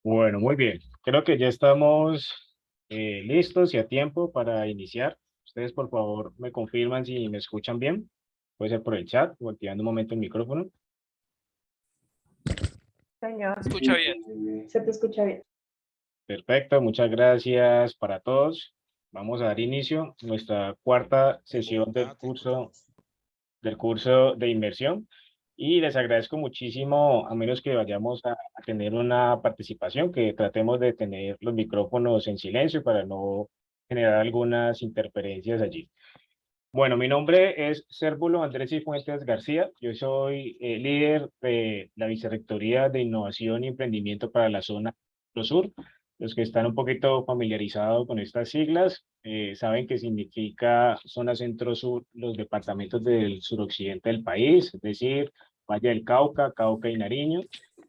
Bueno, muy bien. Creo que ya estamos listos y a tiempo para iniciar. Ustedes, por favor, me confirman si me escuchan bien. Puede ser por el chat o activando un momento el micrófono. Señor, Escucha bien. se te escucha bien. Perfecto, muchas gracias para todos. Vamos a dar inicio a nuestra cuarta sesión del curso de inmersión. Y les agradezco muchísimo, a menos que vayamos a tener una participación, que tratemos de tener los micrófonos en silencio para no generar algunas interferencias allí. Bueno, mi nombre es Cérvulo Andrés Cifuentes García. Yo soy líder de la Vicerrectoría de Innovación y Emprendimiento para la zona Sur. Los que están un poquito familiarizados con estas siglas saben que significa zona Centro-Sur, los departamentos del suroccidente del país, es decir, Valle del Cauca, Cauca y Nariño.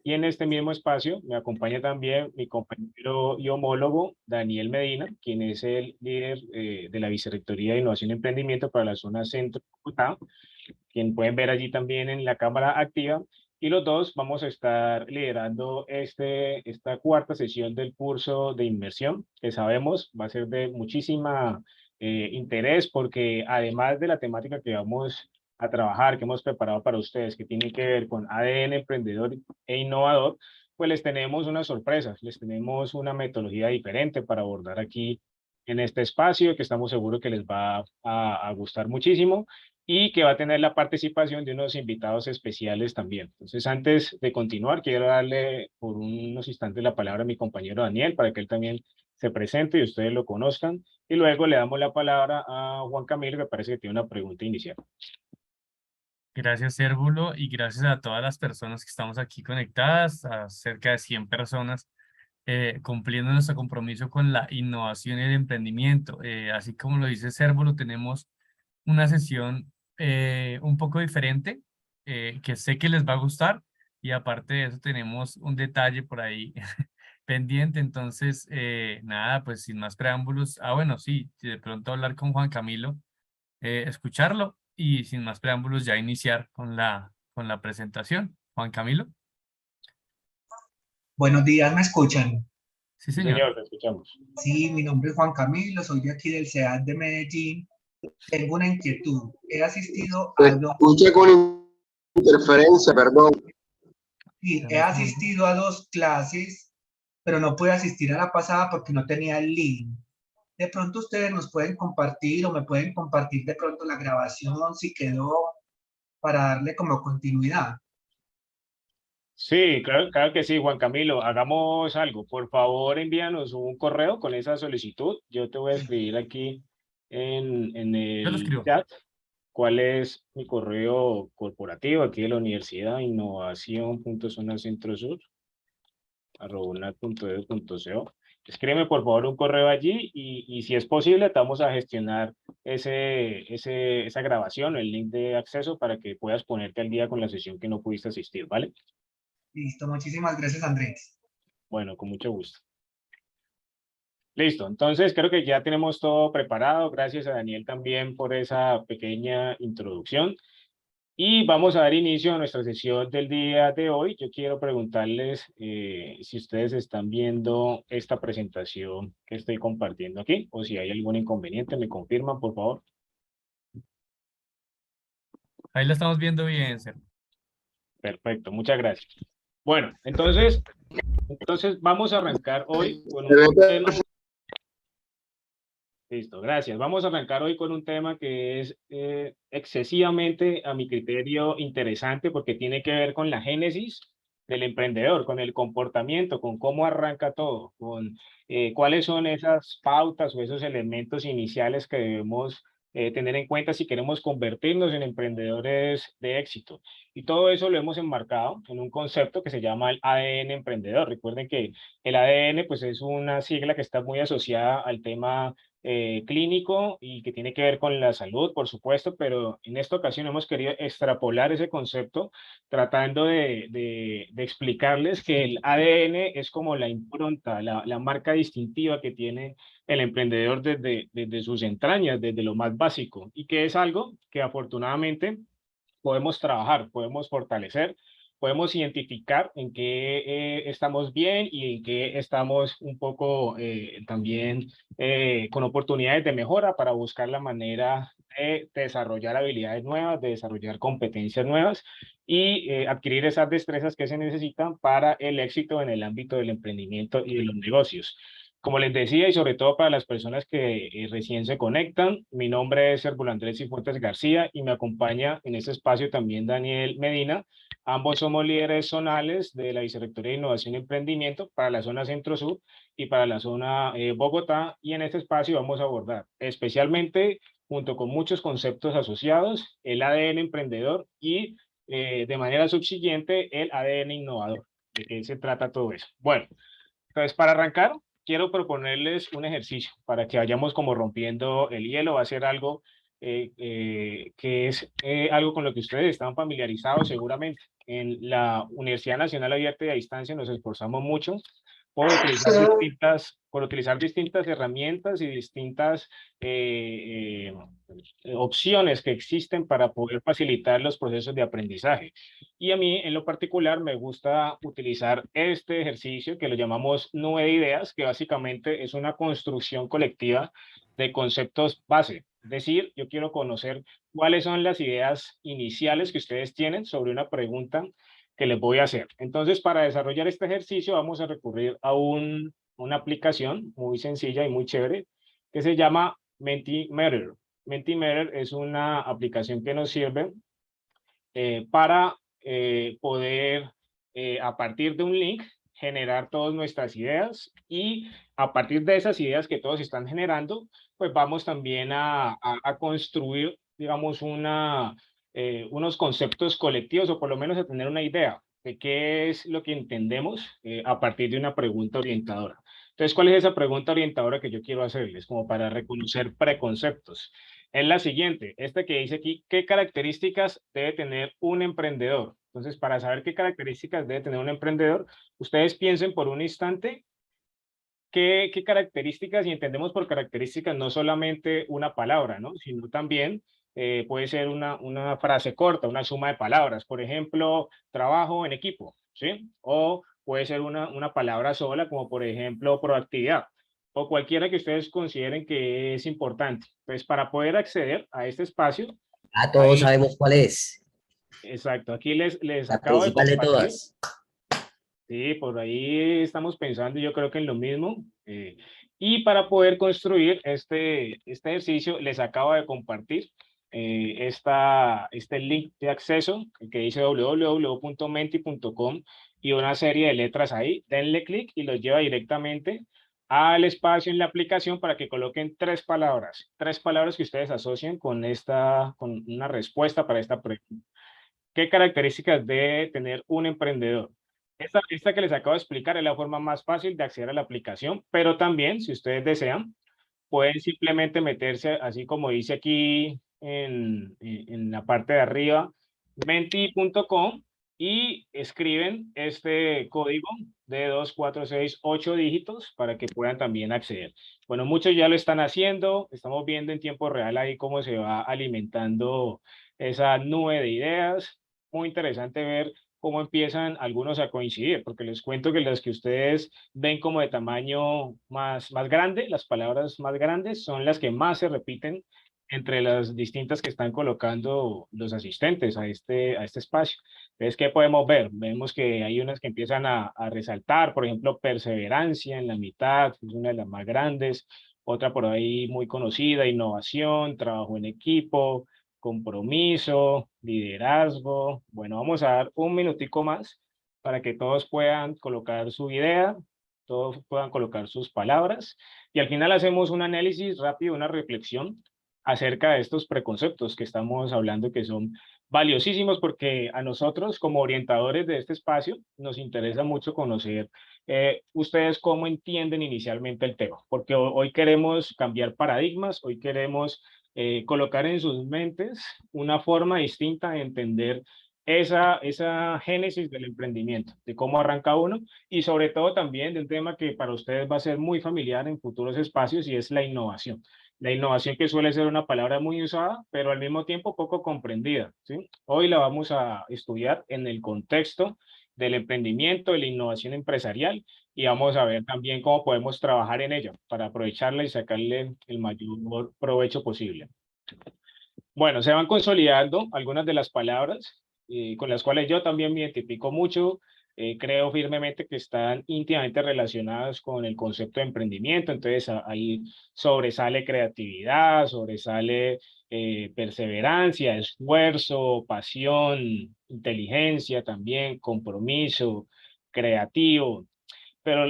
Y en este mismo espacio me acompaña también mi compañero y homólogo Daniel Medina, quien es el líder de la Vicerrectoría de Innovación y Emprendimiento para la zona centro de Bogotá, quien pueden ver allí también en la cámara activa. Y los dos vamos a estar liderando esta cuarta sesión del curso de inmersión, que sabemos va a ser de muchísima interés, porque además de la temática que vamos a trabajar, que hemos preparado para ustedes, que tiene que ver con ADN emprendedor e innovador, pues les tenemos una sorpresa, les tenemos una metodología diferente para abordar aquí en este espacio, que estamos seguros que les va a gustar muchísimo y que va a tener la participación de unos invitados especiales también. Entonces, antes de continuar, quiero darle por unos instantes la palabra a mi compañero Daniel para que él también se presente y ustedes lo conozcan. Y luego le damos la palabra a Juan Camilo, que parece que tiene una pregunta inicial. Gracias, Cérvulo, y gracias a todas las personas que estamos aquí conectadas, a cerca de 100 personas, cumpliendo nuestro compromiso con la innovación y el emprendimiento. Así como lo dice Cérvulo, tenemos una sesión un poco diferente, que sé que les va a gustar, y aparte de eso tenemos un detalle por ahí pendiente. Entonces, nada, pues sin más preámbulos, bueno, sí, de pronto hablar con Juan Camilo, escucharlo y sin más preámbulos ya iniciar con la presentación. Juan Camilo. Buenos días, ¿me escuchan? Sí, Sí, señor. señor, te escuchamos. Sí, mi nombre es Juan Camilo, soy de aquí del CEAD de Medellín. Tengo una inquietud. He asistido Te a dos, escuché con interferencia, perdón. sí, he Dame un segundo. asistido a dos clases, pero no pude asistir a la pasada porque no tenía el link. De pronto ustedes nos pueden compartir o me pueden compartir de pronto la grabación si quedó para darle como continuidad. Sí, claro, claro que sí, Juan Camilo. Hagamos algo. Por favor, envíanos un correo con esa solicitud. Yo te voy a escribir aquí en Yo lo el escribo. chat cuál es mi correo corporativo aquí de la universidad, innovación.centrosur@unad.edu.co. Escríbeme por favor un correo allí y si es posible, te vamos a gestionar esa grabación, el link de acceso para que puedas ponerte al día con la sesión que no pudiste asistir, ¿vale? Listo, muchísimas gracias, Andrés. Bueno, con mucho gusto. Listo, entonces creo que ya tenemos todo preparado. Gracias a Daniel también por esa pequeña introducción. Y vamos a dar inicio a nuestra sesión del día de hoy. Yo quiero preguntarles si ustedes están viendo esta presentación que estoy compartiendo aquí o si hay algún inconveniente, me confirman, por favor. Ahí la estamos viendo bien, Cérvulo. Perfecto, muchas gracias. Bueno, entonces vamos a arrancar hoy con Se un ve tema. Listo, gracias. Vamos a arrancar hoy con un tema que es excesivamente, a mi criterio, interesante porque tiene que ver con la génesis del emprendedor, con el comportamiento, con cómo arranca todo, con cuáles son esas pautas o esos elementos iniciales que debemos tener en cuenta si queremos convertirnos en emprendedores de éxito. Y todo eso lo hemos enmarcado en un concepto que se llama el ADN emprendedor. Recuerden que el ADN pues, es una sigla que está muy asociada al tema clínico y que tiene que ver con la salud, por supuesto, pero en esta ocasión hemos querido extrapolar ese concepto tratando de explicarles que el ADN es como la impronta, la marca distintiva que tiene el emprendedor desde sus entrañas, desde lo más básico, y que es algo que afortunadamente podemos trabajar, podemos fortalecer, podemos identificar en qué estamos bien y en qué estamos un poco también con oportunidades de mejora para buscar la manera de desarrollar habilidades nuevas, de desarrollar competencias nuevas y adquirir esas destrezas que se necesitan para el éxito en el ámbito del emprendimiento y de los negocios. Como les decía, y sobre todo para las personas que recién se conectan, mi nombre es Servulo Andrés Cifuentes García y me acompaña en este espacio también Daniel Medina. Ambos somos líderes zonales de la Vicerrectoría de Innovación y Emprendimiento para la zona Centro-Sur y para la zona Bogotá. Y en este espacio vamos a abordar especialmente, junto con muchos conceptos asociados, el ADN emprendedor y de manera subsiguiente el ADN innovador. ¿De qué se trata todo eso? Bueno, entonces para arrancar, quiero proponerles un ejercicio para que vayamos como rompiendo el hielo. Va a ser algo que es algo con lo que ustedes están familiarizados seguramente. En la Universidad Nacional Abierta y a Distancia nos esforzamos mucho por utilizar distintas herramientas y distintas opciones que existen para poder facilitar los procesos de aprendizaje. Y a mí, en lo particular, me gusta utilizar este ejercicio que lo llamamos nube de ideas, que básicamente es una construcción colectiva de conceptos base. Es decir, yo quiero conocer cuáles son las ideas iniciales que ustedes tienen sobre una pregunta que les voy a hacer. Entonces, para desarrollar este ejercicio, vamos a recurrir a una aplicación muy sencilla y muy chévere que se llama Mentimeter. Mentimeter es una aplicación que nos sirve para poder, a partir de un link, generar todas nuestras ideas y a partir de esas ideas que todos están generando, pues vamos también a construir, digamos, unos conceptos colectivos o por lo menos a tener una idea de qué es lo que entendemos a partir de una pregunta orientadora. Entonces, ¿cuál es esa pregunta orientadora que yo quiero hacerles? Como para reconocer preconceptos. Es la siguiente, esta que dice aquí, ¿qué características debe tener un emprendedor? Entonces, para saber qué características debe tener un emprendedor, ustedes piensen por un instante qué características, y entendemos por características no solamente una palabra, ¿no? Sino también puede ser una frase corta, una suma de palabras. Por ejemplo, trabajo en equipo, ¿sí? O puede ser una palabra sola, como por ejemplo, proactividad o cualquiera que ustedes consideren que es importante. Pues para poder acceder a este espacio, Ah, todos ahí, sabemos cuál es, exacto, aquí les la acabo de principal de compartir. todas. Sí, por ahí estamos pensando, yo creo que en lo mismo. Y para poder construir este ejercicio, les acabo de compartir este link de acceso que dice www.menti.com y una serie de letras ahí. Denle clic y los lleva directamente al espacio en la aplicación para que coloquen tres palabras que ustedes asocian con con una respuesta para esta pregunta. ¿Qué características debe tener un emprendedor? Esta que les acabo de explicar es la forma más fácil de acceder a la aplicación, pero también, si ustedes desean, pueden simplemente meterse, así como dice aquí en la parte de arriba, menti.com y escriben este código de 2, 4, 6, 8 dígitos para que puedan también acceder. Bueno, muchos ya lo están haciendo, estamos viendo en tiempo real ahí cómo se va alimentando esa nube de ideas. Muy interesante ver cómo empiezan algunos a coincidir, porque les cuento que las que ustedes ven como de tamaño más grande, las palabras más grandes, son las que más se repiten entre las distintas que están colocando los asistentes a este espacio. Entonces, ¿qué podemos ver? Vemos que hay unas que empiezan a resaltar, por ejemplo, perseverancia en la mitad, es una de las más grandes, otra por ahí muy conocida, innovación, trabajo en equipo, compromiso, liderazgo. Bueno, vamos a dar un minutico más para que todos puedan colocar su idea, todos puedan colocar sus palabras y al final hacemos un análisis rápido, una reflexión acerca de estos preconceptos que estamos hablando que son valiosísimos porque a nosotros como orientadores de este espacio nos interesa mucho conocer ustedes cómo entienden inicialmente el tema, porque hoy queremos cambiar paradigmas, hoy queremos colocar en sus mentes una forma distinta de entender esa génesis del emprendimiento, de cómo arranca uno y sobre todo también de un tema que para ustedes va a ser muy familiar en futuros espacios y es la innovación. La innovación que suele ser una palabra muy usada, pero al mismo tiempo poco comprendida, ¿sí? Hoy la vamos a estudiar en el contexto del emprendimiento, de la innovación empresarial, y vamos a ver también cómo podemos trabajar en ello para aprovecharla y sacarle el mayor provecho posible. Bueno, se van consolidando algunas de las palabras con las cuales yo también me identifico mucho. Creo firmemente que están íntimamente relacionadas con el concepto de emprendimiento. Entonces ahí sobresale creatividad, sobresale perseverancia, esfuerzo, pasión, inteligencia también, compromiso, creativo. Pero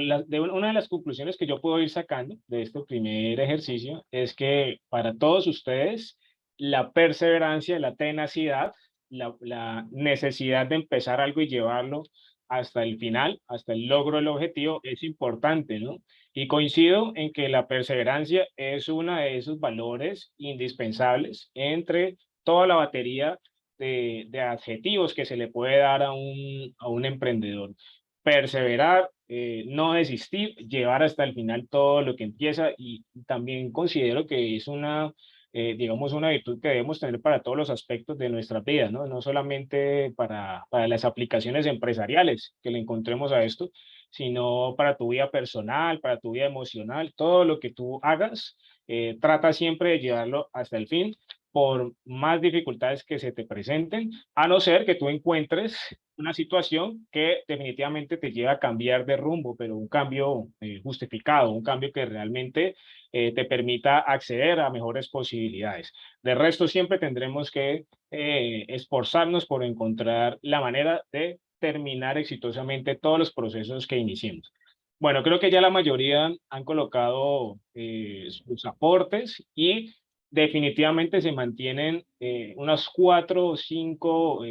una de las conclusiones que yo puedo ir sacando de este primer ejercicio es que para todos ustedes la perseverancia, la tenacidad, la necesidad de empezar algo y llevarlo hasta el final, hasta el logro del objetivo, es importante, ¿no? Y coincido en que la perseverancia es uno de esos valores indispensables entre toda la batería de adjetivos que se le puede dar a un emprendedor. Perseverar, no desistir, llevar hasta el final todo lo que empieza, y también considero que es digamos, una virtud que debemos tener para todos los aspectos de nuestra vida, ¿no? No solamente para las aplicaciones empresariales que le encontremos a esto, sino para tu vida personal, para tu vida emocional, todo lo que tú hagas, trata siempre de llevarlo hasta el fin, por más dificultades que se te presenten, a no ser que tú encuentres una situación que definitivamente te lleva a cambiar de rumbo, pero un cambio justificado, un cambio que realmente te permita acceder a mejores posibilidades. De resto, siempre tendremos que esforzarnos por encontrar la manera de terminar exitosamente todos los procesos que iniciemos. Bueno, creo que ya la mayoría han colocado sus aportes y definitivamente se mantienen unas 4 o 5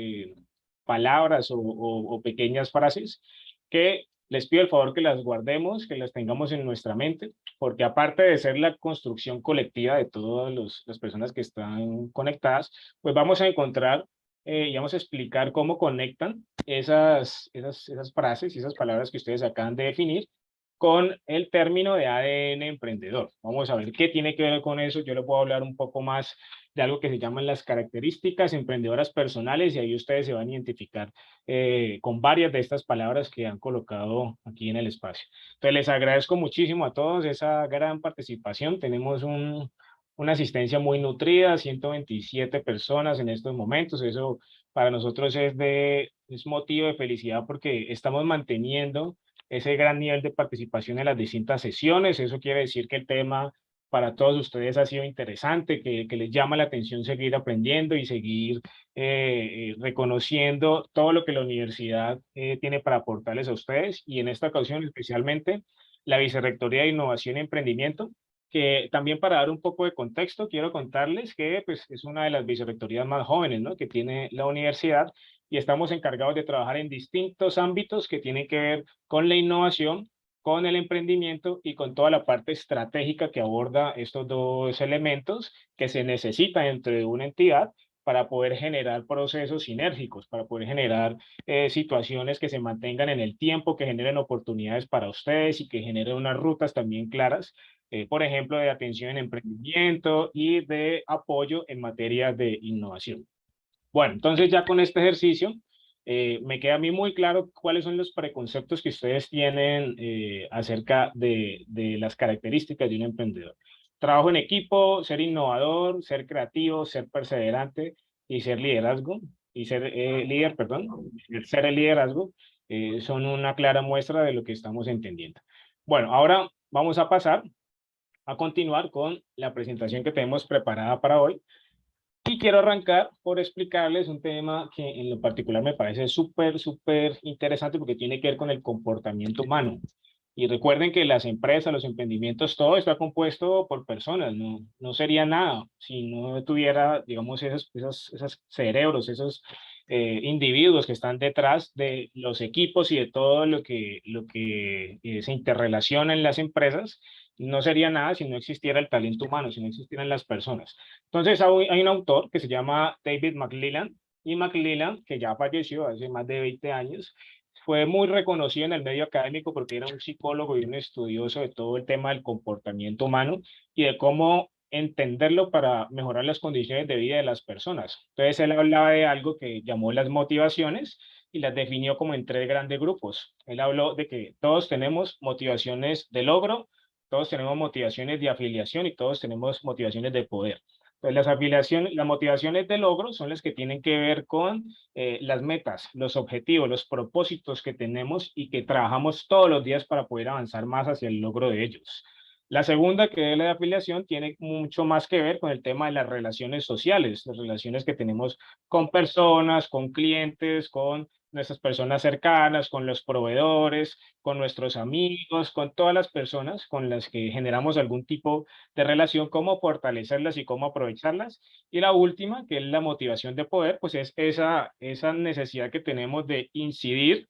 palabras o pequeñas frases que les pido el favor que las guardemos, que las tengamos en nuestra mente, porque aparte de ser la construcción colectiva de todas las personas que están conectadas, pues vamos a encontrar y vamos a explicar cómo conectan esas frases y esas palabras que ustedes acaban de definir con el término de ADN emprendedor. Vamos a ver qué tiene que ver con eso. Yo les puedo hablar un poco más de algo que se llaman las características emprendedoras personales, y ahí ustedes se van a identificar con varias de estas palabras que han colocado aquí en el espacio. Entonces les agradezco muchísimo a todos esa gran participación. Tenemos una asistencia muy nutrida, 127 personas en estos momentos. Eso para nosotros es motivo de felicidad porque estamos manteniendo ese gran nivel de participación en las distintas sesiones. Eso quiere decir que el tema para todos ustedes ha sido interesante, que les llama la atención seguir aprendiendo y seguir reconociendo todo lo que la universidad tiene para aportarles a ustedes, y en esta ocasión especialmente la Vicerrectoría de Innovación y Emprendimiento, que también, para dar un poco de contexto, quiero contarles que pues, es una de las vicerrectorías más jóvenes, ¿no?, que tiene la universidad, y estamos encargados de trabajar en distintos ámbitos que tienen que ver con la innovación, con el emprendimiento y con toda la parte estratégica que aborda estos dos elementos que se necesitan dentro de una entidad para poder generar procesos sinérgicos, para poder generar situaciones que se mantengan en el tiempo, que generen oportunidades para ustedes y que generen unas rutas también claras, por ejemplo, de atención en emprendimiento y de apoyo en materia de innovación. Bueno, entonces ya con este ejercicio me queda a mí muy claro cuáles son los preconceptos que ustedes tienen acerca de las características de un emprendedor. Trabajo en equipo, ser innovador, ser creativo, ser perseverante y ser liderazgo, y ser líder, perdón, ser el liderazgo, son una clara muestra de lo que estamos entendiendo. Bueno, ahora vamos a pasar a continuar con la presentación que tenemos preparada para hoy. Y quiero arrancar por explicarles un tema que en lo particular me parece súper interesante, porque tiene que ver con el comportamiento humano. Y recuerden que las empresas, los emprendimientos, todo está compuesto por personas. No sería nada si no tuviera, digamos, esos cerebros, esos individuos que están detrás de los equipos y de todo lo que se interrelaciona en las empresas. No sería nada si no existiera el talento humano, si no existieran las personas. Entonces hay un autor que se llama David McClelland, y McClelland, que ya falleció hace más de 20 años, fue muy reconocido en el medio académico porque era un psicólogo y un estudioso de todo el tema del comportamiento humano y de cómo entenderlo para mejorar las condiciones de vida de las personas. Entonces él hablaba de algo que llamó las motivaciones y las definió como en 3 grandes grupos. Él habló de que todos tenemos motivaciones de logro, todos tenemos motivaciones de afiliación y todos tenemos motivaciones de poder. Pues las motivaciones de logro son las que tienen que ver con las metas, los objetivos, los propósitos que tenemos y que trabajamos todos los días para poder avanzar más hacia el logro de ellos. La segunda, que es la de afiliación, tiene mucho más que ver con el tema de las relaciones sociales, las relaciones que tenemos con personas, con clientes, con nuestras personas cercanas, con los proveedores, con nuestros amigos, con todas las personas con las que generamos algún tipo de relación, cómo fortalecerlas y cómo aprovecharlas. Y la última, que es la motivación de poder, pues es esa necesidad que tenemos de incidir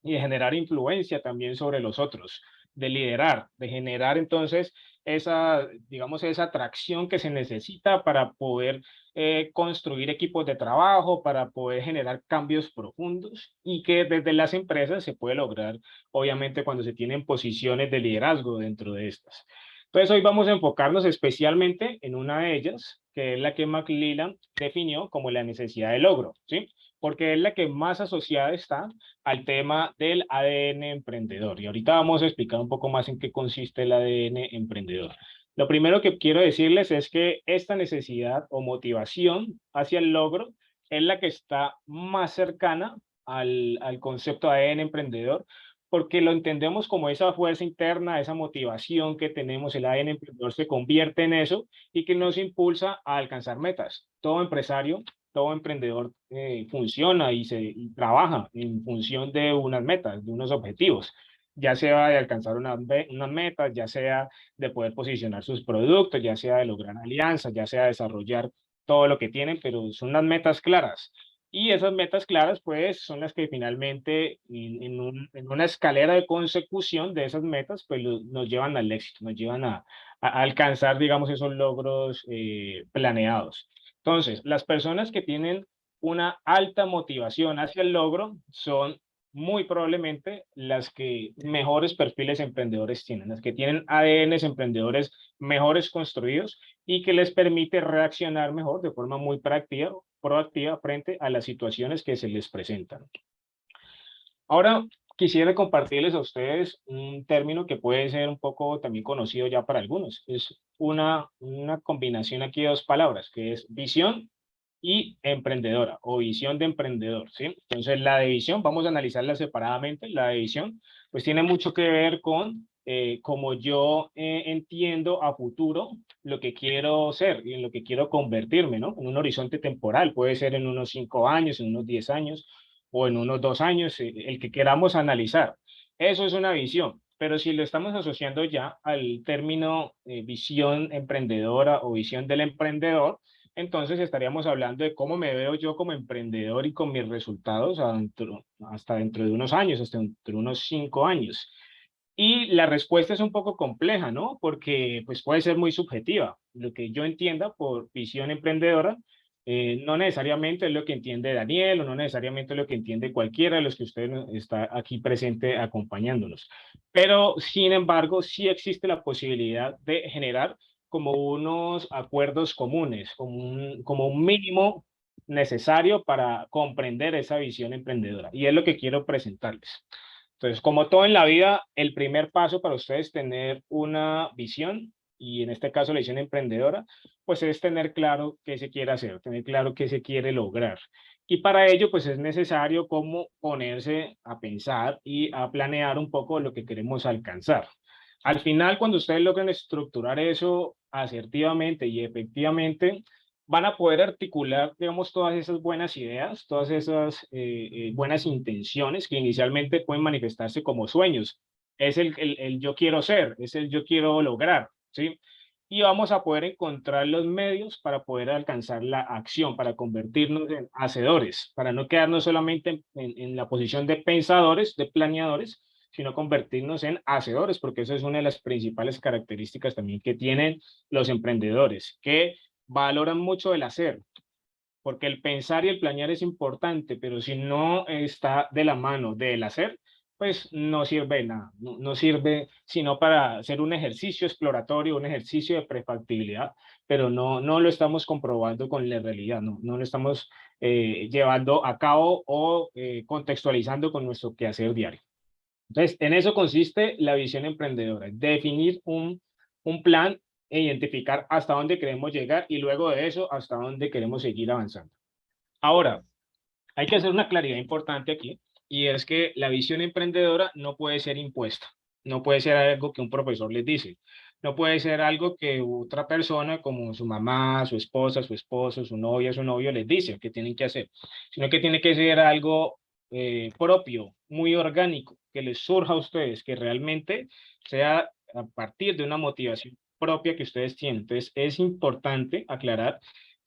y de generar influencia también sobre los otros, de liderar, de generar entonces esa, digamos, esa atracción que se necesita para poder construir equipos de trabajo, para poder generar cambios profundos y que desde las empresas se puede lograr, obviamente, cuando se tienen posiciones de liderazgo dentro de estas. Entonces, hoy vamos a enfocarnos especialmente en una de ellas, que es la que McClelland definió como la necesidad de logro, ¿sí? Porque es la que más asociada está al tema del ADN emprendedor. Y ahorita vamos a explicar un poco más en qué consiste el ADN emprendedor. Lo primero que quiero decirles es que esta necesidad o motivación hacia el logro es la que está más cercana al concepto de ADN emprendedor, porque lo entendemos como esa fuerza interna, esa motivación que tenemos, el ADN emprendedor se convierte en eso y que nos impulsa a alcanzar metas. Todo empresario, todo emprendedor funciona y trabaja en función de unas metas, de unos objetivos, ya sea de alcanzar unas metas, ya sea de poder posicionar sus productos, ya sea de lograr alianzas, ya sea de desarrollar todo lo que tienen, pero son unas metas claras. Y esas metas claras, pues, son las que finalmente, en una escalera de consecución de esas metas, pues, nos llevan al éxito, nos llevan a alcanzar, digamos, esos logros planeados. Entonces, las personas que tienen una alta motivación hacia el logro son muy probablemente las que mejores perfiles emprendedores tienen, las que tienen ADNs emprendedores mejores construidos y que les permite reaccionar mejor de forma muy proactiva frente a las situaciones que se les presentan. Ahora, quisiera compartirles a ustedes un término que puede ser un poco también conocido ya para algunos. Es una combinación aquí de 2 palabras, que es visión y emprendedora o visión de emprendedor, ¿sí? Entonces, la de visión, vamos a analizarla separadamente. La de visión, pues tiene mucho que ver con cómo yo entiendo a futuro lo que quiero ser y en lo que quiero convertirme, ¿no? En un horizonte temporal, puede ser en unos 5 años, en unos 10 años o en unos 2 años, el que queramos analizar. Eso es una visión. Pero si lo estamos asociando ya al término visión emprendedora o visión del emprendedor, entonces estaríamos hablando de cómo me veo yo como emprendedor y con mis resultados hasta dentro de unos años, hasta dentro de unos 5 años. Y la respuesta es un poco compleja, ¿no? Porque pues puede ser muy subjetiva. Lo que yo entienda por visión emprendedora no necesariamente es lo que entiende Daniel o no necesariamente es lo que entiende cualquiera de los que usted está aquí presente acompañándonos. Pero, sin embargo, sí existe la posibilidad de generar como unos acuerdos comunes, como un mínimo necesario para comprender esa visión emprendedora. Y es lo que quiero presentarles. Entonces, como todo en la vida, el primer paso para ustedes tener una visión, y en este caso la visión emprendedora, pues es tener claro qué se quiere hacer, tener claro qué se quiere lograr. Y para ello, pues es necesario como ponerse a pensar y a planear un poco lo que queremos alcanzar. Al final, cuando ustedes logren estructurar eso asertivamente y efectivamente, van a poder articular, digamos, todas esas buenas ideas, todas esas buenas intenciones que inicialmente pueden manifestarse como sueños. Es el yo quiero ser, es el yo quiero lograr, ¿sí? Y vamos a poder encontrar los medios para poder alcanzar la acción, para convertirnos en hacedores, para no quedarnos solamente en la posición de pensadores, de planeadores, sino convertirnos en hacedores, porque eso es una de las principales características también que tienen los emprendedores, que valoran mucho el hacer, porque el pensar y el planear es importante, pero si no está de la mano del hacer, pues no sirve de nada, no sirve sino para hacer un ejercicio exploratorio, un ejercicio de prefactibilidad, pero no lo estamos comprobando con la realidad, no lo estamos llevando a cabo o contextualizando con nuestro quehacer diario. Entonces, en eso consiste la visión emprendedora, definir un plan e identificar hasta dónde queremos llegar y luego de eso hasta dónde queremos seguir avanzando. Ahora, hay que hacer una claridad importante aquí, y es que la visión emprendedora no puede ser impuesta, no puede ser algo que un profesor les dice, no puede ser algo que otra persona como su mamá, su esposa, su esposo, su novia, su novio les dice que tienen que hacer, sino que tiene que ser algo propio, muy orgánico, que les surja a ustedes, que realmente sea a partir de una motivación propia que ustedes tienen. Entonces, es importante aclarar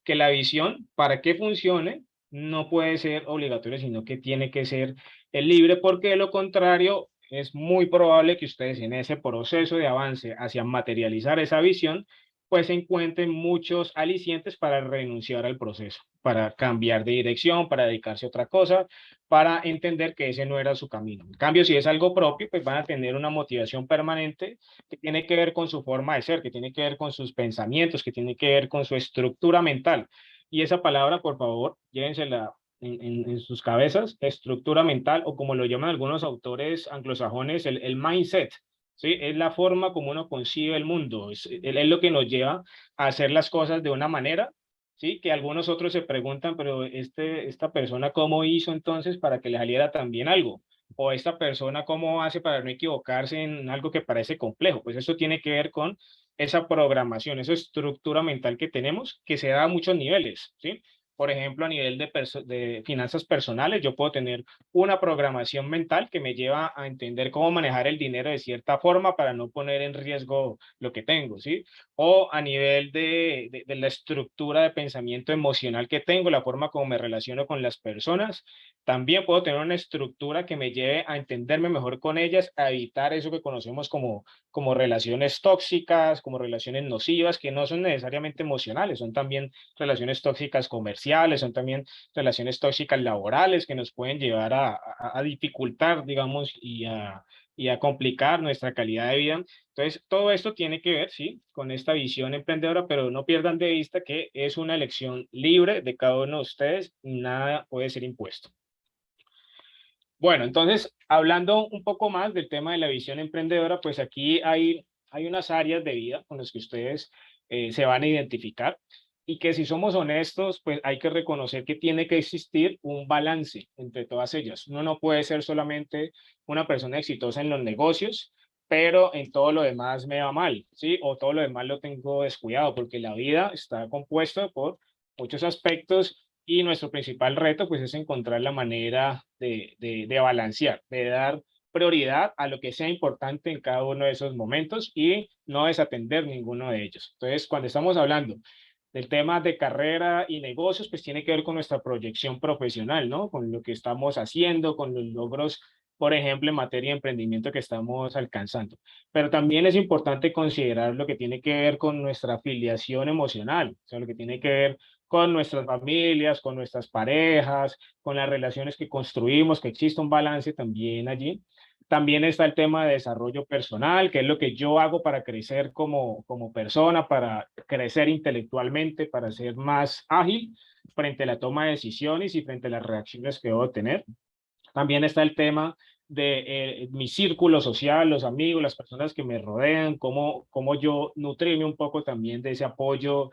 que la visión, para que funcione, no puede ser obligatorio, sino que tiene que ser libre, porque de lo contrario es muy probable que ustedes en ese proceso de avance hacia materializar esa visión, pues encuentren muchos alicientes para renunciar al proceso, para cambiar de dirección, para dedicarse a otra cosa, para entender que ese no era su camino. En cambio, si es algo propio, pues van a tener una motivación permanente que tiene que ver con su forma de ser, que tiene que ver con sus pensamientos, que tiene que ver con su estructura mental. Y esa palabra, por favor, llévensela en sus cabezas, estructura mental, o como lo llaman algunos autores anglosajones, el mindset, ¿sí? Es la forma como uno concibe el mundo, es lo que nos lleva a hacer las cosas de una manera, ¿sí? Que algunos otros se preguntan, pero esta persona, ¿cómo hizo entonces para que le saliera tan bien algo? O esta persona, ¿cómo hace para no equivocarse en algo que parece complejo? Pues eso tiene que ver con esa programación, esa estructura mental que tenemos, que se da a muchos niveles, ¿sí? Por ejemplo, a nivel de finanzas personales, yo puedo tener una programación mental que me lleva a entender cómo manejar el dinero de cierta forma para no poner en riesgo lo que tengo, ¿sí? O a nivel de la estructura de pensamiento emocional que tengo, la forma como me relaciono con las personas, también puedo tener una estructura que me lleve a entenderme mejor con ellas, a evitar eso que conocemos como relaciones tóxicas, como relaciones nocivas, que no son necesariamente emocionales, son también relaciones tóxicas comerciales, son también relaciones tóxicas laborales que nos pueden llevar a dificultar, digamos, y a complicar nuestra calidad de vida. Entonces, todo esto tiene que ver, sí, con esta visión emprendedora, pero no pierdan de vista que es una elección libre de cada uno de ustedes y nada puede ser impuesto. Bueno, entonces, hablando un poco más del tema de la visión emprendedora, pues aquí hay unas áreas de vida con las que ustedes se van a identificar y que si somos honestos, pues hay que reconocer que tiene que existir un balance entre todas ellas. Uno no puede ser solamente una persona exitosa en los negocios, pero en todo lo demás me va mal, ¿sí? O todo lo demás lo tengo descuidado, porque la vida está compuesta por muchos aspectos y nuestro principal reto, pues, es encontrar la manera de balancear, de dar prioridad a lo que sea importante en cada uno de esos momentos y no desatender ninguno de ellos. Entonces, cuando estamos hablando del tema de carrera y negocios, pues tiene que ver con nuestra proyección profesional, ¿no? Con lo que estamos haciendo, con los logros, por ejemplo, en materia de emprendimiento que estamos alcanzando. Pero también es importante considerar lo que tiene que ver con nuestra afiliación emocional, o sea, lo que tiene que ver con nuestras familias, con nuestras parejas, con las relaciones que construimos, que exista un balance también allí. También está el tema de desarrollo personal, que es lo que yo hago para crecer como persona, para crecer intelectualmente, para ser más ágil frente a la toma de decisiones y frente a las reacciones que debo tener. También está el tema de mi círculo social, los amigos, las personas que me rodean, cómo yo nutrirme un poco también de ese apoyo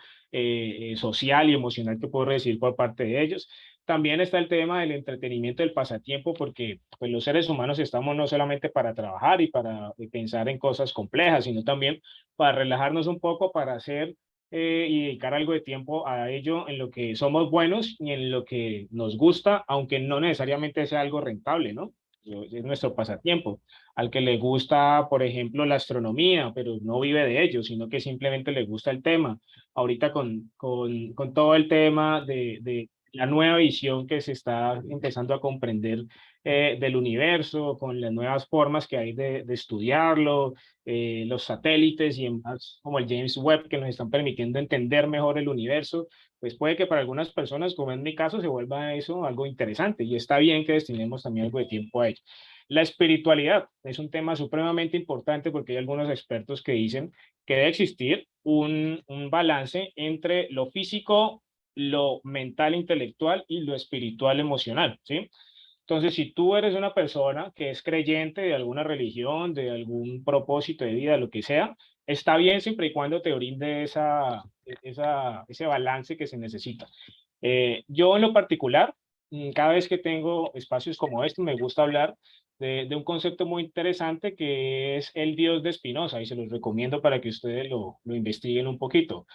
social y emocional que puedo recibir por parte de ellos. También está el tema del entretenimiento, del pasatiempo, porque pues, los seres humanos estamos no solamente para trabajar y para pensar en cosas complejas, sino también para relajarnos un poco, para hacer y dedicar algo de tiempo a ello en lo que somos buenos y en lo que nos gusta, aunque no necesariamente sea algo rentable, ¿no? Es nuestro pasatiempo. Al que le gusta, por ejemplo, la astronomía, pero no vive de ello, sino que simplemente le gusta el tema. Ahorita con todo el tema de la nueva visión que se está empezando a comprender del universo, con las nuevas formas que hay de estudiarlo, los satélites y demás, como el James Webb, que nos están permitiendo entender mejor el universo, pues puede que para algunas personas, como en mi caso, se vuelva eso algo interesante y está bien que destinemos también algo de tiempo a ello. La espiritualidad es un tema supremamente importante porque hay algunos expertos que dicen que debe existir un balance entre lo físico, lo mental, intelectual y lo espiritual, emocional, ¿sí? Entonces, si tú eres una persona que es creyente de alguna religión, de algún propósito de vida, lo que sea, está bien siempre y cuando te brinde ese balance que se necesita. Yo en lo particular, cada vez que tengo espacios como este, me gusta hablar de un concepto muy interesante que es el Dios de Spinoza y se los recomiendo para que ustedes lo investiguen un poquito.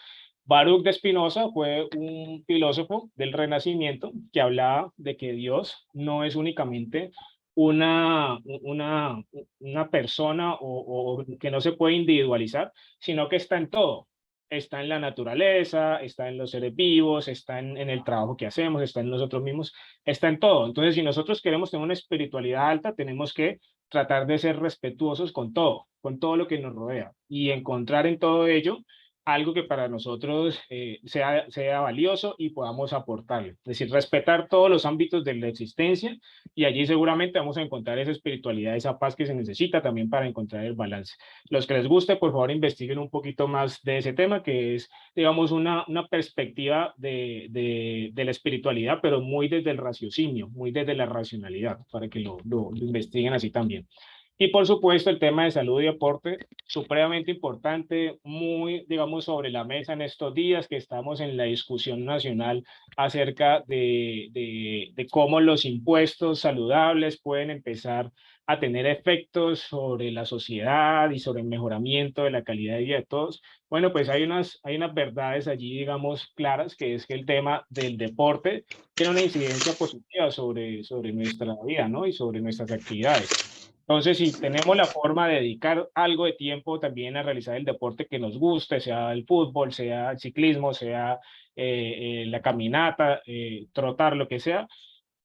Baruch de Spinoza fue un filósofo del Renacimiento que hablaba de que Dios no es únicamente una, una, una persona o que no se puede individualizar, sino que está en todo. Está en la naturaleza, está en los seres vivos, está en el trabajo que hacemos, está en nosotros mismos, está en todo. Entonces, si nosotros queremos tener una espiritualidad alta, tenemos que tratar de ser respetuosos con todo lo que nos rodea y encontrar en todo ello algo que para nosotros sea valioso y podamos aportarle. Es decir, respetar todos los ámbitos de la existencia y allí seguramente vamos a encontrar esa espiritualidad, esa paz que se necesita también para encontrar el balance. Los que les guste, por favor, investiguen un poquito más de ese tema, que es, digamos, una perspectiva de la espiritualidad, pero muy desde el raciocinio, muy desde la racionalidad, para que lo investiguen así también. Y por supuesto, el tema de salud y deporte, supremamente importante, muy, digamos, sobre la mesa en estos días que estamos en la discusión nacional acerca de cómo los impuestos saludables pueden empezar a tener efectos sobre la sociedad y sobre el mejoramiento de la calidad de vida de todos. Bueno, pues hay unas verdades allí, digamos, claras, que es que el tema del deporte tiene una incidencia positiva sobre nuestra vida, ¿no? Y sobre nuestras actividades. Entonces, si tenemos la forma de dedicar algo de tiempo también a realizar el deporte que nos guste, sea el fútbol, sea el ciclismo, sea la caminata, trotar, lo que sea,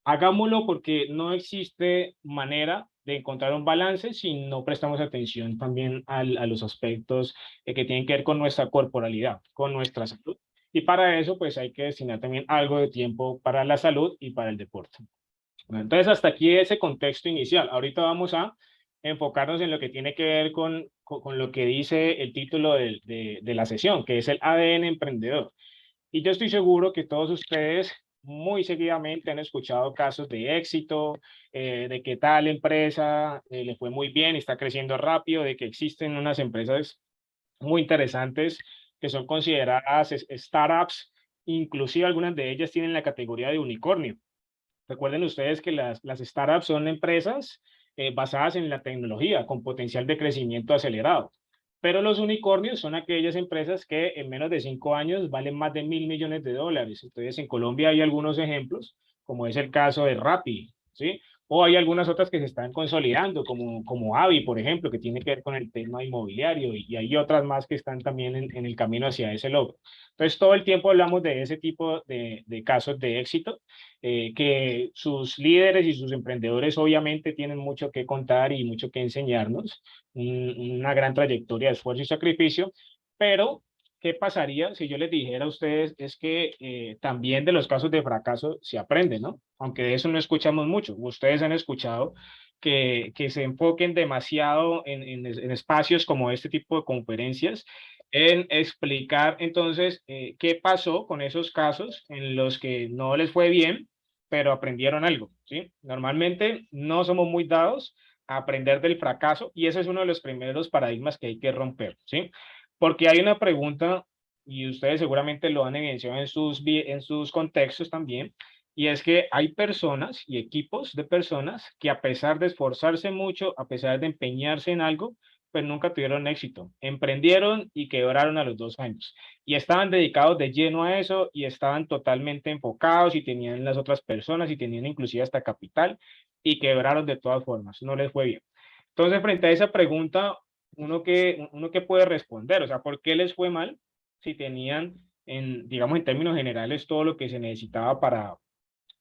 hagámoslo porque no existe manera de encontrar un balance si no prestamos atención también a los aspectos que tienen que ver con nuestra corporalidad, con nuestra salud. Y para eso, pues hay que destinar también algo de tiempo para la salud y para el deporte. Bueno, entonces, hasta aquí ese contexto inicial. Ahorita vamos a enfocarnos en lo que tiene que ver con lo que dice el título de la sesión, que es el ADN emprendedor. Y yo estoy seguro que todos ustedes muy seguidamente han escuchado casos de éxito, de que tal empresa le fue muy bien y está creciendo rápido, de que existen unas empresas muy interesantes que son consideradas startups, inclusive algunas de ellas tienen la categoría de unicornio. Recuerden ustedes que las startups son empresas basadas en la tecnología con potencial de crecimiento acelerado. Pero los unicornios son aquellas empresas que en menos de 5 años valen más de $1.000 millones. Entonces, en Colombia hay algunos ejemplos, como es el caso de Rappi, ¿sí? O hay algunas otras que se están consolidando, como Avi, por ejemplo, que tiene que ver con el tema inmobiliario, y hay otras más que están también en el camino hacia ese logro. Entonces, todo el tiempo hablamos de ese tipo de casos de éxito, que sus líderes y sus emprendedores obviamente tienen mucho que contar y mucho que enseñarnos, una gran trayectoria de esfuerzo y sacrificio, pero ¿qué pasaría si yo les dijera a ustedes es que también de los casos de fracaso se aprende, ¿no? Aunque de eso no escuchamos mucho. Ustedes han escuchado que se enfoquen demasiado en espacios como este tipo de conferencias, en explicar entonces qué pasó con esos casos en los que no les fue bien, pero aprendieron algo, ¿sí? Normalmente no somos muy dados a aprender del fracaso y ese es uno de los primeros paradigmas que hay que romper, ¿sí? Porque hay una pregunta, y ustedes seguramente lo han evidenciado en sus contextos también, y es que hay personas y equipos de personas que a pesar de esforzarse mucho, a pesar de empeñarse en algo, pues nunca tuvieron éxito. Emprendieron y quebraron a los 2 años. Y estaban dedicados de lleno a eso y estaban totalmente enfocados y tenían las otras personas y tenían inclusive hasta capital y quebraron de todas formas. No les fue bien. Entonces, frente a esa pregunta, uno que puede responder, o sea, ¿por qué les fue mal si tenían, digamos, en términos generales, todo lo que se necesitaba para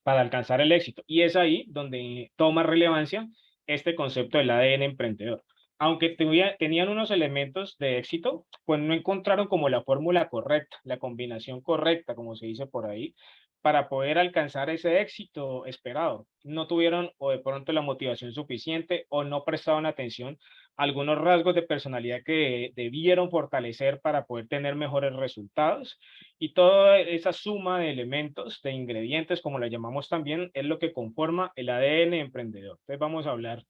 alcanzar el éxito? Y es ahí donde toma relevancia este concepto del ADN emprendedor. Aunque tenían unos elementos de éxito, pues no encontraron como la fórmula correcta, la combinación correcta, como se dice por ahí, para poder alcanzar ese éxito esperado. No tuvieron o de pronto la motivación suficiente o no prestaron atención a algunos rasgos de personalidad que debieron fortalecer para poder tener mejores resultados. Y toda esa suma de elementos, de ingredientes, como la llamamos también, es lo que conforma el ADN emprendedor. Entonces vamos a hablar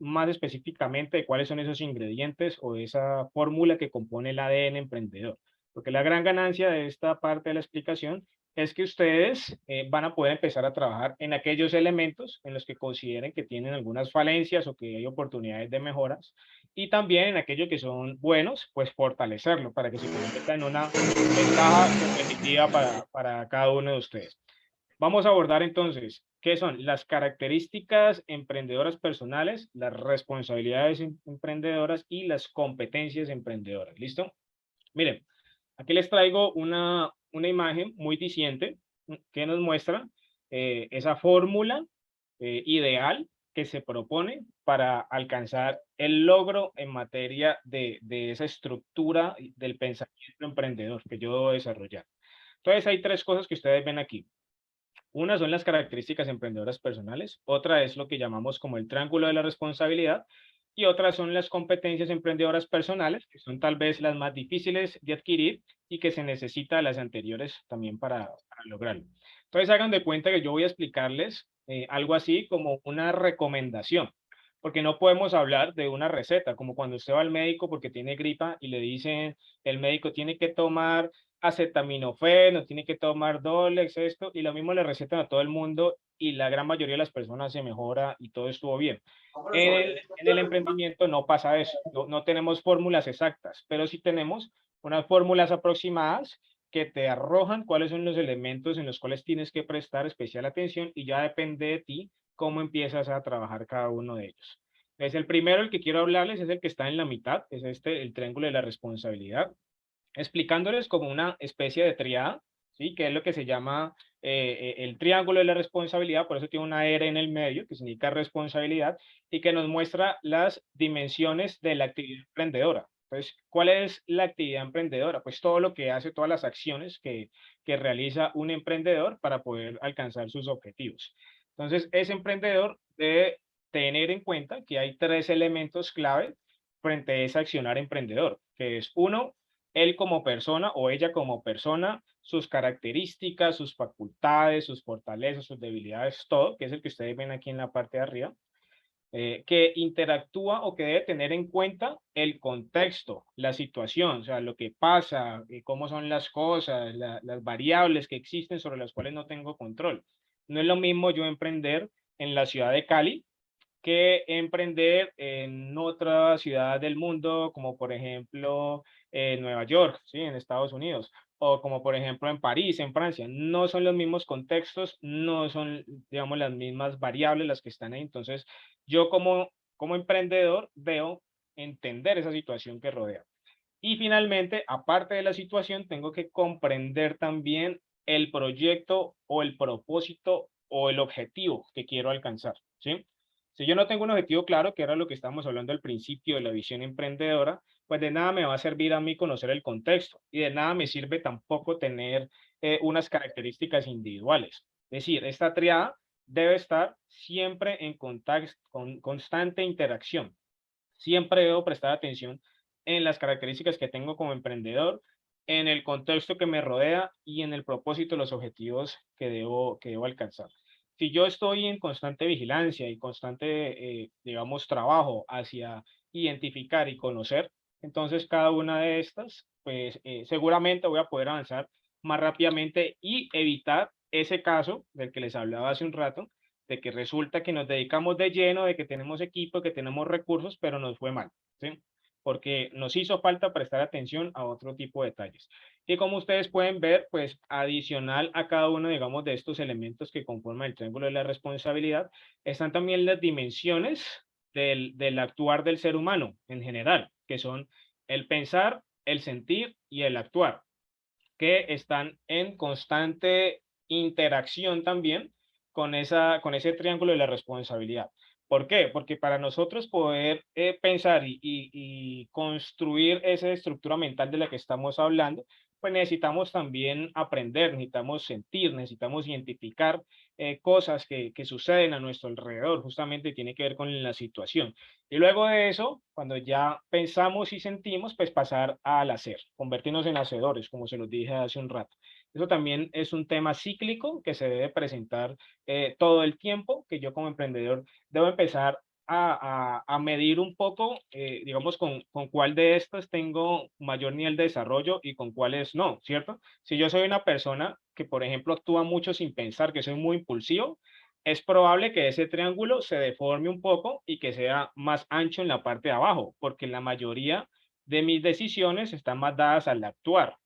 más específicamente de cuáles son esos ingredientes o esa fórmula que compone el ADN emprendedor. Porque la gran ganancia de esta parte de la explicación es que ustedes van a poder empezar a trabajar en aquellos elementos en los que consideren que tienen algunas falencias o que hay oportunidades de mejoras, y también en aquellos que son buenos, pues fortalecerlo para que se convierta en una ventaja competitiva para cada uno de ustedes. Vamos a abordar entonces qué son las características emprendedoras personales, las responsabilidades emprendedoras y las competencias emprendedoras. ¿Listo? Miren, aquí les traigo una imagen muy diciente que nos muestra esa fórmula ideal que se propone para alcanzar el logro en materia de esa estructura del pensamiento emprendedor que yo debo desarrollar. Entonces hay tres cosas que ustedes ven aquí. Una son las características emprendedoras personales, otra es lo que llamamos como el triángulo de la responsabilidad, y otras son las competencias emprendedoras personales, que son tal vez las más difíciles de adquirir y que se necesita de las anteriores también para lograrlo. Entonces hagan de cuenta que yo voy a explicarles algo así como una recomendación, porque no podemos hablar de una receta, como cuando usted va al médico porque tiene gripa y le dicen, el médico tiene que tomar acetaminofén, tiene que tomar Dolex, esto, y lo mismo le recetan a todo el mundo y la gran mayoría de las personas se mejora y todo estuvo bien. En el emprendimiento no pasa eso, no tenemos fórmulas exactas, pero sí tenemos unas fórmulas aproximadas que te arrojan cuáles son los elementos en los cuales tienes que prestar especial atención y ya depende de ti cómo empiezas a trabajar cada uno de ellos. Entonces, el primero, el que quiero hablarles, es el que está en la mitad, es el triángulo de la responsabilidad, explicándoles como una especie de triada, ¿sí? Que es lo que se llama el triángulo de la responsabilidad, por eso tiene una R en el medio, que significa responsabilidad, y que nos muestra las dimensiones de la actividad emprendedora. Entonces, ¿cuál es la actividad emprendedora? Pues todo lo que hace, todas las acciones que realiza un emprendedor para poder alcanzar sus objetivos. Entonces, ese emprendedor debe tener en cuenta que hay tres elementos clave frente a ese accionar emprendedor, que es uno, él como persona o ella como persona, sus características, sus facultades, sus fortalezas, sus debilidades, todo, que es el que ustedes ven aquí en la parte de arriba, que interactúa o que debe tener en cuenta el contexto, la situación, o sea, lo que pasa, cómo son las cosas, las variables que existen sobre las cuales no tengo control. No es lo mismo yo emprender en la ciudad de Cali que emprender en otra ciudad del mundo, como por ejemplo Nueva York, ¿sí? En Estados Unidos, o como por ejemplo en París, en Francia. No son los mismos contextos, no son, digamos, las mismas variables las que están ahí. Entonces, yo como emprendedor debo entender esa situación que rodea. Y finalmente, aparte de la situación, tengo que comprender también el proyecto o el propósito o el objetivo que quiero alcanzar, ¿sí? Si yo no tengo un objetivo claro, que era lo que estábamos hablando al principio de la visión emprendedora, pues de nada me va a servir a mí conocer el contexto y de nada me sirve tampoco tener unas características individuales. Es decir, esta triada debe estar siempre en contacto, con constante interacción. Siempre debo prestar atención en las características que tengo como emprendedor, en el contexto que me rodea y en el propósito, los objetivos que debo alcanzar. Si yo estoy en constante vigilancia y constante, digamos, trabajo hacia identificar y conocer, entonces cada una de estas, pues seguramente voy a poder avanzar más rápidamente y evitar ese caso del que les hablaba hace un rato, de que resulta que nos dedicamos de lleno, de que tenemos equipo, que tenemos recursos, pero nos fue mal, ¿sí? Porque nos hizo falta prestar atención a otro tipo de detalles. Y como ustedes pueden ver, pues adicional a cada uno, digamos, de estos elementos que conforman el triángulo de la responsabilidad, están también las dimensiones del actuar del ser humano en general, que son el pensar, el sentir y el actuar, que están en constante interacción también con ese triángulo de la responsabilidad. ¿Por qué? Porque para nosotros poder pensar y construir esa estructura mental de la que estamos hablando, pues necesitamos también aprender, necesitamos sentir, necesitamos identificar cosas que suceden a nuestro alrededor, justamente tiene que ver con la situación. Y luego de eso, cuando ya pensamos y sentimos, pues pasar al hacer, convertirnos en hacedores, como se los dije hace un rato. Eso también es un tema cíclico que se debe presentar todo el tiempo, que yo como emprendedor debo empezar a medir un poco, digamos, con cuál de estas tengo mayor nivel de desarrollo y con cuáles no, ¿cierto? Si yo soy una persona que, por ejemplo, actúa mucho sin pensar, que soy muy impulsivo, es probable que ese triángulo se deforme un poco y que sea más ancho en la parte de abajo, porque la mayoría de mis decisiones están más dadas al actuar.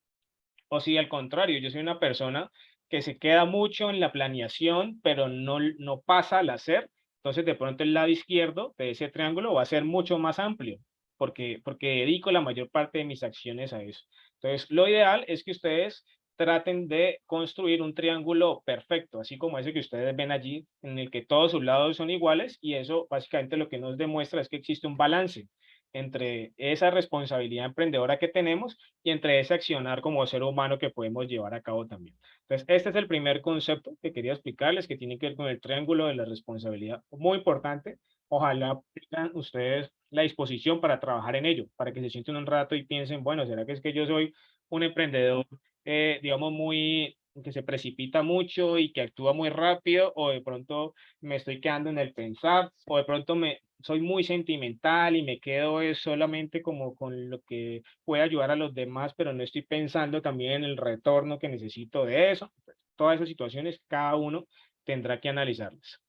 O si al contrario, yo soy una persona que se queda mucho en la planeación, pero no pasa al hacer, entonces de pronto el lado izquierdo de ese triángulo va a ser mucho más amplio, porque dedico la mayor parte de mis acciones a eso. Entonces, lo ideal es que ustedes traten de construir un triángulo perfecto, así como ese que ustedes ven allí, en el que todos sus lados son iguales, y eso básicamente lo que nos demuestra es que existe un balance entre esa responsabilidad emprendedora que tenemos y entre ese accionar como ser humano que podemos llevar a cabo también. Entonces, este es el primer concepto que quería explicarles, que tiene que ver con el triángulo de la responsabilidad. Muy importante. Ojalá tengan ustedes la disposición para trabajar en ello, para que se sienten un rato y piensen, bueno, ¿será que es que yo soy un emprendedor, digamos, muy que se precipita mucho y que actúa muy rápido, o de pronto me estoy quedando en el pensar, o de pronto soy muy sentimental y me quedo solamente como con lo que puede ayudar a los demás, pero no estoy pensando también en el retorno que necesito de eso? Todas esas situaciones, cada uno tendrá que analizarlas.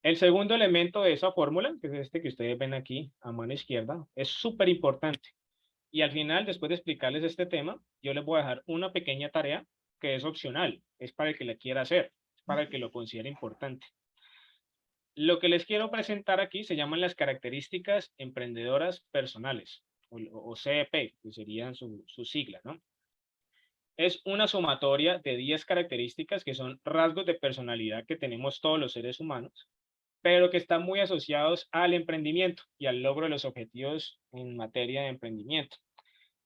El segundo elemento de esa fórmula, que es este que ustedes ven aquí a mano izquierda, es súper importante. Y al final, después de explicarles este tema, yo les voy a dejar una pequeña tarea que es opcional, es para el que la quiera hacer, es para el que lo considere importante. Lo que les quiero presentar aquí se llaman las características emprendedoras personales, o CEP, que serían su sigla, ¿no? Es una sumatoria de 10 características que son rasgos de personalidad que tenemos todos los seres humanos, pero que están muy asociados al emprendimiento y al logro de los objetivos en materia de emprendimiento.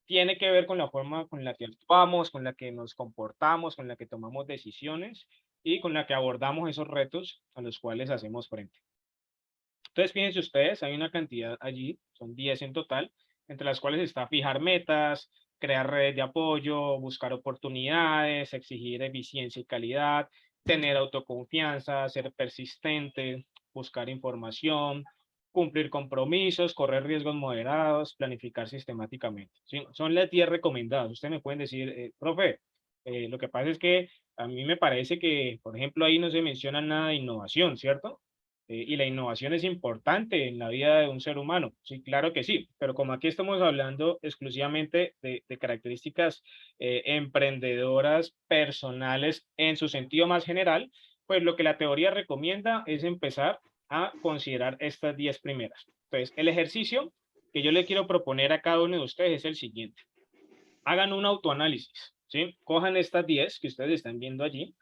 Tiene que ver con la forma con la que actuamos, con la que nos comportamos, con la que tomamos decisiones y con la que abordamos esos retos a los cuales hacemos frente. Entonces, fíjense ustedes, hay una cantidad allí, son 10 en total, entre las cuales está fijar metas, crear redes de apoyo, buscar oportunidades, exigir eficiencia y calidad, tener autoconfianza, ser persistente, buscar información, cumplir compromisos, correr riesgos moderados, planificar sistemáticamente. ¿Sí? Son las 10 recomendadas. Ustedes me pueden decir, profe, lo que pasa es que a mí me parece que, por ejemplo, ahí no se menciona nada de innovación, ¿cierto? Y la innovación es importante en la vida de un ser humano. Sí, claro que sí, pero como aquí estamos hablando exclusivamente de características emprendedoras personales en su sentido más general, pues lo que la teoría recomienda es empezar a considerar estas 10 primeras. Entonces, el ejercicio que yo le quiero proponer a cada uno de ustedes es el siguiente. Hagan un autoanálisis, ¿sí? Cojan estas 10 que ustedes están viendo allí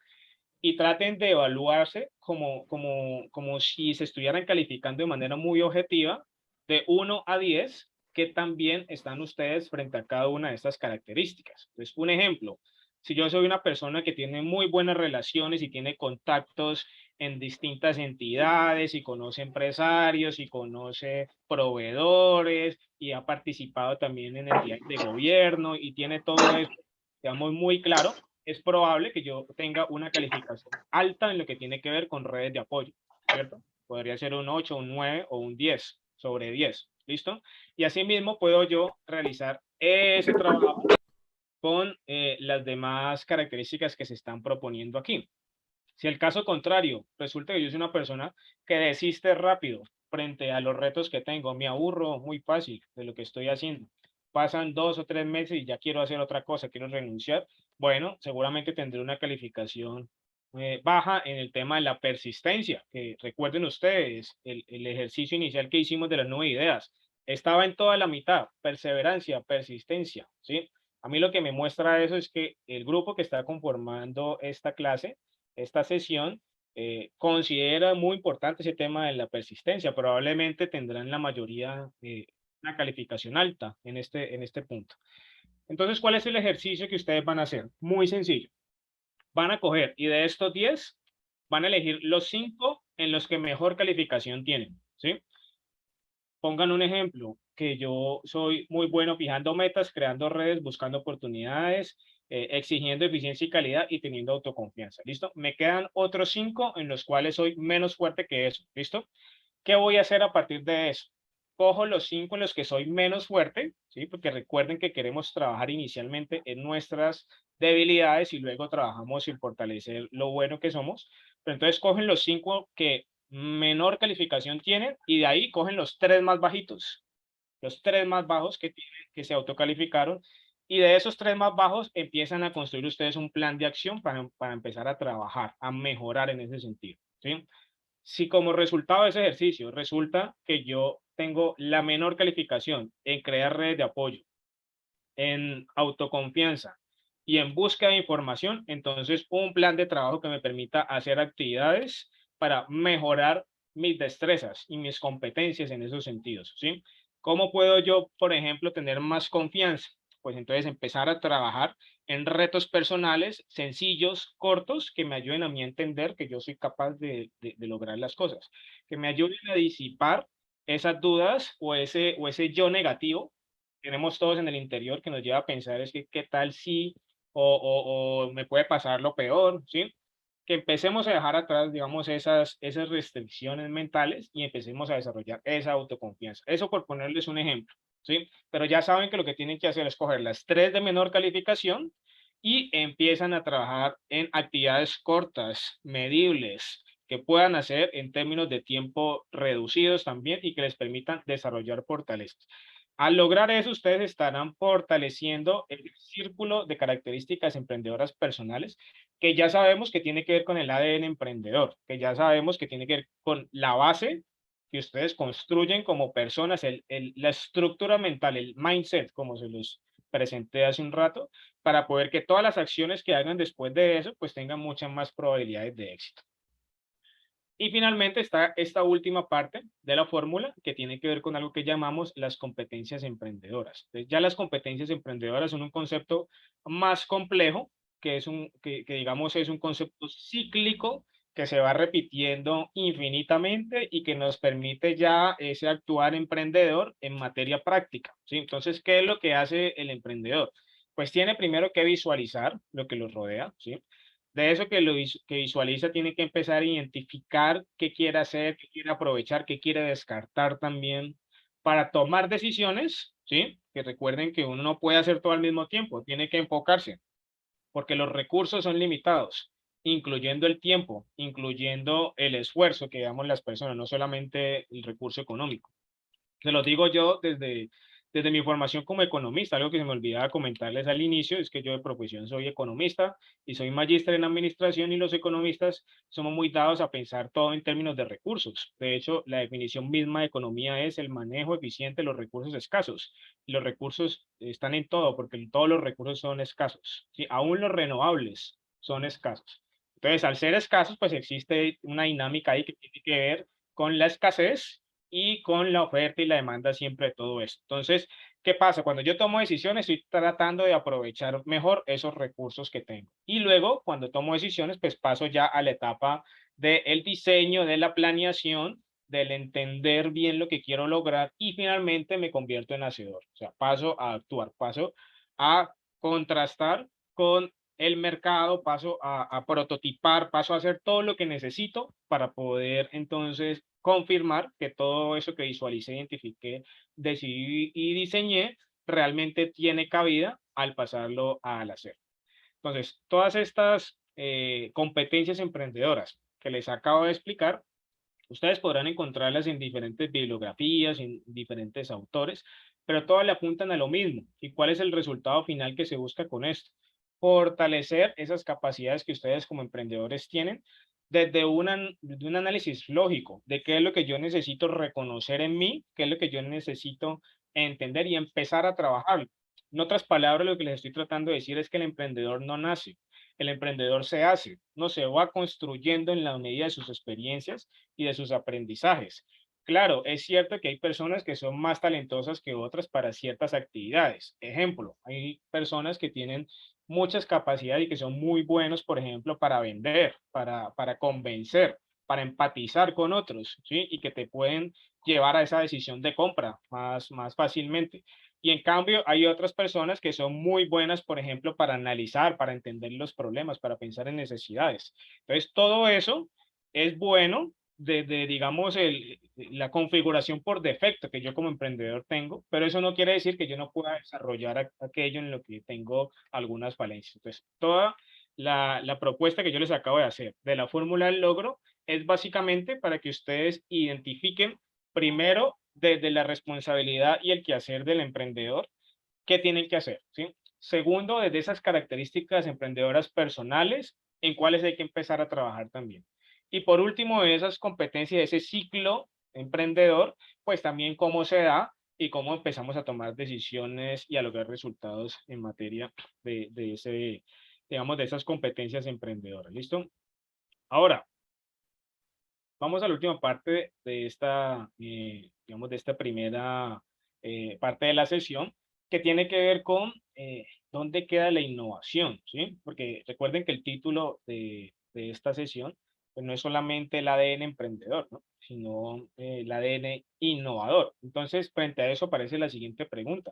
y traten de evaluarse como si se estuvieran calificando de manera muy objetiva, de 1 a 10, qué tan bien están ustedes frente a cada una de estas características. Entonces, un ejemplo, si yo soy una persona que tiene muy buenas relaciones y tiene contactos en distintas entidades y conoce empresarios y conoce proveedores y ha participado también en entidades de gobierno y tiene todo eso, digamos, muy claro, es probable que yo tenga una calificación alta en lo que tiene que ver con redes de apoyo, ¿cierto? Podría ser un 8, un 9 o un 10 sobre 10, ¿listo? Y asimismo puedo yo realizar ese trabajo con las demás características que se están proponiendo aquí. Si el caso contrario, resulta que yo soy una persona que desiste rápido frente a los retos que tengo, me aburro muy fácil de lo que estoy haciendo. Pasan 2 o 3 meses y ya quiero hacer otra cosa, quiero renunciar. Bueno, seguramente tendré una calificación baja en el tema de la persistencia, que recuerden ustedes, el ejercicio inicial que hicimos de las 9 ideas, estaba en toda la mitad, perseverancia, persistencia, ¿sí? A mí lo que me muestra eso es que el grupo que está conformando esta clase, esta sesión, considera muy importante ese tema de la persistencia. Probablemente tendrán la mayoría una calificación alta en este punto. Entonces, ¿cuál es el ejercicio que ustedes van a hacer? Muy sencillo. Van a coger y de estos 10, van a elegir los 5 en los que mejor calificación tienen, ¿sí? Pongan un ejemplo, que yo soy muy bueno fijando metas, creando redes, buscando oportunidades, exigiendo eficiencia y calidad y teniendo autoconfianza. ¿Listo? Me quedan otros 5 en los cuales soy menos fuerte que eso. ¿Listo? ¿Qué voy a hacer a partir de eso? Cojo los 5 en los que soy menos fuerte, ¿sí? Porque recuerden que queremos trabajar inicialmente en nuestras debilidades y luego trabajamos en fortalecer lo bueno que somos. Pero entonces cogen los 5 que menor calificación tienen y de ahí cogen los 3 más bajitos, los 3 más bajos que tienen, que se autocalificaron, y de esos 3 más bajos empiezan a construir ustedes un plan de acción para empezar a trabajar, a mejorar en ese sentido, ¿sí? Si como resultado de ese ejercicio resulta que yo tengo la menor calificación en crear redes de apoyo, en autoconfianza y en búsqueda de información, entonces un plan de trabajo que me permita hacer actividades para mejorar mis destrezas y mis competencias en esos sentidos, ¿sí? ¿Cómo puedo yo, por ejemplo, tener más confianza? Pues entonces empezar a trabajar en retos personales sencillos, cortos, que me ayuden a mí a entender que yo soy capaz de lograr las cosas, que me ayuden a disipar esas dudas o ese yo negativo tenemos todos en el interior que nos lleva a pensar es que qué tal si o me puede pasar lo peor, ¿sí? Que empecemos a dejar atrás, digamos, esas restricciones mentales y empecemos a desarrollar esa autoconfianza. Eso por ponerles un ejemplo, ¿sí? Pero ya saben que lo que tienen que hacer es coger las 3 de menor calificación y empiezan a trabajar en actividades cortas, medibles, que puedan hacer en términos de tiempo reducidos también y que les permitan desarrollar fortalezas. Al lograr eso, ustedes estarán fortaleciendo el círculo de características emprendedoras personales que ya sabemos que tiene que ver con el ADN emprendedor, que ya sabemos que tiene que ver con la base que ustedes construyen como personas, la estructura mental, el mindset, como se los presenté hace un rato, para poder que todas las acciones que hagan después de eso, pues tengan muchas más probabilidades de éxito. Y finalmente está esta última parte de la fórmula que tiene que ver con algo que llamamos las competencias emprendedoras. Entonces, ya las competencias emprendedoras son un concepto más complejo, que digamos es un concepto cíclico que se va repitiendo infinitamente y que nos permite ya ese actuar emprendedor en materia práctica, ¿sí? Entonces, ¿qué es lo que hace el emprendedor? Pues tiene primero que visualizar lo que los rodea, ¿sí? De eso que visualiza, tiene que empezar a identificar qué quiere hacer, qué quiere aprovechar, qué quiere descartar también para tomar decisiones, ¿sí? Que recuerden que uno no puede hacer todo al mismo tiempo, tiene que enfocarse, porque los recursos son limitados, incluyendo el tiempo, incluyendo el esfuerzo que damos las personas, no solamente el recurso económico. Se lo digo yo desde mi formación como economista. Algo que se me olvidaba comentarles al inicio es que yo de profesión soy economista y soy magíster en administración, y los economistas somos muy dados a pensar todo en términos de recursos. De hecho, la definición misma de economía es el manejo eficiente de los recursos escasos. Y los recursos están en todo, porque todos los recursos son escasos, ¿sí? Aún los renovables son escasos. Entonces, al ser escasos, pues existe una dinámica ahí que tiene que ver con la escasez y con la oferta y la demanda siempre de todo eso. Entonces, ¿qué pasa? Cuando yo tomo decisiones, estoy tratando de aprovechar mejor esos recursos que tengo. Y luego, cuando tomo decisiones, pues paso ya a la etapa del diseño, de la planeación, del entender bien lo que quiero lograr y finalmente me convierto en hacedor. O sea, paso a actuar, paso a contrastar con el mercado, paso a prototipar, paso a hacer todo lo que necesito para poder entonces confirmar que todo eso que visualicé, identifiqué, decidí y diseñé realmente tiene cabida al pasarlo al hacer. Entonces, todas estas competencias emprendedoras que les acabo de explicar, ustedes podrán encontrarlas en diferentes bibliografías, en diferentes autores, pero todas le apuntan a lo mismo. ¿Y cuál es el resultado final que se busca con esto? Fortalecer esas capacidades que ustedes como emprendedores tienen desde de un análisis lógico de qué es lo que yo necesito reconocer en mí, qué es lo que yo necesito entender y empezar a trabajar. En otras palabras, lo que les estoy tratando de decir es que el emprendedor no nace, el emprendedor se hace, no se va construyendo en la medida de sus experiencias y de sus aprendizajes. Claro, es cierto que hay personas que son más talentosas que otras para ciertas actividades. Ejemplo, hay personas que tienen muchas capacidades y que son muy buenos, por ejemplo, para vender, para convencer, para empatizar con otros, ¿sí? Y que te pueden llevar a esa decisión de compra más fácilmente. Y en cambio, hay otras personas que son muy buenas, por ejemplo, para analizar, para entender los problemas, para pensar en necesidades. Entonces, todo eso es bueno digamos, la configuración por defecto que yo como emprendedor tengo, pero eso no quiere decir que yo no pueda desarrollar aquello en lo que tengo algunas falencias. Entonces, toda la propuesta que yo les acabo de hacer de la fórmula del logro es básicamente para que ustedes identifiquen primero desde la responsabilidad y el quehacer del emprendedor qué tienen que hacer, ¿sí? Segundo, desde esas características emprendedoras personales, en cuáles hay que empezar a trabajar también. Y por último, de esas competencias, de ese ciclo emprendedor, pues también cómo se da y cómo empezamos a tomar decisiones y a lograr resultados en materia digamos, de esas competencias emprendedoras. ¿Listo? Ahora, vamos a la última parte de esta, digamos, de esta primera parte de la sesión, que tiene que ver con dónde queda la innovación, ¿sí? Porque recuerden que el título de esta sesión pues no es solamente el ADN emprendedor, ¿no? Sino el ADN innovador. Entonces, frente a eso aparece la siguiente pregunta.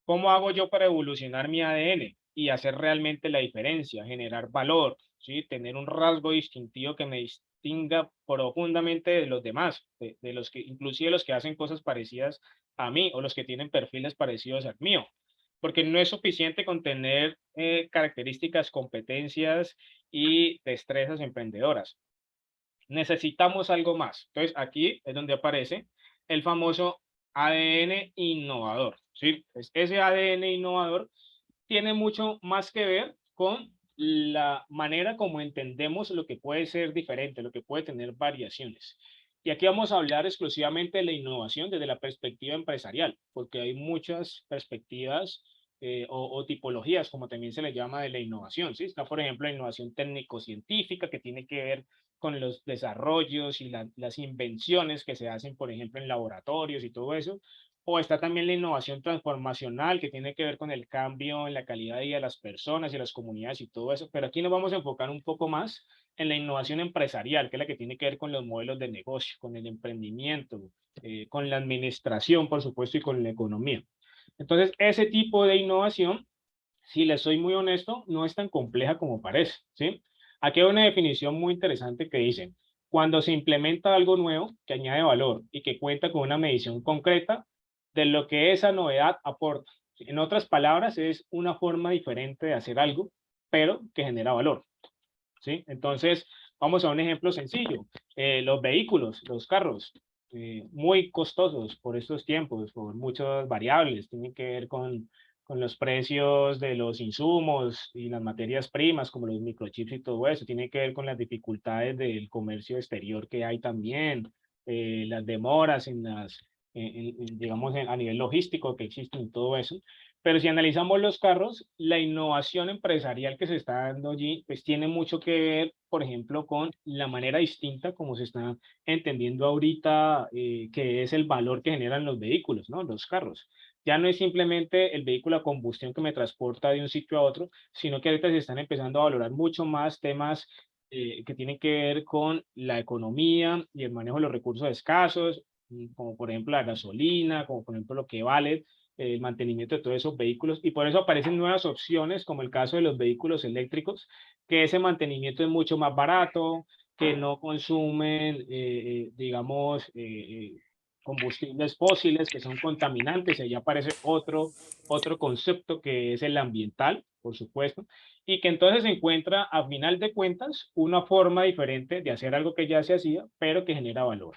¿Cómo hago yo para evolucionar mi ADN y hacer realmente la diferencia, generar valor, ¿sí? Tener un rasgo distintivo que me distinga profundamente de los demás, de los que, inclusive los que hacen cosas parecidas a mí o los que tienen perfiles parecidos al mío? Porque no es suficiente con tener características, competencias y destrezas emprendedoras. Necesitamos algo más. Entonces, aquí es donde aparece el famoso ADN innovador, ¿sí? Pues ese ADN innovador tiene mucho más que ver con la manera como entendemos lo que puede ser diferente, lo que puede tener variaciones. Y aquí vamos a hablar exclusivamente de la innovación desde la perspectiva empresarial, porque hay muchas perspectivas o tipologías, como también se le llama, de la innovación, ¿sí? Está, por ejemplo, la innovación técnico-científica, que tiene que ver con los desarrollos y las invenciones que se hacen, por ejemplo, en laboratorios y todo eso. O está también la innovación transformacional, que tiene que ver con el cambio en la calidad de vida de las personas y las comunidades y todo eso. Pero aquí nos vamos a enfocar un poco más en la innovación empresarial, que es la que tiene que ver con los modelos de negocio, con el emprendimiento, con la administración, por supuesto, y con la economía. Entonces, ese tipo de innovación, si les soy muy honesto, no es tan compleja como parece, ¿sí? Aquí hay una definición muy interesante que dice, cuando se implementa algo nuevo que añade valor y que cuenta con una medición concreta de lo que esa novedad aporta. En otras palabras, es una forma diferente de hacer algo, pero que genera valor, ¿sí? Entonces, vamos a un ejemplo sencillo. Los vehículos, los carros, muy costosos por estos tiempos, por muchas variables, tienen que ver con los precios de los insumos y las materias primas, como los microchips y todo eso, tiene que ver con las dificultades del comercio exterior que hay también, las demoras en digamos, a nivel logístico que existen y todo eso. Pero si analizamos los carros, la innovación empresarial que se está dando allí, pues tiene mucho que ver, por ejemplo, con la manera distinta como se está entendiendo ahorita que es el valor que generan los vehículos, ¿no? Los carros. Ya no es simplemente el vehículo a combustión que me transporta de un sitio a otro, sino que ahorita se están empezando a valorar mucho más temas que tienen que ver con la economía y el manejo de los recursos escasos, como por ejemplo la gasolina, como por ejemplo lo que vale el mantenimiento de todos esos vehículos, y por eso aparecen nuevas opciones, como el caso de los vehículos eléctricos, que ese mantenimiento es mucho más barato, que no consumen, digamos, combustibles fósiles, que son contaminantes, y ahí aparece otro concepto que es el ambiental, por supuesto, y que entonces se encuentra, a final de cuentas, una forma diferente de hacer algo que ya se hacía, pero que genera valor.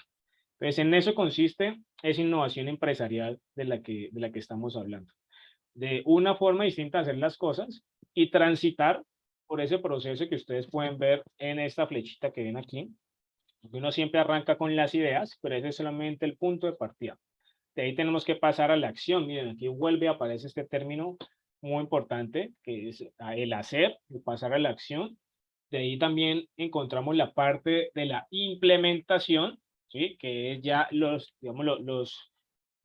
Pues en eso consiste esa innovación empresarial de la que estamos hablando. De una forma distinta de hacer las cosas y transitar por ese proceso que ustedes pueden ver en esta flechita que ven aquí. Uno siempre arranca con las ideas, pero ese es solamente el punto de partida. De ahí tenemos que pasar a la acción. Miren, aquí vuelve a aparecer este término muy importante, que es el hacer, el pasar a la acción. De ahí también encontramos la parte de la implementación, ¿sí? Que es ya digamos,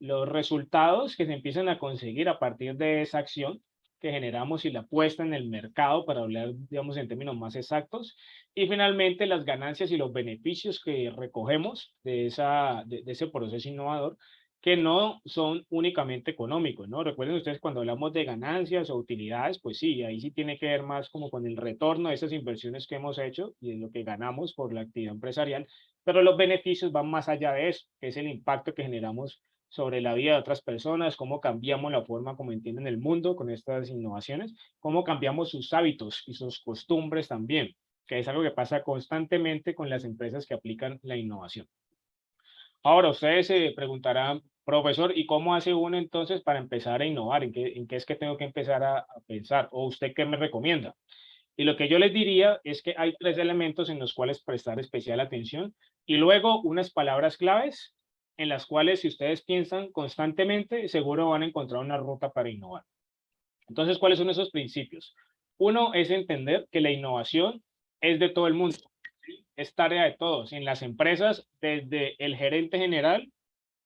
los resultados que se empiezan a conseguir a partir de esa acción que generamos y la puesta en el mercado, para hablar, digamos, en términos más exactos, y finalmente las ganancias y los beneficios que recogemos de ese proceso innovador, que no son únicamente económicos, ¿no? Recuerden ustedes, cuando hablamos de ganancias o utilidades, pues sí, ahí sí tiene que ver más como con el retorno de esas inversiones que hemos hecho y de lo que ganamos por la actividad empresarial, pero los beneficios van más allá de eso, que es el impacto que generamos sobre la vida de otras personas, cómo cambiamos la forma como entienden el mundo con estas innovaciones, cómo cambiamos sus hábitos y sus costumbres también, que es algo que pasa constantemente con las empresas que aplican la innovación. Ahora, ustedes se preguntarán, profesor, ¿y cómo hace uno entonces para empezar a innovar? En qué es que tengo que empezar a pensar? ¿O usted qué me recomienda? Y lo que yo les diría es que hay 3 elementos en los cuales prestar especial atención, y luego unas palabras claves en las cuales, si ustedes piensan constantemente, seguro van a encontrar una ruta para innovar. Entonces, ¿cuáles son esos principios? Uno es entender que la innovación es de todo el mundo, ¿sí? Es tarea de todos. En las empresas, desde el gerente general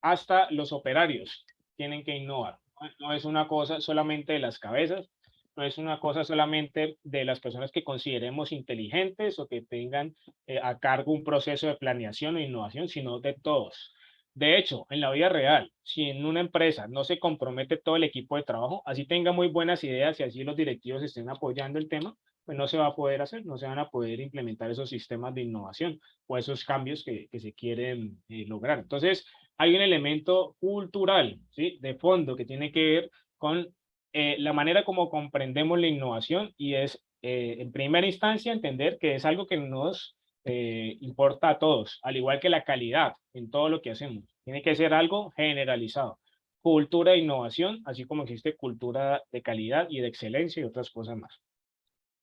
hasta los operarios tienen que innovar. No es una cosa solamente de las cabezas, no es una cosa solamente de las personas que consideremos inteligentes o que tengan a cargo un proceso de planeación o innovación, sino de todos. De hecho, en la vida real, si en una empresa no se compromete todo el equipo de trabajo, así tenga muy buenas ideas y así los directivos estén apoyando el tema, pues no se va a poder hacer, no se van a poder implementar esos sistemas de innovación o esos cambios que se quieren lograr. Entonces, hay un elemento cultural, ¿sí? De fondo, que tiene que ver con la manera como comprendemos la innovación, y es, en primera instancia, entender que es algo que nos importa a todos, al igual que la calidad en todo lo que hacemos. Tiene que ser algo generalizado. Cultura de innovación, así como existe cultura de calidad y de excelencia y otras cosas más.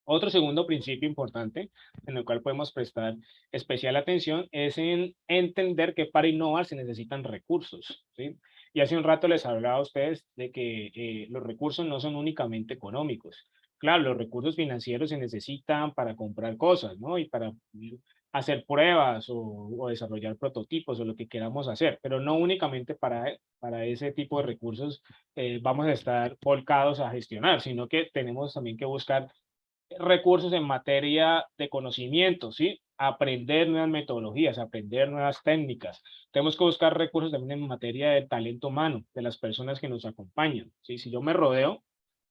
Otro segundo principio importante en el cual podemos prestar especial atención es en entender que para innovar se necesitan recursos, ¿sí? Y hace un rato les hablaba a ustedes de que los recursos no son únicamente económicos. Claro, los recursos financieros se necesitan para comprar cosas, ¿no? Y para hacer pruebas o desarrollar prototipos o lo que queramos hacer, pero no únicamente para ese tipo de recursos vamos a estar volcados a gestionar, sino que tenemos también que buscar recursos en materia de conocimiento, ¿sí? Aprender nuevas metodologías, aprender nuevas técnicas. Tenemos que buscar recursos también en materia de talento humano, de las personas que nos acompañan, ¿sí? Si yo me rodeo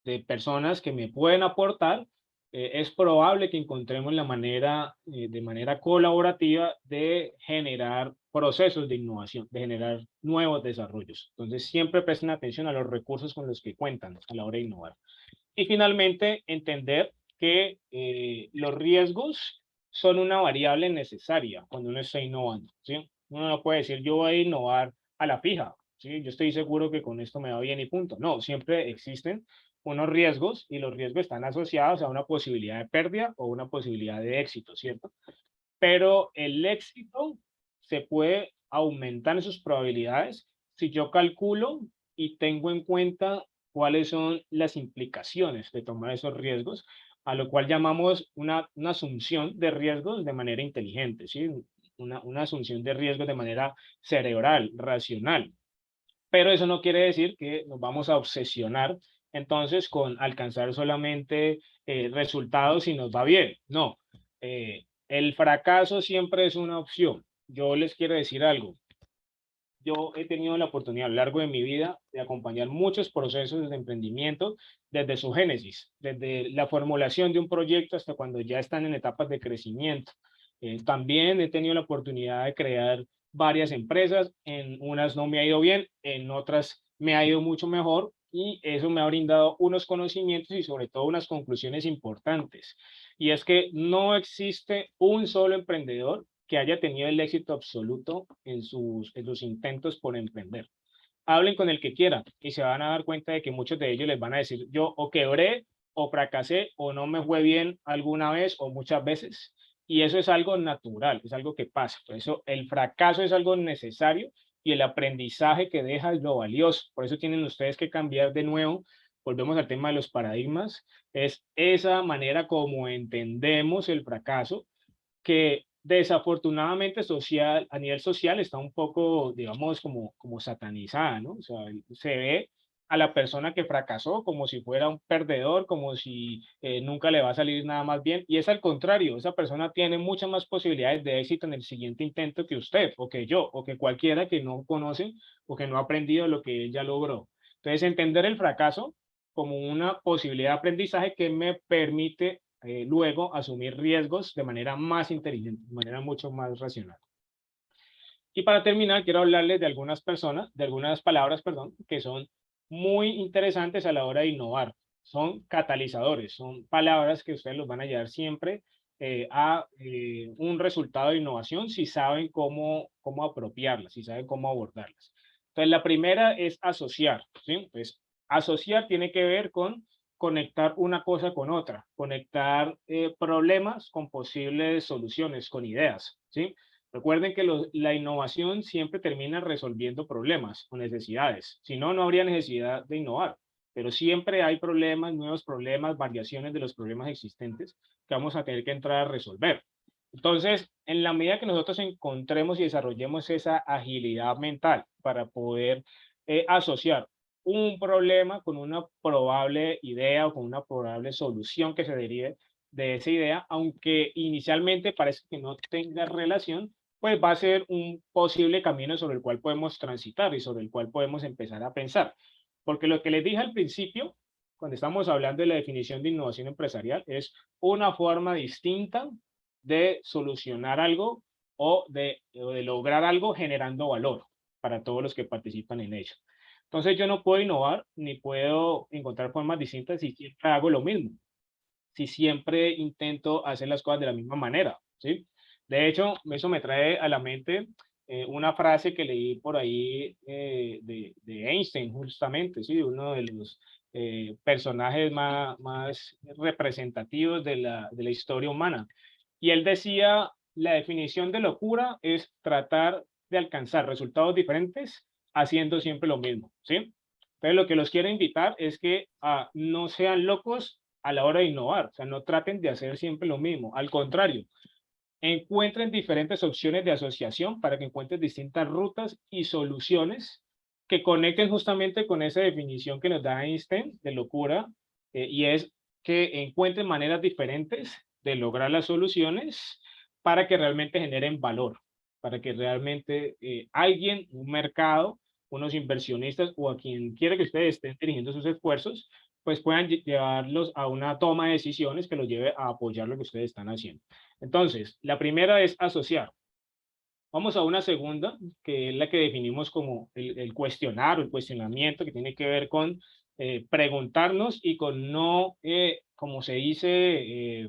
de personas que me pueden aportar, es probable que encontremos la manera, de manera colaborativa, de generar procesos de innovación, de generar nuevos desarrollos. Entonces, siempre presten atención a los recursos con los que cuentan a la hora de innovar. Y finalmente, entender que los riesgos son una variable necesaria cuando uno está innovando, ¿sí? Uno no puede decir, yo voy a innovar a la fija, ¿sí? Yo estoy seguro que con esto me va bien y punto. No, siempre existen unos riesgos, y los riesgos están asociados a una posibilidad de pérdida o una posibilidad de éxito, ¿cierto? Pero el éxito se puede aumentar en sus probabilidades si yo calculo y tengo en cuenta cuáles son las implicaciones de tomar esos riesgos, a lo cual llamamos una asunción de riesgos de manera inteligente, ¿sí? Una asunción de riesgos de manera cerebral, racional. Pero eso no quiere decir que nos vamos a obsesionar entonces con alcanzar solamente resultados si nos va bien. No, el fracaso siempre es una opción. Yo les quiero decir algo. Yo he tenido la oportunidad a lo largo de mi vida de acompañar muchos procesos de emprendimiento desde su génesis, desde la formulación de un proyecto hasta cuando ya están en etapas de crecimiento. También he tenido la oportunidad de crear varias empresas. En unas no me ha ido bien, en otras me ha ido mucho mejor, y eso me ha brindado unos conocimientos y sobre todo unas conclusiones importantes. Y es que no existe un solo emprendedor que haya tenido el éxito absoluto en sus intentos por emprender. Hablen con el que quieran y se van a dar cuenta de que muchos de ellos les van a decir, yo o quebré, o fracasé, o no me fue bien alguna vez o muchas veces. Y eso es algo natural, es algo que pasa. Por eso el fracaso es algo necesario, y el aprendizaje que deja es lo valioso. Por eso tienen ustedes que cambiar de nuevo. Volvemos al tema de los paradigmas. Es esa manera como entendemos el fracaso, que desafortunadamente a nivel social está un poco, digamos, como satanizada, ¿no? O sea, se ve a la persona que fracasó como si fuera un perdedor, como si nunca le va a salir nada más bien, y es al contrario, esa persona tiene muchas más posibilidades de éxito en el siguiente intento que usted, o que yo, o que cualquiera que no conoce o que no ha aprendido lo que él ya logró. Entonces, entender el fracaso como una posibilidad de aprendizaje que me permite luego asumir riesgos de manera más inteligente, de manera mucho más racional. Y para terminar, quiero hablarles de algunas personas, de algunas palabras, perdón, que son muy interesantes a la hora de innovar. Son catalizadores, son palabras que ustedes los van a llevar siempre a un resultado de innovación si saben cómo apropiarlas, si saben cómo abordarlas. Entonces, la primera es asociar, ¿sí? Entonces, asociar tiene que ver con conectar una cosa con otra, conectar problemas con posibles soluciones, con ideas, ¿sí? Recuerden que la innovación siempre termina resolviendo problemas o necesidades. Si no, no habría necesidad de innovar. Pero siempre hay problemas, nuevos problemas, variaciones de los problemas existentes que vamos a tener que entrar a resolver. Entonces, en la medida que nosotros encontremos y desarrollemos esa agilidad mental para poder asociar un problema con una probable idea o con una probable solución que se derive de esa idea, aunque inicialmente parece que no tenga relación, pues va a ser un posible camino sobre el cual podemos transitar y sobre el cual podemos empezar a pensar. Porque lo que les dije al principio, cuando estamos hablando de la definición de innovación empresarial, es una forma distinta de solucionar algo o de lograr algo generando valor para todos los que participan en ello. Entonces yo no puedo innovar ni puedo encontrar formas distintas si siempre hago lo mismo, si siempre intento hacer las cosas de la misma manera, ¿sí? De hecho, eso me trae a la mente una frase que leí por ahí de Einstein, justamente, ¿sí? Uno de los personajes más representativos de la historia humana. Y él decía, la definición de locura es tratar de alcanzar resultados diferentes haciendo siempre lo mismo, ¿sí? Entonces, lo que los quiero invitar es que no sean locos a la hora de innovar, o sea, no traten de hacer siempre lo mismo, al contrario, encuentren diferentes opciones de asociación para que encuentren distintas rutas y soluciones que conecten justamente con esa definición que nos da Einstein de locura, y es que encuentren maneras diferentes de lograr las soluciones para que realmente generen valor, para que realmente alguien, un mercado, unos inversionistas o a quien quiera que ustedes estén dirigiendo sus esfuerzos, pues puedan llevarlos a una toma de decisiones que los lleve a apoyar lo que ustedes están haciendo. Entonces, la primera es asociar. Vamos a una segunda, que es la que definimos como el cuestionar o el cuestionamiento, que tiene que ver con preguntarnos y con no, como se dice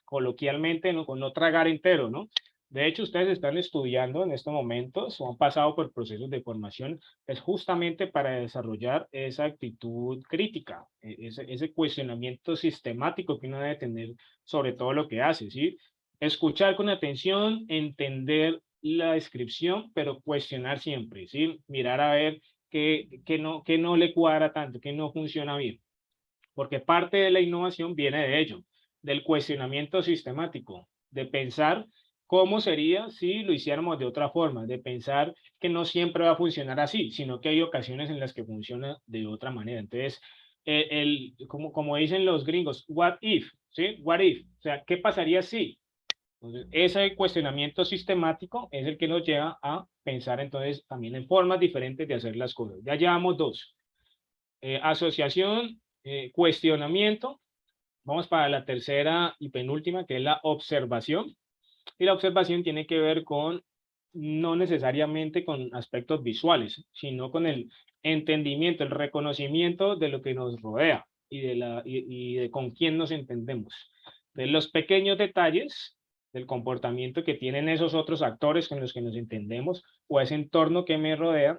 coloquialmente, ¿no? Con no tragar entero, ¿no? De hecho, ustedes están estudiando en estos momentos o han pasado por procesos de formación, es justamente para desarrollar esa actitud crítica, ese cuestionamiento sistemático que uno debe tener sobre todo lo que hace, ¿sí? Escuchar con atención, entender la descripción, pero cuestionar siempre, ¿sí? Mirar a ver qué no le cuadra tanto, qué no funciona bien. Porque parte de la innovación viene de ello, del cuestionamiento sistemático, de pensar cómo sería si lo hiciéramos de otra forma, de pensar que no siempre va a funcionar así, sino que hay ocasiones en las que funciona de otra manera. Entonces, como dicen los gringos, what if, ¿sí? What if, o sea, ¿qué pasaría si? Entonces, ese cuestionamiento sistemático es el que nos lleva a pensar entonces también en formas diferentes de hacer las cosas. Ya llevamos dos. Asociación, cuestionamiento. Vamos para la tercera y penúltima, que es la observación. Y la observación tiene que ver con, no necesariamente con aspectos visuales, sino con el entendimiento, el reconocimiento de lo que nos rodea y de con quién nos entendemos. De los pequeños detalles del comportamiento que tienen esos otros actores con los que nos entendemos o ese entorno que me rodea.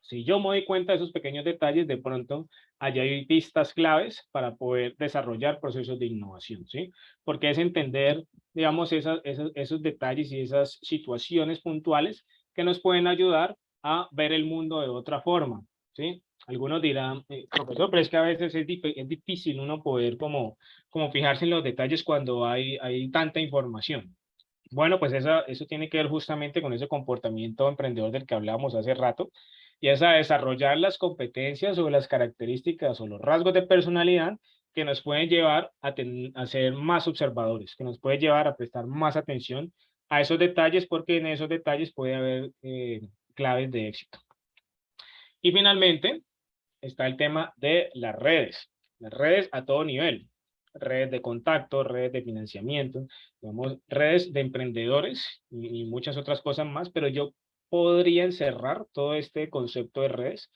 Si yo me doy cuenta de esos pequeños detalles, de pronto allá hay pistas claves para poder desarrollar procesos de innovación, ¿sí? Porque es entender, digamos, esos detalles y esas situaciones puntuales que nos pueden ayudar a ver el mundo de otra forma, ¿sí? Algunos dirán, profesor, pero es que a veces es difícil uno poder como fijarse en los detalles cuando hay tanta información. Bueno, pues eso tiene que ver justamente con ese comportamiento emprendedor del que hablábamos hace rato, y es a desarrollar las competencias o las características o los rasgos de personalidad que nos pueden llevar a ser más observadores, que nos puede llevar a prestar más atención a esos detalles, porque en esos detalles puede haber claves de éxito. Y finalmente está el tema de las redes a todo nivel, redes de contacto, redes de financiamiento, digamos, redes de emprendedores y muchas otras cosas más, pero yo podría encerrar todo este concepto de redes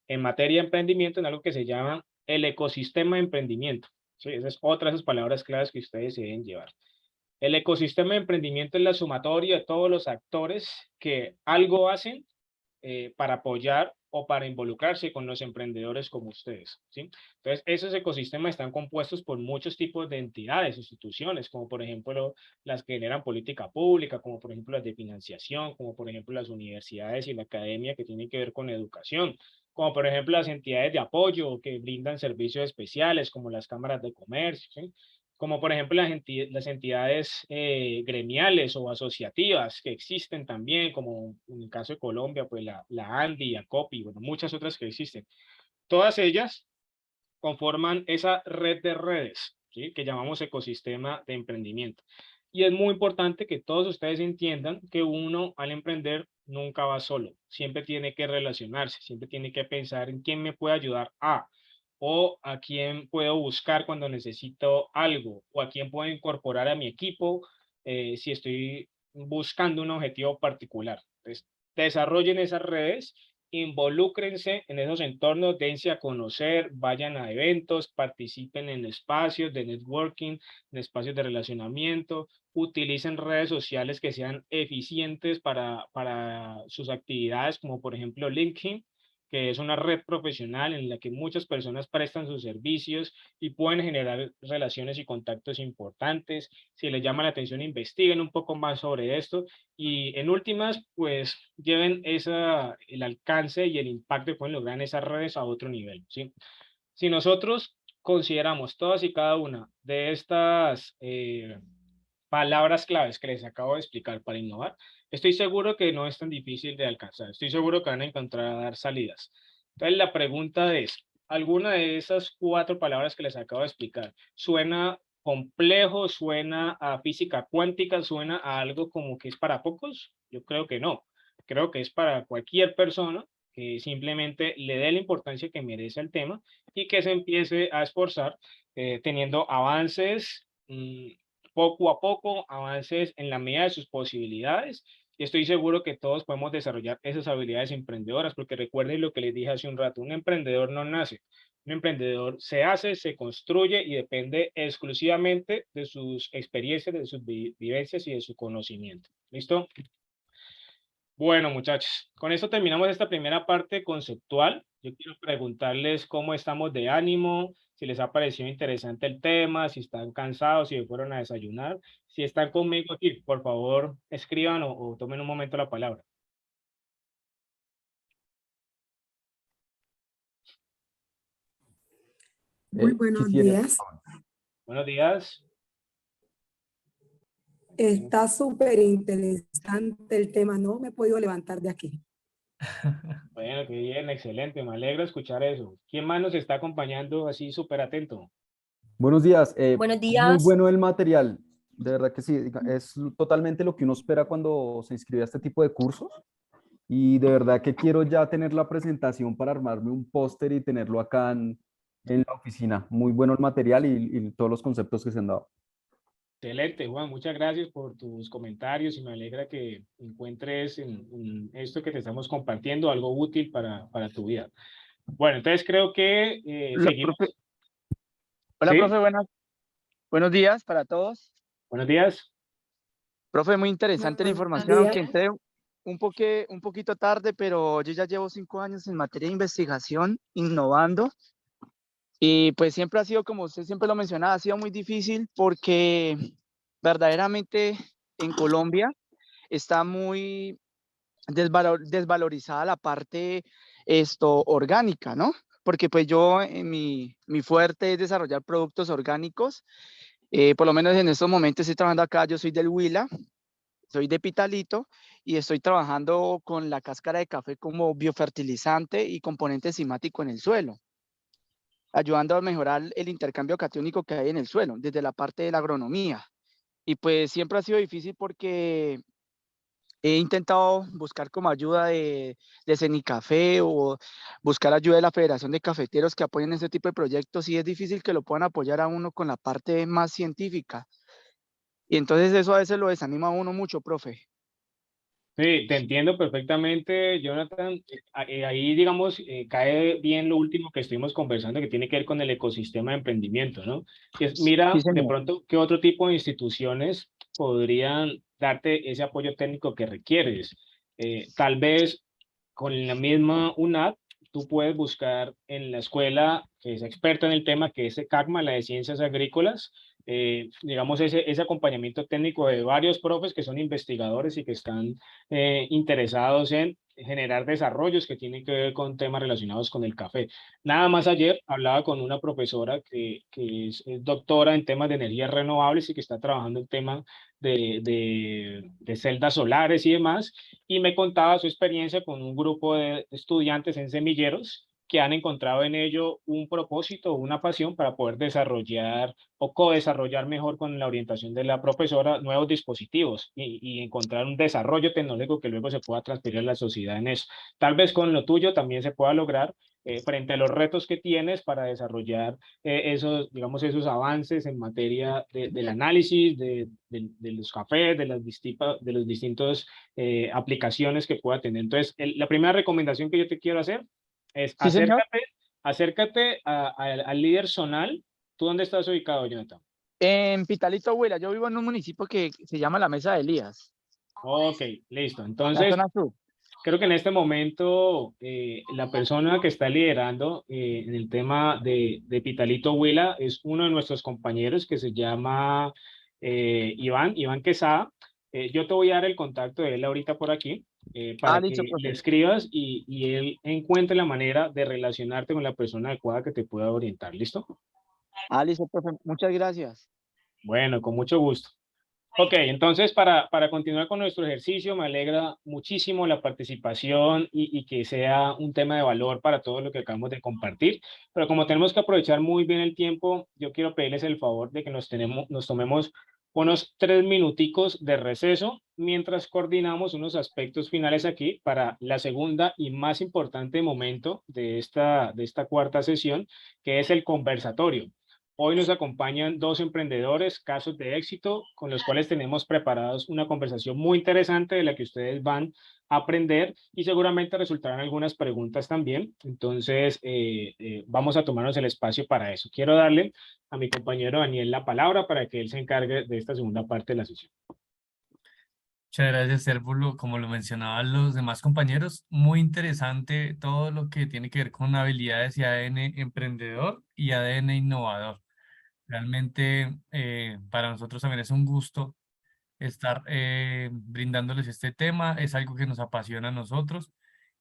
en materia de emprendimiento en algo que se llama el ecosistema de emprendimiento. Sí, esa es otra de esas palabras claves que ustedes se deben llevar. El ecosistema de emprendimiento es la sumatoria de todos los actores que algo hacen para apoyar o para involucrarse con los emprendedores como ustedes, ¿sí? Entonces, esos ecosistemas están compuestos por muchos tipos de entidades, instituciones, como por ejemplo las que generan política pública, como por ejemplo las de financiación, como por ejemplo las universidades y la academia que tienen que ver con educación, como por ejemplo las entidades de apoyo que brindan servicios especiales, como las cámaras de comercio, ¿sí? Como por ejemplo las entidades gremiales o asociativas que existen también, como en el caso de Colombia, pues la ANDI, ACOPI, bueno, muchas otras que existen. Todas ellas conforman esa red de redes, ¿sí? Que llamamos ecosistema de emprendimiento. Y es muy importante que todos ustedes entiendan que uno al emprender nunca va solo, siempre tiene que relacionarse, siempre tiene que pensar en quién me puede ayudar o a quién puedo buscar cuando necesito algo, o a quién puedo incorporar a mi equipo si estoy buscando un objetivo particular. Entonces, desarrollen esas redes, involúcrense en esos entornos, dense a conocer, vayan a eventos, participen en espacios de networking, en espacios de relacionamiento, utilicen redes sociales que sean eficientes para sus actividades, como por ejemplo LinkedIn, que es una red profesional en la que muchas personas prestan sus servicios y pueden generar relaciones y contactos importantes. Si les llama la atención, investiguen un poco más sobre esto y en últimas, pues lleven el alcance y el impacto que pueden lograr en esas redes a otro nivel, ¿sí? Si nosotros consideramos todas y cada una de estas palabras claves que les acabo de explicar para innovar, estoy seguro que no es tan difícil de alcanzar. Estoy seguro que van a encontrar salidas. Entonces, la pregunta es, ¿alguna de esas 4 palabras que les acabo de explicar suena complejo, suena a física cuántica, suena a algo como que es para pocos? Yo creo que no. Creo que es para cualquier persona que simplemente le dé la importancia que merece el tema y que se empiece a esforzar teniendo avances poco a poco, avances en la medida de sus posibilidades. Y estoy seguro que todos podemos desarrollar esas habilidades emprendedoras, porque recuerden lo que les dije hace un rato, un emprendedor no nace, un emprendedor se hace, se construye y depende exclusivamente de sus experiencias, de sus vivencias y de su conocimiento. ¿Listo? Bueno, muchachos, con esto terminamos esta primera parte conceptual. Yo quiero preguntarles cómo estamos de ánimo, si les ha parecido interesante el tema, si están cansados, si fueron a desayunar. Si están conmigo aquí, por favor, escriban o tomen un momento la palabra. Muy buenos Quisiera, días. Buenos días. Está súper interesante el tema. No me he podido levantar de aquí. Bueno, qué bien, excelente, me alegra escuchar eso. ¿Quién más nos está acompañando así súper atento? buenos días. Buenos Muy días. bueno el material. De verdad que sí, es totalmente lo que uno espera cuando se inscribe a este tipo de cursos. Y de verdad que quiero ya tener la presentación para armarme un póster y tenerlo acá en la oficina. Muy bueno el material y todos los conceptos que se han dado. Excelente, Juan, muchas gracias por tus comentarios y me alegra que encuentres en esto que te estamos compartiendo algo útil para tu vida. Bueno, entonces creo que Hola, seguimos. profe. Hola, ¿Sí? profe, buenos días para todos. Buenos días. Profe, muy interesante la Buenos información, días. aunque entré un poquito tarde, pero yo ya llevo 5 años en materia de investigación, innovando, y pues siempre ha sido, como usted siempre lo mencionaba, ha sido muy difícil porque verdaderamente en Colombia está muy desvalorizada la parte orgánica, ¿no? Porque pues yo, mi fuerte es desarrollar productos orgánicos. Por lo menos en estos momentos estoy trabajando acá, yo soy del Huila, soy de Pitalito y estoy trabajando con la cáscara de café como biofertilizante y componente enzimático en el suelo, ayudando a mejorar el intercambio catiónico que hay en el suelo, desde la parte de la agronomía. Y pues siempre ha sido difícil porque he intentado buscar como ayuda de Cenicafé o buscar ayuda de la Federación de Cafeteros que apoyen este tipo de proyectos y es difícil que lo puedan apoyar a uno con la parte más científica. Y entonces eso a veces lo desanima a uno mucho, profe. Sí, te entiendo perfectamente, Jonathan. Ahí, digamos, cae bien lo último que estuvimos conversando, que tiene que ver con el ecosistema de emprendimiento, ¿no? Y es, Sí, mira, de señor. pronto, ¿qué otro tipo de instituciones podrían darte ese apoyo técnico que requieres? Tal vez con la misma UNAD, tú puedes buscar en la escuela que es experta en el tema, que es CACMA, la de Ciencias Agrícolas, digamos, ese acompañamiento técnico de varios profes que son investigadores y que están interesados en generar desarrollos que tienen que ver con temas relacionados con el café. Nada más ayer hablaba con una profesora que es doctora en temas de energías renovables y que está trabajando en temas de celdas solares y demás, y me contaba su experiencia con un grupo de estudiantes en semilleros que han encontrado en ello un propósito, una pasión para poder desarrollar o co-desarrollar mejor con la orientación de la profesora nuevos dispositivos y encontrar un desarrollo tecnológico que luego se pueda transferir a la sociedad en eso. Tal vez con lo tuyo también se pueda lograr frente a los retos que tienes para desarrollar esos, digamos, esos avances en materia del análisis de los cafés, de los distintos aplicaciones que pueda tener. Entonces, la primera recomendación que yo te quiero hacer es Sí, señor. acércate al líder zonal. ¿Tú dónde estás ubicado, Jonathan? En Pitalito, Huila, yo vivo en un municipio que se llama La Mesa de Elías, Ok, listo. la Entonces, zona sur. creo que en este momento la persona que está liderando en el tema de Pitalito Huila es uno de nuestros compañeros que se llama Iván Quesada. Yo te voy a dar el contacto de él ahorita por aquí para Listo, que le profe. escribas y él encuentre la manera de relacionarte con la persona adecuada que te pueda orientar. ¿Listo? Listo, profe. Muchas gracias. Bueno, con mucho gusto. Ok, entonces para continuar con nuestro ejercicio, me alegra muchísimo la participación y que sea un tema de valor para todo lo que acabamos de compartir. Pero como tenemos que aprovechar muy bien el tiempo, yo quiero pedirles el favor de que nos tomemos unos 3 minuticos de receso mientras coordinamos unos aspectos finales aquí para la segunda y más importante momento de esta cuarta sesión, que es el conversatorio. Hoy nos acompañan dos emprendedores, casos de éxito, con los cuales tenemos preparados una conversación muy interesante de la que ustedes van a aprender y seguramente resultarán algunas preguntas también. Entonces, vamos a tomarnos el espacio para eso. Quiero darle a mi compañero Daniel la palabra para que él se encargue de esta segunda parte de la sesión. Muchas gracias, Sérvulo. Como lo mencionaban los demás compañeros, muy interesante todo lo que tiene que ver con habilidades y ADN emprendedor y ADN innovador. Realmente para nosotros también es un gusto estar brindándoles este tema. Es algo que nos apasiona a nosotros.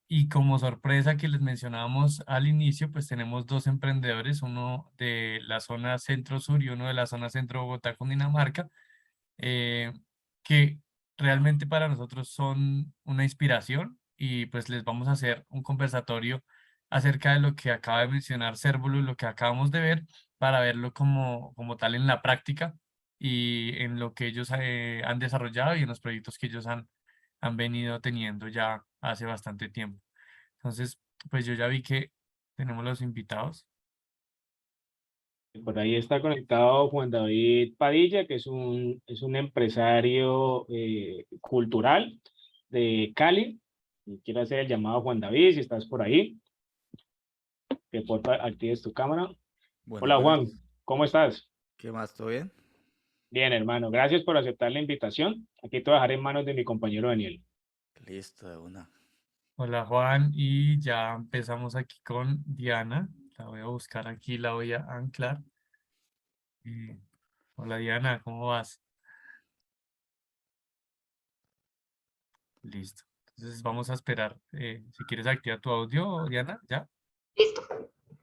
Y como sorpresa que les mencionábamos al inicio, pues tenemos dos emprendedores, uno de la zona centro-sur y uno de la zona centro-Bogotá, Cundinamarca, eh, que realmente para nosotros son una inspiración y pues les vamos a hacer un conversatorio acerca de lo que acaba de mencionar Cérvulo y lo que acabamos de ver para verlo como tal en la práctica y en lo que ellos han desarrollado y en los proyectos que ellos han venido teniendo ya hace bastante tiempo. Entonces, pues yo ya vi que tenemos los invitados. Por ahí está conectado Juan David Padilla, que es es un empresario cultural de Cali. Y quiero hacer el llamado a Juan David, si estás por ahí, que por favor actives tu cámara. Buenas, Hola Juan, buenas. ¿cómo estás? ¿Qué más? ¿Todo bien? Bien, hermano, gracias por aceptar la invitación. Aquí te voy a dejar en manos de mi compañero Daniel. Listo, de una. Hola Juan, y ya empezamos aquí con Diana. La voy a buscar aquí, la voy a anclar. Hola Diana, ¿cómo vas? Listo. Entonces vamos a esperar. Si quieres activar tu audio, Diana, ¿ya? Listo.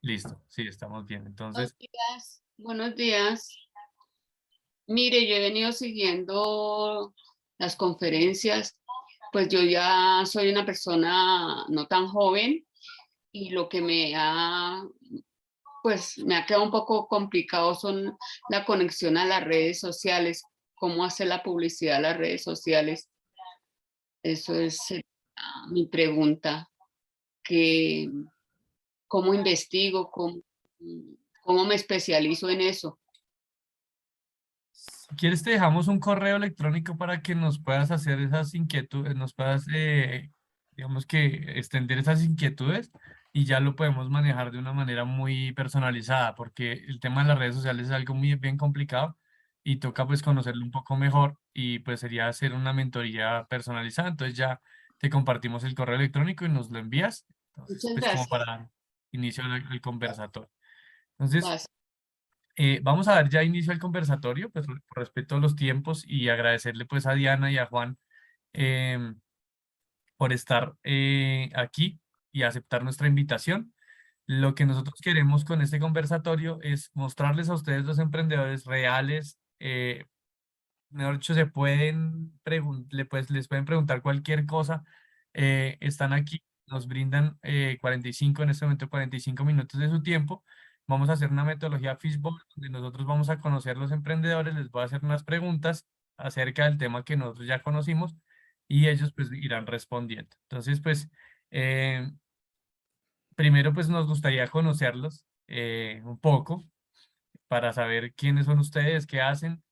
Listo, sí, estamos bien. Buenos Entonces, días, buenos días. Mire, yo he venido siguiendo las conferencias. Pues yo ya soy una persona no tan joven y lo que pues me ha quedado un poco complicado son la conexión a las redes sociales, cómo hacer la publicidad a las redes sociales. Eso es mi pregunta, que cómo investigo, cómo me especializo en eso. Si quieres, te dejamos un correo electrónico para que nos puedas hacer esas inquietudes, nos puedas, digamos que, extender esas inquietudes y ya lo podemos manejar de una manera muy personalizada, porque el tema de las redes sociales es algo muy bien complicado y toca pues conocerlo un poco mejor y pues sería hacer una mentoría personalizada. Entonces ya te compartimos el correo electrónico y nos lo envías. Entonces, Muchas pues como gracias. para inicio el conversatorio. Entonces, Vas. vamos a dar ya inicio al conversatorio, pues por respeto a los tiempos y agradecerle pues a Diana y a Juan em, por estar aquí y aceptar nuestra invitación. Lo que nosotros queremos con este conversatorio es mostrarles a ustedes los emprendedores reales, mejor dicho, les pueden preguntar cualquier cosa, están aquí, nos brindan 45, en este momento 45 minutos de su tiempo. Vamos a hacer una metodología Fishbowl, donde nosotros vamos a conocer los emprendedores, les voy a hacer unas preguntas acerca del tema que nosotros ya conocimos y ellos pues irán respondiendo. Entonces, pues, eh, primero pues nos gustaría conocerlos un poco para saber quiénes son ustedes, qué hacen.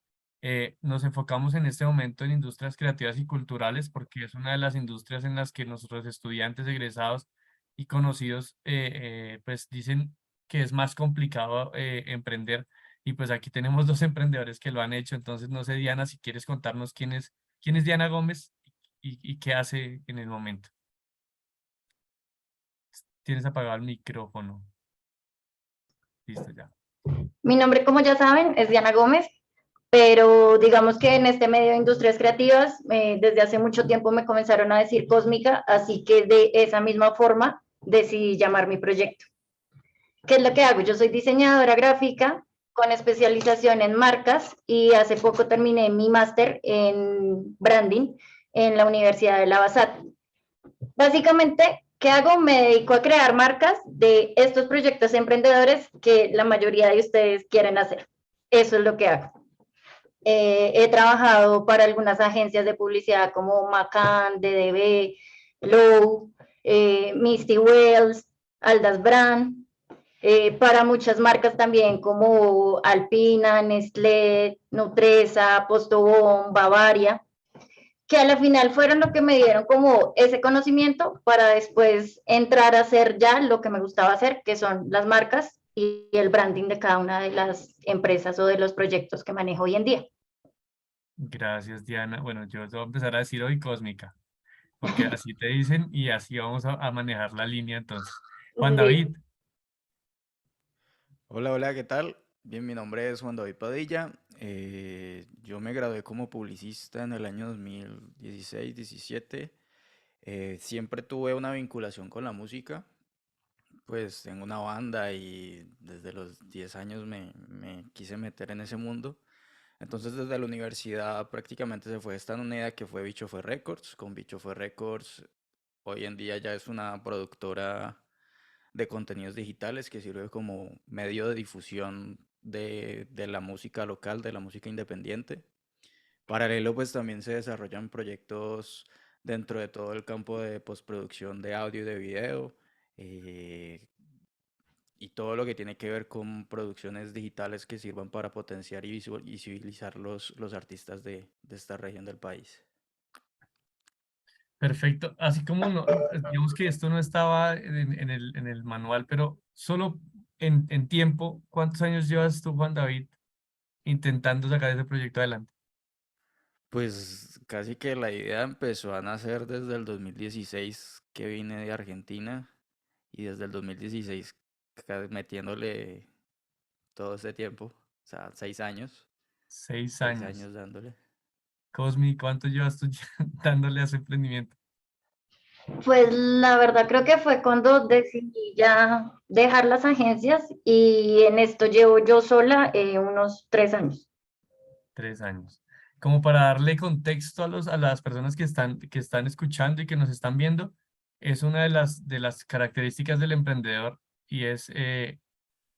Nos enfocamos en este momento en industrias creativas y culturales porque es una de las industrias en las que nuestros estudiantes egresados y conocidos pues dicen que es más complicado emprender y pues aquí tenemos dos emprendedores que lo han hecho. Entonces no sé, Diana, si quieres contarnos quién es Diana Gómez y qué hace en el momento. Tienes apagado el micrófono. Listo, ya. Mi nombre, como ya saben, es Diana Gómez, pero digamos que en este medio de industrias creativas, desde hace mucho tiempo me comenzaron a decir Cósmica, así que de esa misma forma decidí llamar mi proyecto. ¿Qué es lo que hago? Yo soy diseñadora gráfica con especialización en marcas y hace poco terminé mi máster en branding en la Universidad de La Basalte. Básicamente, ¿qué hago? Me dedico a crear marcas de estos proyectos emprendedores que la mayoría de ustedes quieren hacer. Eso es lo que hago. He trabajado para algunas agencias de publicidad como Macan, DDB, Low, Misty Wells, Aldas Brand, para muchas marcas también como Alpina, Nestlé, Nutresa, Postobón, Bavaria, que a la final fueron lo que me dieron como ese conocimiento para después entrar a hacer ya lo que me gustaba hacer, que son las marcas y el branding de cada una de las empresas o de los proyectos que manejo hoy en día. Gracias, Diana. Bueno, yo te voy a empezar a decir hoy Cósmica, porque así te dicen y así vamos a manejar la línea entonces. Juan David. Hola, hola, ¿qué tal? Bien, mi nombre es Juan David Padilla. Yo me gradué como publicista en el año 2016-17. Siempre tuve una vinculación con la música, pues tengo una banda y desde los 10 años me quise meter en ese mundo. Entonces desde la universidad prácticamente se fue esta unidad que fue Bicho Fue Records. Con Bicho Fue Records hoy en día ya es una productora de contenidos digitales que sirve como medio de difusión de la música local, de la música independiente. Paralelo, pues también se desarrollan proyectos dentro de todo el campo de postproducción de audio y de video, y todo lo que tiene que ver con producciones digitales que sirvan para potenciar y visibilizar los artistas de esta región del país. Perfecto. Así como digamos que esto no estaba en el manual, pero solo en tiempo, ¿cuántos años llevas tú, Juan David, intentando sacar ese proyecto adelante? Pues casi que la idea empezó a nacer desde el 2016 que vine de Argentina y desde el 2016 metiéndole todo ese tiempo, o sea, 6 años. 6 6 años. años dándole. Cosmi, ¿cuánto llevas tú dándole a ese emprendimiento? Pues la verdad creo que fue cuando decidí ya dejar las agencias y en esto llevo yo sola unos 3 años. 3 años. como para darle contexto a las personas que están escuchando y que nos están viendo, es una de las características del emprendedor y es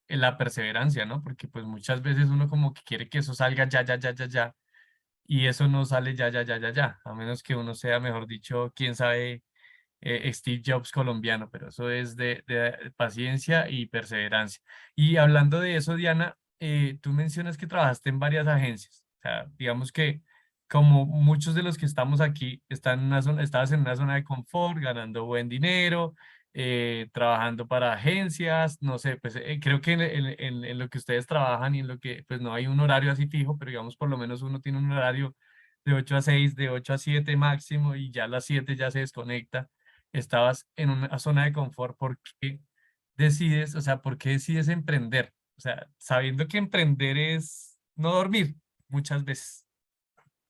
la perseverancia, ¿no? Porque pues muchas veces uno como que quiere que eso salga ya, ya, ya, ya, ya, y eso no sale ya, ya, ya, ya, ya, a menos que uno sea, mejor dicho, quién sabe, Steve Jobs colombiano, pero eso es de paciencia y perseverancia. Y hablando de eso, Diana, tú mencionas que trabajaste en varias agencias. O sea, digamos que como muchos de los que estamos aquí, están en una zona, estabas en una zona de confort, ganando buen dinero, trabajando para agencias, no sé, pues creo que en lo que ustedes trabajan y en lo que, pues no hay un horario así fijo, pero digamos por lo menos uno tiene un horario de 8 a 6, de 8 a 7 máximo y ya a las 7 ya se desconecta. Estabas en una zona de confort, ¿por qué decides, o sea, por qué decides emprender? O sea, sabiendo que emprender es no dormir muchas veces.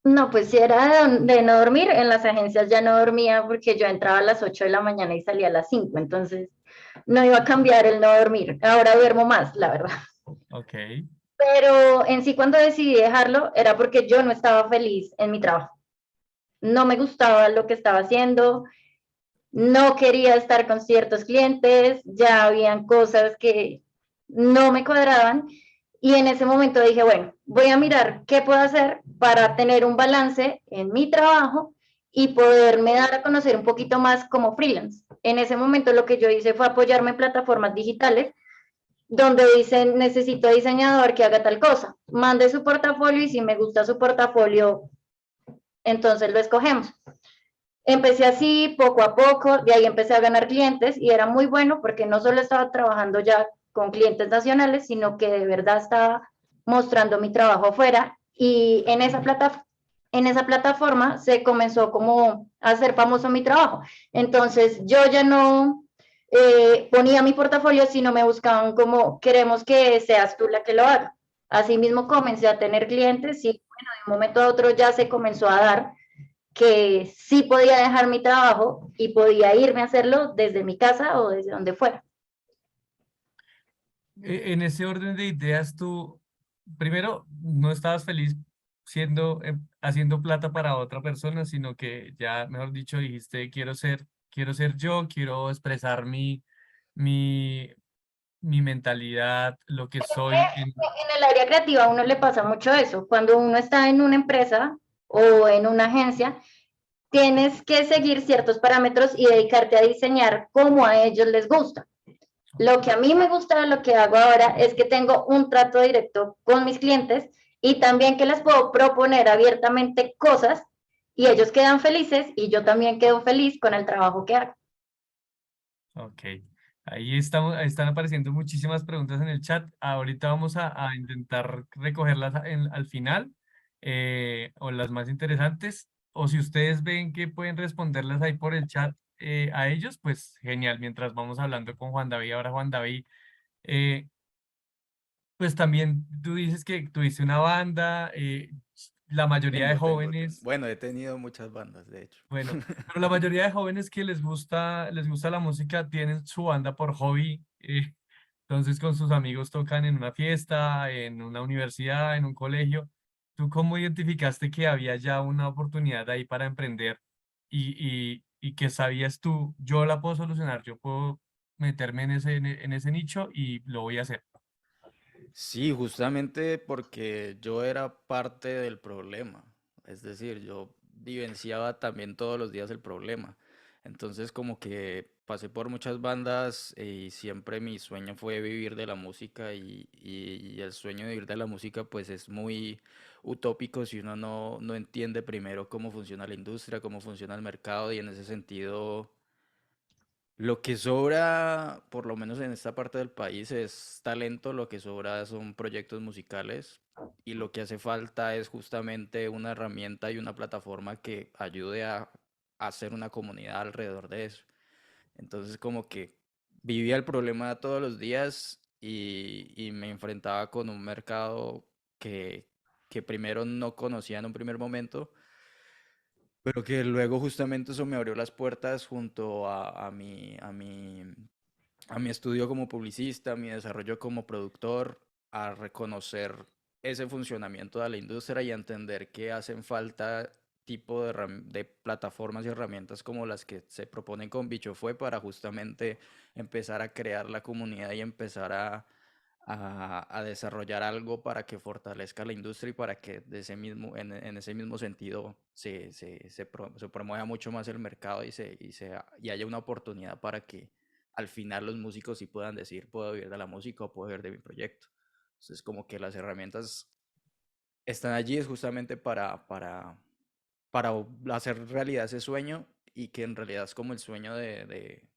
No, pues si era de no dormir, en las agencias ya no dormía porque yo entraba a las 8 de la mañana y salía a las 5, entonces no iba a cambiar el no dormir. Ahora duermo más, la verdad. Ok, Pero en sí cuando decidí dejarlo era porque yo no estaba feliz en mi trabajo. No me gustaba lo que estaba haciendo, no quería estar con ciertos clientes, ya habían cosas que no me cuadraban y en ese momento dije, bueno, voy a mirar qué puedo hacer para tener un balance en mi trabajo y poderme dar a conocer un poquito más como freelance. En ese momento lo que yo hice fue apoyarme en plataformas digitales donde dicen necesito diseñador que haga tal cosa. Mande su portafolio y si me gusta su portafolio, entonces lo escogemos. Empecé así, poco a poco, de ahí empecé a ganar clientes y era muy bueno porque no solo estaba trabajando ya con clientes nacionales, sino que de verdad estaba mostrando mi trabajo afuera y en esa plataforma se comenzó como a hacer famoso mi trabajo. Entonces yo ya no ponía mi portafolio, sino me buscaban como queremos que seas tú la que lo haga. Asimismo comencé a tener clientes y bueno, de un momento a otro ya se comenzó a dar que sí podía dejar mi trabajo y podía irme a hacerlo desde mi casa o desde donde fuera. En ese orden de ideas, tú primero no estabas feliz siendo, haciendo plata para otra persona, sino que ya, mejor dicho, dijiste, quiero ser yo, quiero expresar mi, mi mentalidad, lo que soy. En el área creativa a uno le pasa mucho eso. Cuando uno está en una empresa o en una agencia, tienes que seguir ciertos parámetros y dedicarte a diseñar como a ellos les gusta. Lo que a mí me gusta de lo que hago ahora es que tengo un trato directo con mis clientes y también que les puedo proponer abiertamente cosas y ellos quedan felices y yo también quedo feliz con el trabajo que hago. Ok, ahí estamos, ahí están apareciendo muchísimas preguntas en el chat. Ahorita vamos a intentar recogerlas al final, o las más interesantes, o si ustedes ven que pueden responderlas ahí por el chat a ellos, pues genial, mientras vamos hablando con Juan David. Ahora Juan David, eh, pues también tú dices que tuviste una banda, la mayoría de Tengo. jóvenes. Bueno, he tenido muchas bandas, de hecho. Bueno, pero la mayoría de jóvenes que les gusta la música tienen su banda por hobby. Entonces con sus amigos tocan en una fiesta, en una universidad, en un colegio. ¿Tú cómo identificaste que había ya una oportunidad ahí para emprender y que sabías tú, yo la puedo solucionar, yo puedo meterme en ese nicho y lo voy a hacer? Sí, justamente porque yo era parte del problema. Es decir, yo vivenciaba también todos los días el problema. Entonces, como que pasé por muchas bandas y siempre mi sueño fue vivir de la música y el sueño de vivir de la música pues es muy utópico si uno no entiende primero cómo funciona la industria, cómo funciona el mercado y en ese sentido lo que sobra, por lo menos en esta parte del país, es talento, lo que sobra son proyectos musicales y lo que hace falta es justamente una herramienta y una plataforma que ayude a hacer una comunidad alrededor de eso. Entonces como que vivía el problema todos los días y me enfrentaba con un mercado que primero no conocía en un primer momento, pero que luego justamente eso me abrió las puertas junto a mi estudio como publicista, a mi desarrollo como productor, a reconocer ese funcionamiento de la industria y entender que hacen falta tipo de plataformas y herramientas como las que se proponen con Bicho Fue para justamente empezar a crear la comunidad y empezar a desarrollar algo para que fortalezca la industria y para que de ese mismo, en ese mismo sentido se promueva mucho más el mercado y haya una oportunidad para que al final los músicos sí puedan decir, puedo vivir de la música o puedo vivir de mi proyecto. Entonces, como que las herramientas están allí es justamente para hacer realidad ese sueño y que en realidad es como el sueño de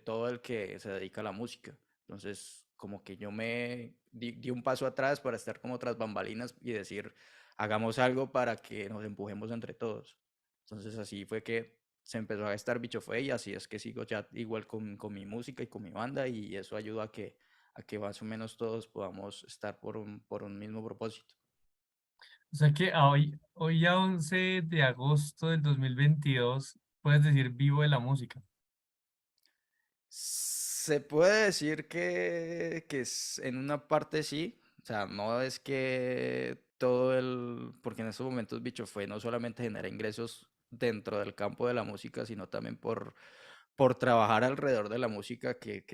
todo el que se dedica a la música. Entonces, como que yo me di un paso atrás para estar como tras bambalinas y decir, hagamos algo para que nos empujemos entre todos. Entonces, así fue que se empezó a gestar Bicho Fue y así es que sigo ya igual con mi música y con mi banda y eso ayuda a que más o menos todos podamos estar por un mismo propósito. O sea que hoy a 11 de agosto del 2022 puedes decir vivo de la música. Se puede decir que en una parte sí, o sea, no es que porque en estos momentos Bicho Fue no solamente genera ingresos dentro del campo de la música, sino también por trabajar alrededor de la música, que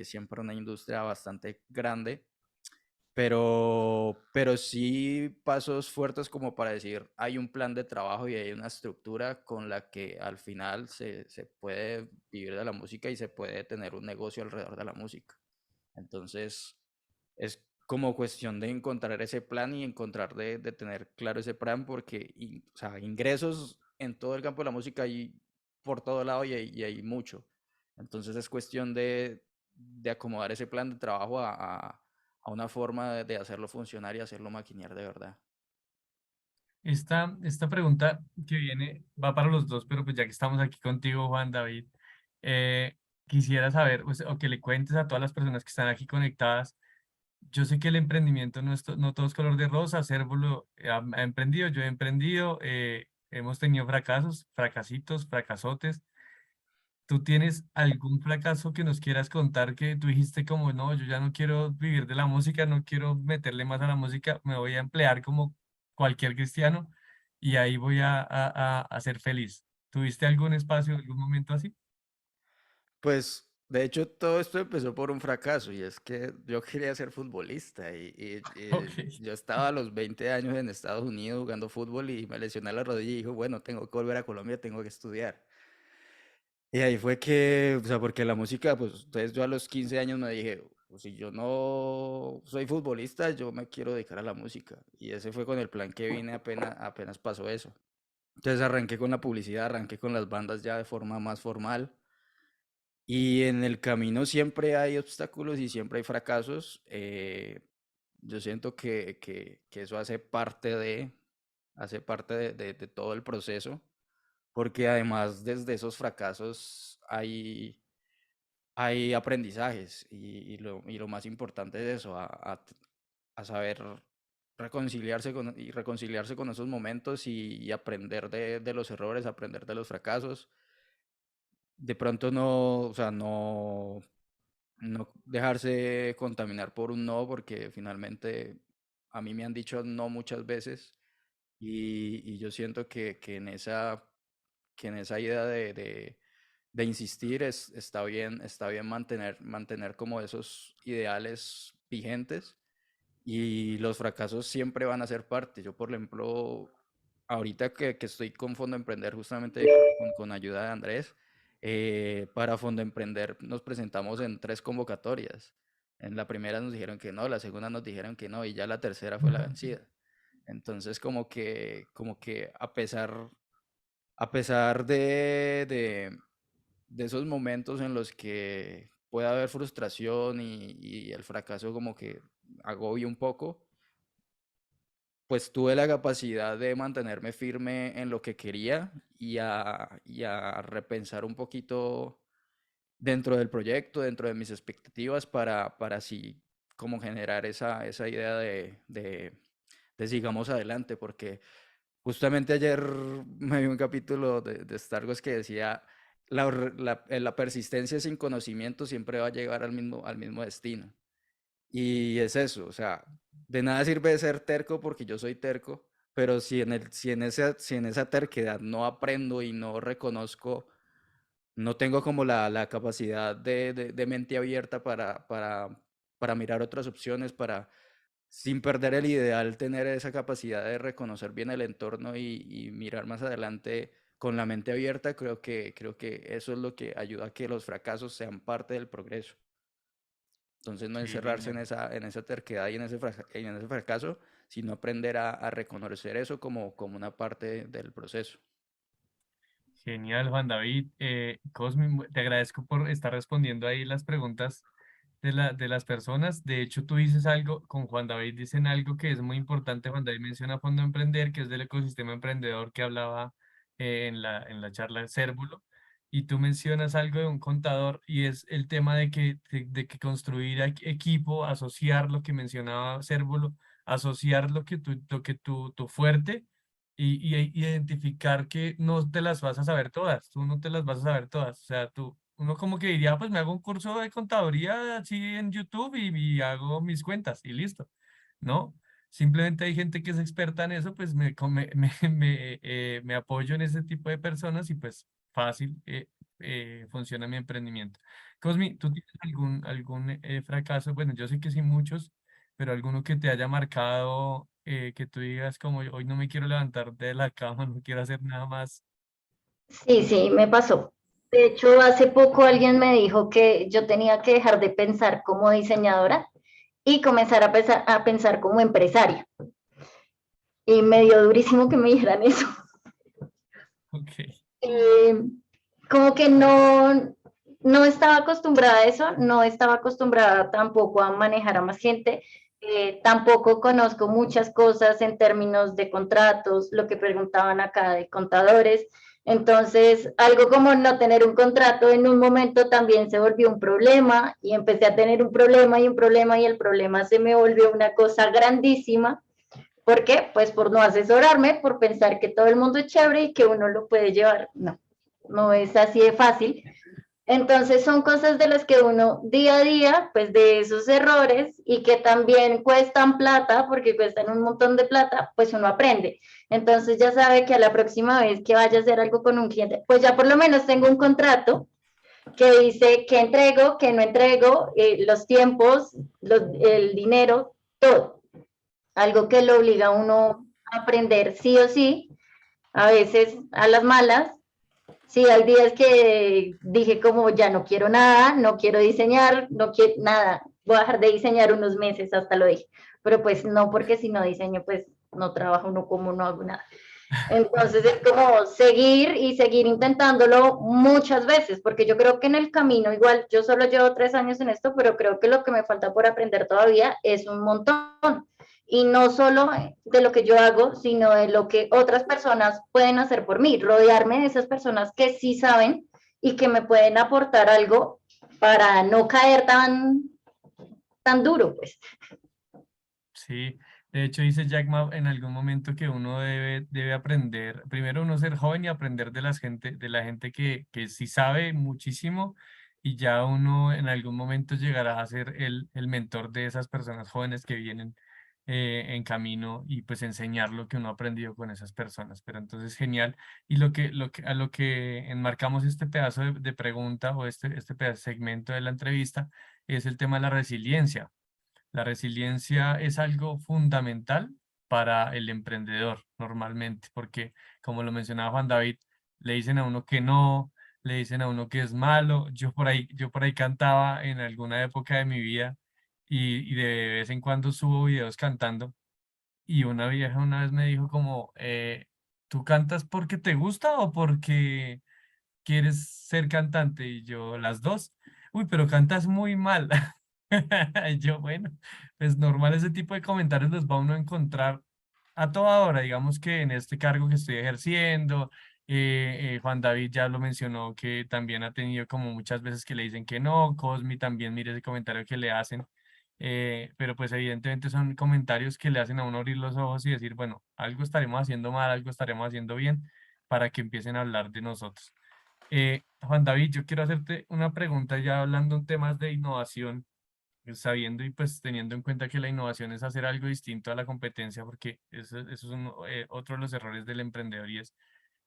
siempre una industria bastante grande. Pero sí pasos fuertes como para decir, hay un plan de trabajo y hay una estructura con la que al final se puede vivir de la música y se puede tener un negocio alrededor de la música. Entonces, es como cuestión de encontrar ese plan y encontrar de tener claro ese plan porque, o sea, ingresos en todo el campo de la música hay por todo lado y hay mucho. Entonces es cuestión de acomodar ese plan de trabajo a una forma de hacerlo funcionar y hacerlo maquinear de verdad. Esta pregunta que viene va para los dos, pero pues ya que estamos aquí contigo, Juan David, quisiera saber, o que le cuentes a todas las personas que están aquí conectadas. Yo sé que el emprendimiento no todo es color de rosa. Cérvulo ha emprendido, yo he emprendido, hemos tenido fracasos, fracasitos, fracasotes. ¿Tú tienes algún fracaso que nos quieras contar que tú dijiste como, no, yo ya no quiero vivir de la música, no quiero meterle más a la música, me voy a emplear como cualquier cristiano y ahí voy a ser feliz? ¿Tuviste algún espacio, algún momento así? Pues, de hecho, todo esto empezó por un fracaso y es que yo quería ser futbolista Ok. yo estaba a los 20 años en Estados Unidos jugando fútbol y me lesioné la rodilla y dije, bueno, tengo que volver a Colombia, tengo que estudiar. Y ahí fue que, o sea, porque la música, pues, entonces yo a los 15 años me dije, pues, si yo no soy futbolista, yo me quiero dedicar a la música. Y ese fue con el plan que vine apenas pasó eso. Entonces arranqué con la publicidad, arranqué con las bandas ya de forma más formal. Y en el camino siempre hay obstáculos y siempre hay fracasos. Yo siento que eso hace parte de todo el proceso, porque además desde esos fracasos hay aprendizajes y lo más importante es eso, a saber reconciliarse con esos momentos y aprender de los errores, aprender de los fracasos. De pronto no, o sea, no dejarse contaminar por un no, porque finalmente a mí me han dicho no muchas veces y yo siento que en esa idea de insistir está bien mantener como esos ideales vigentes y los fracasos siempre van a ser parte. Yo, por ejemplo, ahorita que estoy con Fondo Emprender, justamente con ayuda de Andrés, para Fondo Emprender nos presentamos en 3 convocatorias. En la primera nos dijeron que no, la segunda nos dijeron que no, y ya la tercera fue la vencida. Entonces, como que a pesar de esos momentos en los que puede haber frustración y el fracaso como que agobia un poco, pues tuve la capacidad de mantenerme firme en lo que quería y a repensar un poquito dentro del proyecto, dentro de mis expectativas para así como generar esa idea de sigamos adelante, porque justamente ayer me vi un capítulo de Star Wars que decía, la persistencia sin conocimiento siempre va a llegar al mismo destino. Y es eso, o sea, de nada sirve ser terco porque yo soy terco, pero si en esa terquedad no aprendo y no reconozco, no tengo como la capacidad de mente abierta para mirar otras opciones, para, sin perder el ideal, tener esa capacidad de reconocer bien el entorno y mirar más adelante con la mente abierta, creo que eso es lo que ayuda a que los fracasos sean parte del progreso. Entonces no Sí, encerrarse genial. en esa terquedad y en ese fracaso, sino aprender a reconocer eso como una parte del proceso. Genial, Juan David. Cosmi, te agradezco por estar respondiendo ahí las preguntas de las personas. De hecho, tú dices algo, con Juan David dicen algo que es muy importante. Juan David menciona Fondo Emprender, que es del ecosistema emprendedor que hablaba en la charla Cérvulo. Y tú mencionas algo de un contador y es el tema de que construir equipo, asociar lo que mencionaba Cérvulo, asociar tu fuerte y identificar que no te las vas a saber todas, tú no te las vas a saber todas, o sea, uno como que diría, pues me hago un curso de contaduría así en YouTube y hago mis cuentas y listo, ¿no? Simplemente hay gente que es experta en eso, pues me apoyo en ese tipo de personas y pues fácil funciona mi emprendimiento. Cosmi, ¿tú tienes algún fracaso? Bueno, yo sé que sí muchos, pero alguno que te haya marcado, que tú digas como hoy no me quiero levantar de la cama, no quiero hacer nada más. Sí, sí, me pasó. De hecho, hace poco alguien me dijo que yo tenía que dejar de pensar como diseñadora y comenzar a pensar como empresaria. Y me dio durísimo que me dijeran eso. Ok, Eh, como que no estaba acostumbrada a eso, no estaba acostumbrada tampoco a manejar a más gente, tampoco conozco muchas cosas en términos de contratos, lo que preguntaban acá de contadores. Entonces, algo como no tener un contrato en un momento también se volvió un problema y empecé a tener un problema y un problema y el problema se me volvió una cosa grandísima. ¿Por qué? Pues por no asesorarme, por pensar que todo el mundo es chévere y que uno lo puede llevar. No, no es así de fácil. Entonces son cosas de las que uno día a día, pues de esos errores y que también cuestan plata, porque cuestan un montón de plata, pues uno aprende. Entonces ya sabe que a la próxima vez que vaya a hacer algo con un cliente, pues ya por lo menos tengo un contrato que dice que entrego, que no entrego, los tiempos, el dinero, todo. Algo que lo obliga a uno a aprender sí o sí, a veces a las malas. Sí, hay días que dije como ya no quiero nada, no quiero diseñar, no quiero nada, voy a dejar de diseñar unos meses, hasta lo dije, pero pues no, porque si no diseño, pues no trabajo, no como, no hago nada. Entonces es como seguir y seguir intentándolo muchas veces, porque yo creo que en el camino, igual yo solo llevo 3 años en esto, pero creo que lo que me falta por aprender todavía es un montón. Y no solo de lo que yo hago, sino de lo que otras personas pueden hacer por mí, rodearme de esas personas que sí saben y que me pueden aportar algo para no caer tan duro, pues. sí. De hecho, dice Jack Ma en algún momento que uno debe aprender, primero uno ser joven y aprender de la gente que sí sabe muchísimo y ya uno en algún momento llegará a ser el mentor de esas personas jóvenes que vienen en camino y pues enseñar lo que uno ha aprendido con esas personas. Pero entonces genial. Y a lo que enmarcamos este pedazo de pregunta o este segmento de la entrevista es el tema de la resiliencia. La resiliencia es algo fundamental para el emprendedor normalmente, porque como lo mencionaba Juan David, le dicen a uno que no, le dicen a uno que es malo. Yo por ahí cantaba en alguna época de mi vida y de vez en cuando subo videos cantando y una vieja una vez me dijo como, ¿tú cantas porque te gusta o porque quieres ser cantante? Y yo, las dos. Uy, pero cantas muy mal. Y yo, bueno, pues normal ese tipo de comentarios los va uno a encontrar a toda hora. Digamos que en este cargo que estoy ejerciendo, Juan David ya lo mencionó que también ha tenido como muchas veces que le dicen que no, Cosmi también mire ese comentario que le hacen. Pero pues evidentemente son comentarios que le hacen a uno abrir los ojos y decir, bueno, algo estaremos haciendo mal, algo estaremos haciendo bien para que empiecen a hablar de nosotros. Juan David, yo quiero hacerte una pregunta ya hablando en temas de innovación. sabiendo y pues teniendo en cuenta que la innovación es hacer algo distinto a la competencia, porque eso es otro de los errores del emprendedor y es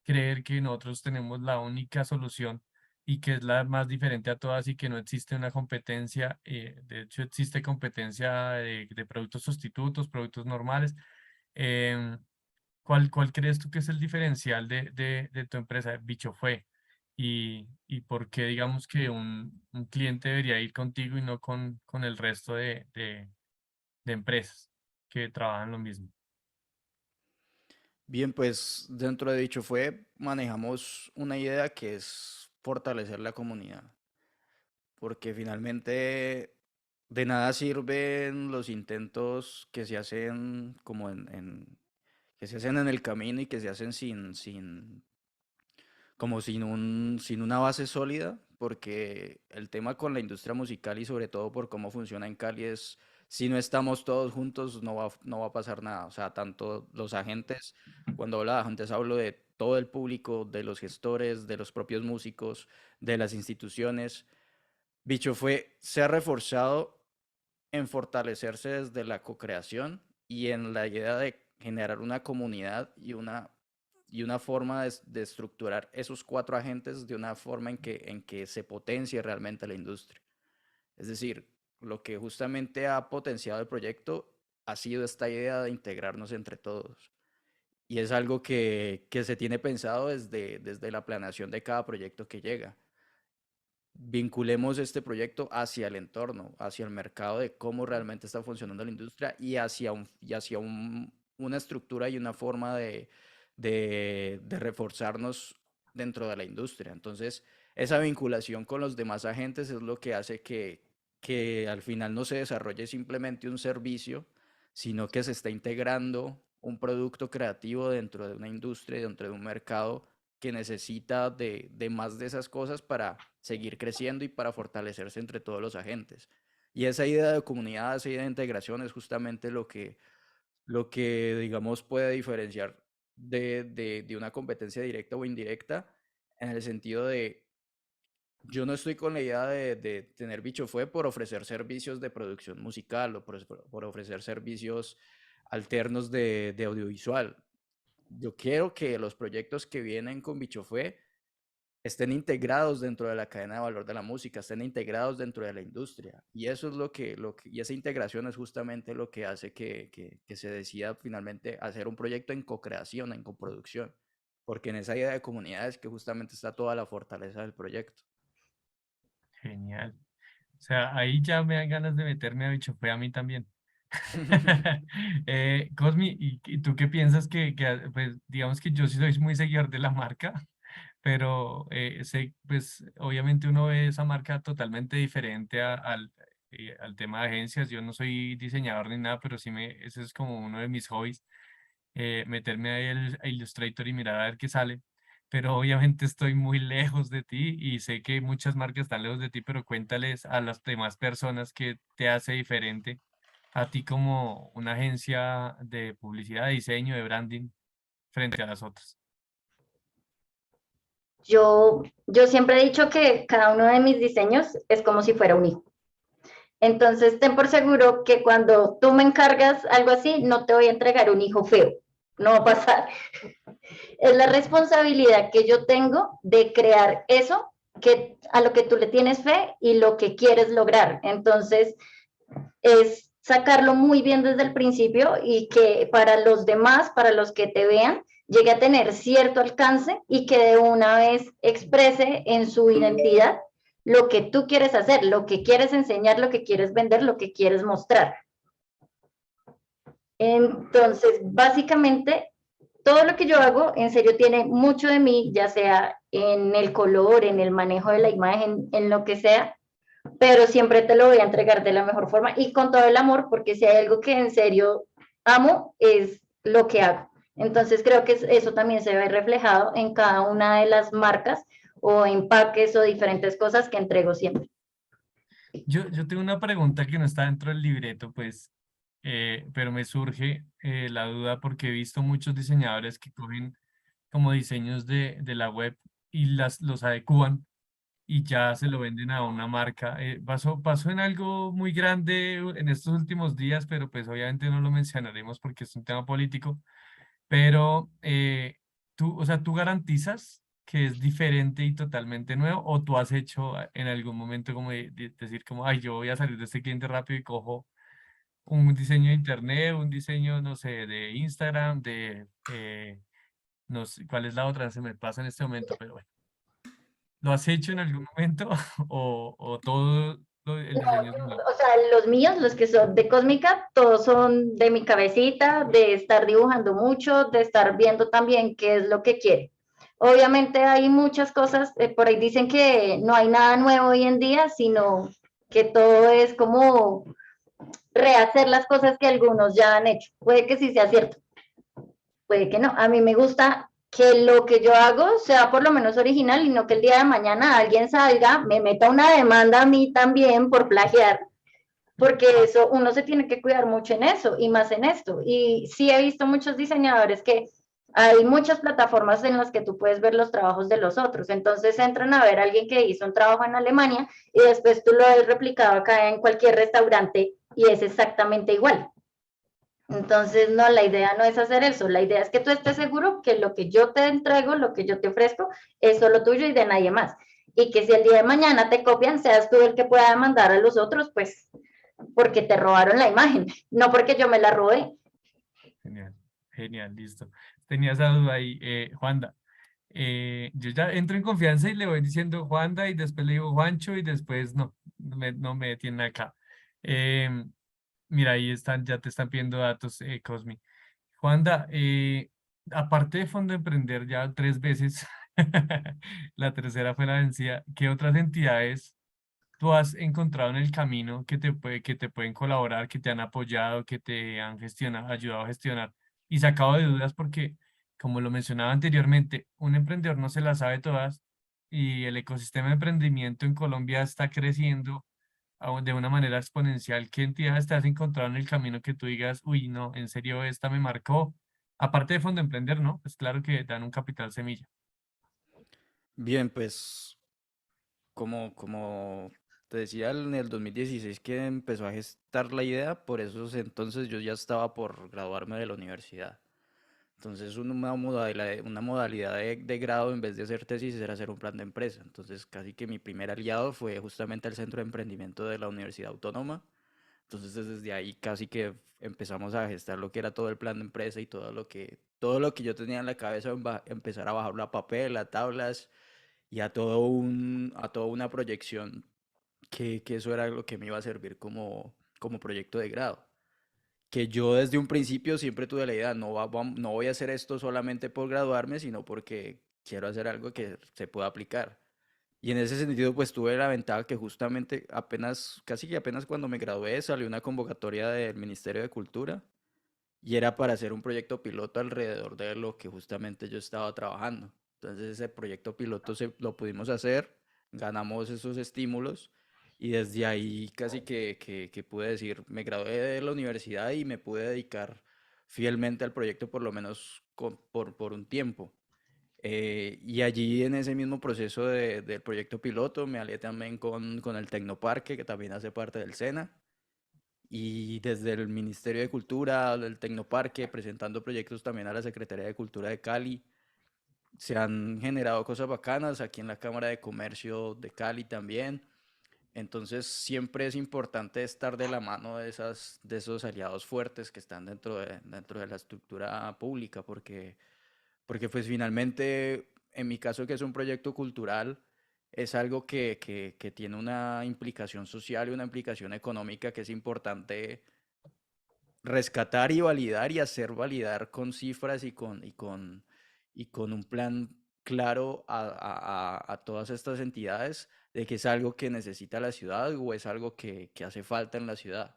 creer que nosotros tenemos la única solución y que es la más diferente a todas y que no existe una competencia. De hecho, existe competencia de productos sustitutos, productos normales. Em, ¿Cuál crees tú que es el diferencial de tu empresa, Bicho Fue? Y por qué digamos que un cliente debería ir contigo y no con el resto de empresas que trabajan lo mismo? Bien, pues dentro de Dicho Fue manejamos una idea que es fortalecer la comunidad, porque finalmente de nada sirven los intentos que se hacen como que se hacen en el camino y que se hacen como sin una base sólida, porque el tema con la industria musical y sobre todo por cómo funciona en Cali es, si no estamos todos juntos, no va a pasar nada. O sea, tanto los agentes, cuando hablo de agentes hablo de todo el público, de los gestores, de los propios músicos, de las instituciones. Bicho se ha reforzado en fortalecerse desde la co-creación y en la idea de generar una comunidad y una forma de estructurar esos cuatro agentes de una forma en que se potencie realmente la industria. Es decir, lo que justamente ha potenciado el proyecto ha sido esta idea de integrarnos entre todos. Y es algo que se tiene pensado desde la planeación de cada proyecto que llega. Vinculemos este proyecto hacia el entorno, hacia el mercado de cómo realmente está funcionando la industria y hacia una estructura y una forma de reforzarnos dentro de la industria. Entonces, esa vinculación con los demás agentes es lo que hace que al final no se desarrolle simplemente un servicio, sino que se está integrando un producto creativo dentro de una industria, dentro de un mercado que necesita de más de esas cosas para seguir creciendo y para fortalecerse entre todos los agentes. Y esa idea de comunidad, esa idea de integración es justamente lo que digamos, puede diferenciar de una competencia directa o indirecta, en el sentido de, yo no estoy con la idea de tener Bicho Fue por ofrecer servicios de producción musical o por ofrecer servicios alternos de audiovisual. Yo quiero que los proyectos que vienen con Bicho Fue estén integrados dentro de la cadena de valor de la música, estén integrados dentro de la industria. Y eso es y esa integración es justamente lo que hace que se decida finalmente hacer un proyecto en co-creación, en coproducción, porque en esa idea de comunidad es que justamente está toda la fortaleza del proyecto. Genial. O sea, ahí ya me dan ganas de meterme a Bicho Fue a mí también. Cosmi, ¿y tú qué piensas pues, digamos que yo sí soy muy seguidor de la marca, pero pues obviamente uno ve esa marca totalmente diferente al tema de agencias. Yo no soy diseñador ni nada, pero sí ese es como uno de mis hobbies, meterme ahí a Illustrator y mirar a ver qué sale. Pero obviamente estoy muy lejos de ti y sé que muchas marcas están lejos de ti, pero cuéntales a las demás personas qué te hace diferente a ti como una agencia de publicidad, de diseño, de branding frente a las otras. Yo siempre he dicho que cada uno de mis diseños es como si fuera un hijo. Entonces, ten por seguro que cuando tú me encargas algo así, no te voy a entregar un hijo feo. No va a pasar. Es la responsabilidad que yo tengo de crear eso a lo que tú le tienes fe y lo que quieres lograr. Entonces, es sacarlo muy bien desde el principio y que para los demás, para los que te vean, llegue a tener cierto alcance y que de una vez exprese en su identidad lo que tú quieres hacer, lo que quieres enseñar, lo que quieres vender, lo que quieres mostrar. Entonces, básicamente, todo lo que yo hago, en serio, tiene mucho de mí, ya sea en el color, en el manejo de la imagen, en lo que sea, pero siempre te lo voy a entregar de la mejor forma y con todo el amor, porque si hay algo que en serio amo, es lo que hago. Entonces, creo que eso también se ve reflejado en cada una de las marcas o empaques o diferentes cosas que entrego siempre. Yo tengo una pregunta que no está dentro del libreto, pues, pero me surge la duda porque he visto muchos diseñadores que cogen como diseños de la web y los adecúan y ya se lo venden a una marca. Pasó en algo muy grande en estos últimos días, pero pues obviamente no lo mencionaremos porque es un tema político, pero tú, o sea, ¿tú garantizas que es diferente y totalmente nuevo o tú has hecho en algún momento como decir como, ay, yo voy a salir de este cliente rápido y cojo un diseño de internet, un diseño, no sé, de Instagram, no sé, ¿cuál es la otra? Se me pasa en este momento, pero bueno. ¿Lo has hecho en algún momento o todo el diseño es nuevo? O sea, los míos, los que son de Cósmica, todos son de mi cabecita, de estar dibujando mucho, de estar viendo también qué es lo que quiere. Obviamente hay muchas cosas, por ahí dicen que no hay nada nuevo hoy en día, sino que todo es como rehacer las cosas que algunos ya han hecho. Puede que sí sea cierto, puede que no. A mí me gusta que lo que yo hago sea por lo menos original y no que el día de mañana alguien salga, me meta una demanda a mí también por plagiar, porque eso uno se tiene que cuidar mucho en eso y más en esto. Y sí he visto muchos diseñadores que hay muchas plataformas en las que tú puedes ver los trabajos de los otros. Entonces entran a ver a alguien que hizo un trabajo en Alemania y después tú lo has replicado acá en cualquier restaurante y es exactamente igual. Entonces, no, la idea no es hacer eso, la idea es que tú estés seguro que lo que yo te entrego, lo que yo te ofrezco, es solo tuyo y de nadie más. Y que si el día de mañana te copian, seas tú el que pueda demandar a los otros, pues porque te robaron la imagen, no porque yo me la robé. Genial, genial, listo. Tenía esa duda ahí, Juanda. Yo ya entro en confianza y le voy diciendo Juanda y después le digo Juancho y después no me detienen acá. Em, Mira, ahí están, ya te están pidiendo datos, Cosmi. Juanda, aparte de Fondo Emprender ya 3 veces, la tercera fue la vencida, ¿qué otras entidades tú has encontrado en el camino que te pueden colaborar, que te han apoyado, que te han ayudado a gestionar y sacado de dudas? Porque, como lo mencionaba anteriormente, un emprendedor no se las sabe todas y el ecosistema de emprendimiento en Colombia está creciendo de una manera exponencial. ¿Qué entidades te has encontrado en el camino que tú digas, uy, no, en serio, esta me marcó? Aparte de Fondo Emprender, ¿no? Pues claro que dan un capital semilla. Bien, pues como te decía en el 2016 que empezó a gestar la idea, por esos entonces yo ya estaba por graduarme de la universidad. Entonces una modalidad de grado en vez de hacer tesis era hacer un plan de empresa. Entonces casi que mi primer aliado fue justamente el Centro de Emprendimiento de la Universidad Autónoma. Entonces desde ahí casi que empezamos a gestar lo que era todo el plan de empresa y todo lo que yo tenía en la cabeza, empezar a bajarlo a papel, a tablas y a toda una proyección que eso era lo que me iba a servir como proyecto de grado. Que yo desde un principio siempre tuve la idea, no voy a hacer esto solamente por graduarme, sino porque quiero hacer algo que se pueda aplicar. Y en ese sentido, pues tuve la ventaja que justamente casi que apenas cuando me gradué, salió una convocatoria del Ministerio de Cultura y era para hacer un proyecto piloto alrededor de lo que justamente yo estaba trabajando. Entonces ese proyecto piloto lo pudimos hacer, ganamos esos estímulos y desde ahí casi que pude decir, me gradué de la universidad y me pude dedicar fielmente al proyecto por lo menos por un tiempo. Y allí en ese mismo proceso del proyecto piloto me alié también con el Tecnoparque, que también hace parte del SENA. Y desde el Ministerio de Cultura, del Tecnoparque, presentando proyectos también a la Secretaría de Cultura de Cali. Se han generado cosas bacanas aquí en la Cámara de Comercio de Cali también. Entonces siempre es importante estar de la mano de esos aliados fuertes que están dentro de la estructura pública, porque pues finalmente, en mi caso que es un proyecto cultural, es algo que tiene una implicación social y una implicación económica que es importante rescatar y validar y hacer validar con cifras y con un plan claro a todas estas entidades de que es algo que necesita la ciudad o es algo que hace falta en la ciudad.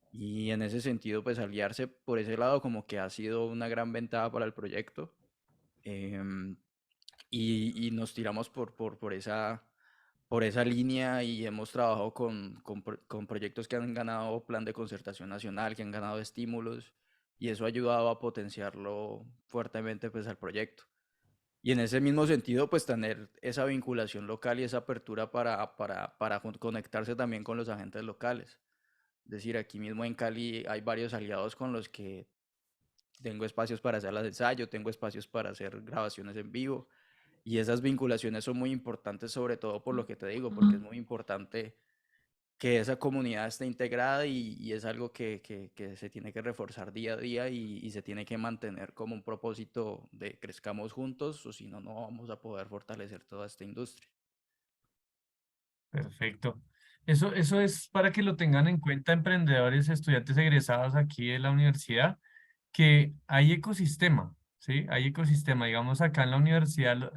Y en ese sentido, pues aliarse por ese lado como que ha sido una gran ventaja para el proyecto. Em, y nos tiramos por esa línea y hemos trabajado con proyectos que han ganado Plan de Concertación Nacional, que han ganado estímulos y eso ha ayudado a potenciarlo fuertemente pues al proyecto. Y en ese mismo sentido, pues tener esa vinculación local y esa apertura para conectarse también con los agentes locales. Es decir, aquí mismo en Cali hay varios aliados con los que tengo espacios para hacer las ensayos, tengo espacios para hacer grabaciones en vivo. Y esas vinculaciones son muy importantes, sobre todo por lo que te digo, porque es muy importante que esa comunidad esté integrada y es algo que se tiene que reforzar día a día y se tiene que mantener como un propósito de crezcamos juntos, o si no, no vamos a poder fortalecer toda esta industria. Perfecto. Eso es para que lo tengan en cuenta emprendedores, estudiantes egresados aquí de la universidad, que hay ecosistema, ¿sí? Hay ecosistema. Digamos, acá en la universidad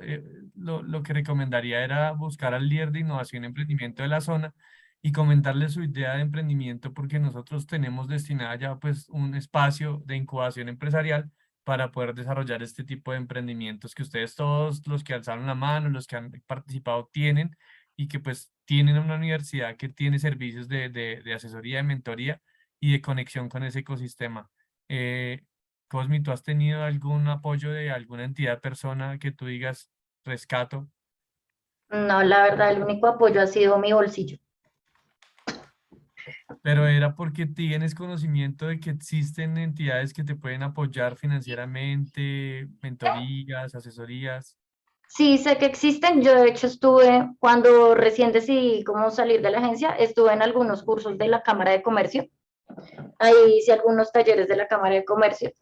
lo que recomendaría era buscar al líder de innovación y emprendimiento de la zona y comentarle su idea de emprendimiento, porque nosotros tenemos destinada ya pues un espacio de incubación empresarial para poder desarrollar este tipo de emprendimientos que ustedes todos, los que alzaron la mano, los que han participado, tienen y que pues tienen una universidad que tiene servicios de asesoría, de mentoría y de conexión con ese ecosistema. Eh, Cosmi, ¿tú has tenido algún apoyo de alguna entidad, persona que tú digas rescato? No, la verdad, el único apoyo ha sido mi bolsillo. Pero era porque tienes conocimiento de que existen entidades que te pueden apoyar financieramente, mentorías, asesorías. Sí, sé que existen. Yo, de hecho, estuve, cuando recién decidí cómo salir de la agencia, estuve en algunos cursos de la Cámara de Comercio. Ahí hice algunos talleres de la Cámara de Comercio.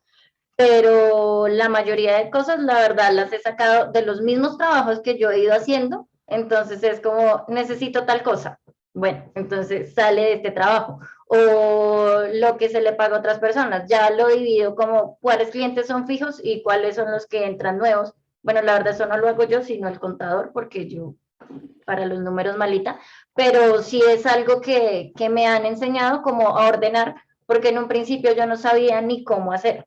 Pero la mayoría de cosas, la verdad, las he sacado de los mismos trabajos que yo he ido haciendo. Entonces es como, necesito tal cosa. Bueno, entonces sale de este trabajo. O lo que se le paga a otras personas. Ya lo divido como cuáles clientes son fijos y cuáles son los que entran nuevos. Bueno, la verdad, eso no lo hago yo, sino el contador, porque yo para los números malita, pero sí es algo que me han enseñado como a ordenar, porque en un principio yo no sabía ni cómo hacer.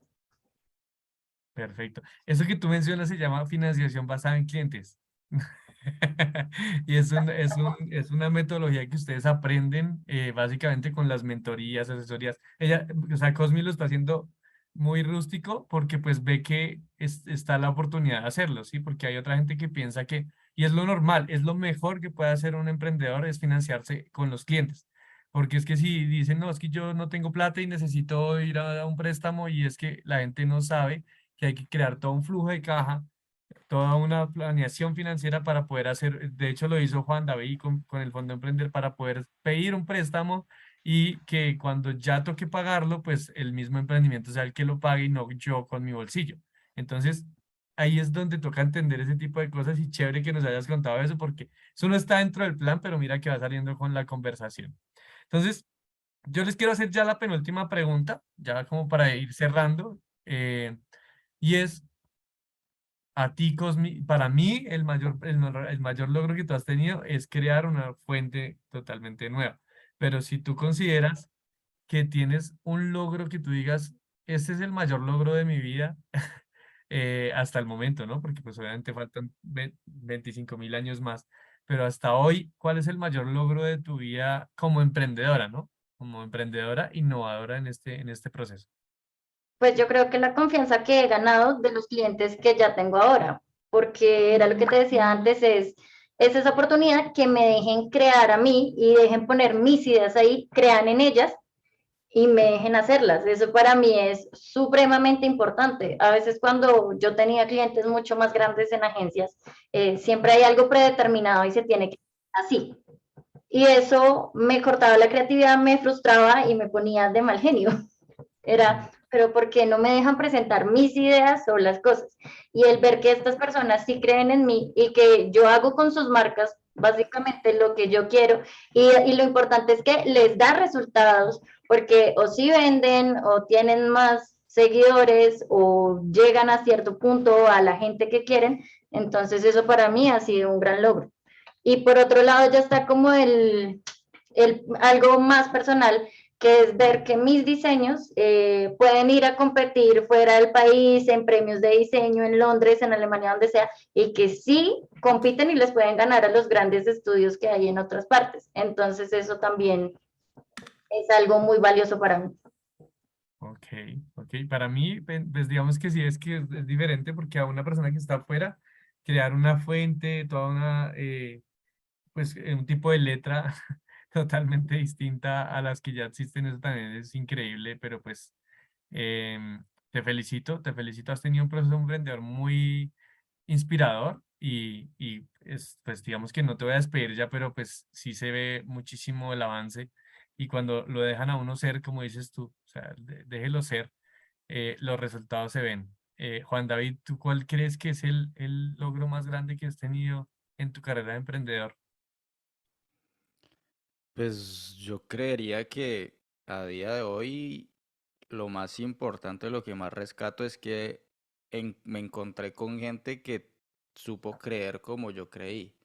Perfecto. Eso que tú mencionas se llama financiación basada en clientes. Y es una metodología que ustedes aprenden básicamente con las mentorías, asesorías. Ella, o sea, Cosmi lo está haciendo muy rústico porque pues ve que está la oportunidad de hacerlo, ¿sí? Porque hay otra gente que piensa que, y es lo normal, es lo mejor que puede hacer un emprendedor es financiarse con los clientes. Porque es que si dicen, no, es que yo no tengo plata y necesito ir a un préstamo y es que la gente no sabe que hay que crear todo un flujo de caja, toda una planeación financiera para poder hacer, de hecho lo hizo Juan David con el Fondo Emprender para poder pedir un préstamo y que cuando ya toque pagarlo, pues el mismo emprendimiento sea el que lo pague y no yo con mi bolsillo. Entonces, ahí es donde toca entender ese tipo de cosas y chévere que nos hayas contado eso porque eso no está dentro del plan, pero mira que va saliendo con la conversación. Entonces, yo les quiero hacer ya la penúltima pregunta, ya como para ir cerrando, y es, a ti, Cosmi, para mí el mayor logro que tú has tenido es crear una fuente totalmente nueva. Pero si tú consideras que tienes un logro que tú digas, este es el mayor logro de mi vida hasta el momento, ¿no? Porque pues obviamente faltan 25.000 años más, pero hasta hoy, ¿cuál es el mayor logro de tu vida como emprendedora, ¿no? Como emprendedora innovadora en este proceso. Pues yo creo que la confianza que he ganado de los clientes que ya tengo ahora, porque era lo que te decía antes, es esa oportunidad que me dejen crear a mí y dejen poner mis ideas ahí, crean en ellas y me dejen hacerlas. Eso para mí es supremamente importante. A veces cuando yo tenía clientes mucho más grandes en agencias, siempre hay algo predeterminado y se tiene que hacer así. Y eso me cortaba la creatividad, me frustraba y me ponía de mal genio. Era, pero ¿por qué no me dejan presentar mis ideas o las cosas? Y el ver que estas personas sí creen en mí y que yo hago con sus marcas básicamente lo que yo quiero y lo importante es que les da resultados porque o sí venden o tienen más seguidores o llegan a cierto punto a la gente que quieren, entonces eso para mí ha sido un gran logro. Y por otro lado ya está como algo más personal, que es ver que mis diseños pueden ir a competir fuera del país, en premios de diseño, en Londres, en Alemania, donde sea, y que sí compiten y les pueden ganar a los grandes estudios que hay en otras partes. Entonces eso también es algo muy valioso para mí. Ok, ok. Para mí, pues digamos que sí es diferente porque a una persona que está afuera crear una fuente, toda una, pues un tipo de letra totalmente distinta a las que ya existen, eso también es increíble, pero pues te felicito, has tenido un proceso emprendedor muy inspirador y pues digamos que no te voy a despedir ya, pero pues sí se ve muchísimo el avance y cuando lo dejan a uno ser, como dices tú, o sea, déjelo ser, los resultados se ven. Juan David, ¿tú cuál crees que es el logro más grande que has tenido en tu carrera de emprendedor? Pues yo creería que a día de hoy lo más importante, lo que más rescato es que me encontré con gente que supo creer como yo creí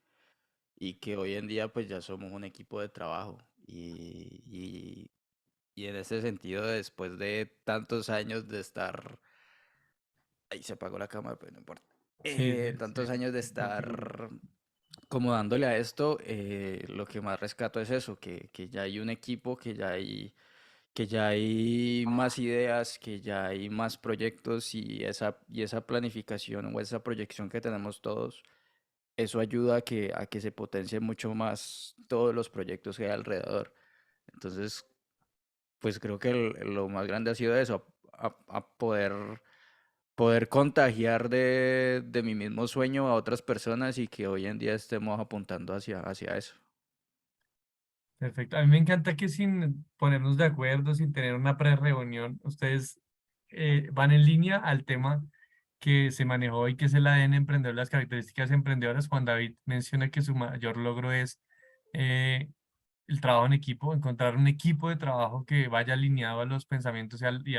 y que hoy en día pues ya somos un equipo de trabajo y en ese sentido después de tantos años de estar, ahí se apagó la cámara, pero no importa, Sí, sí, tantos sí. años de estar como dándole a esto, lo que más rescato es eso, que ya hay un equipo, que ya hay más ideas, que ya hay más proyectos y esa planificación o esa proyección que tenemos todos, eso ayuda a que se potencie mucho más todos los proyectos que hay alrededor. Entonces, pues creo que lo más grande ha sido eso, a poder contagiar de mi mismo sueño a otras personas y que hoy en día estemos apuntando hacia eso. Perfecto. A mí me encanta que sin ponernos de acuerdo, sin tener una pre-reunión, ustedes van en línea al tema que se manejó hoy, que es el ADN emprendedor, las características emprendedoras. Juan David menciona que su mayor logro es eh, el trabajo en equipo, encontrar un equipo de trabajo que vaya alineado a los pensamientos y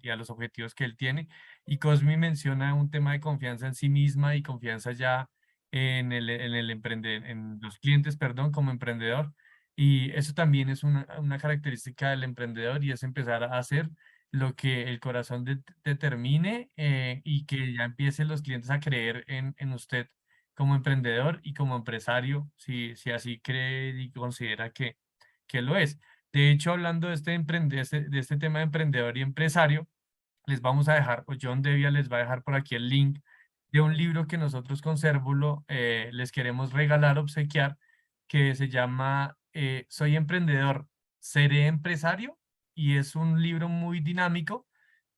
a los objetivos que él tiene. Y Cosmi menciona un tema de confianza en sí misma y confianza ya en los clientes, perdón, como emprendedor. Y eso también es una característica del emprendedor y es empezar a hacer lo que el corazón determine y que ya empiecen los clientes a creer en usted como emprendedor y como empresario, si así cree y considera que lo es. De hecho, hablando de de este tema de emprendedor y empresario, les vamos a dejar, o John Devia les va a dejar por aquí el link de un libro que nosotros con Cérvulo les queremos regalar, obsequiar, que se llama Soy emprendedor, seré empresario, y es un libro muy dinámico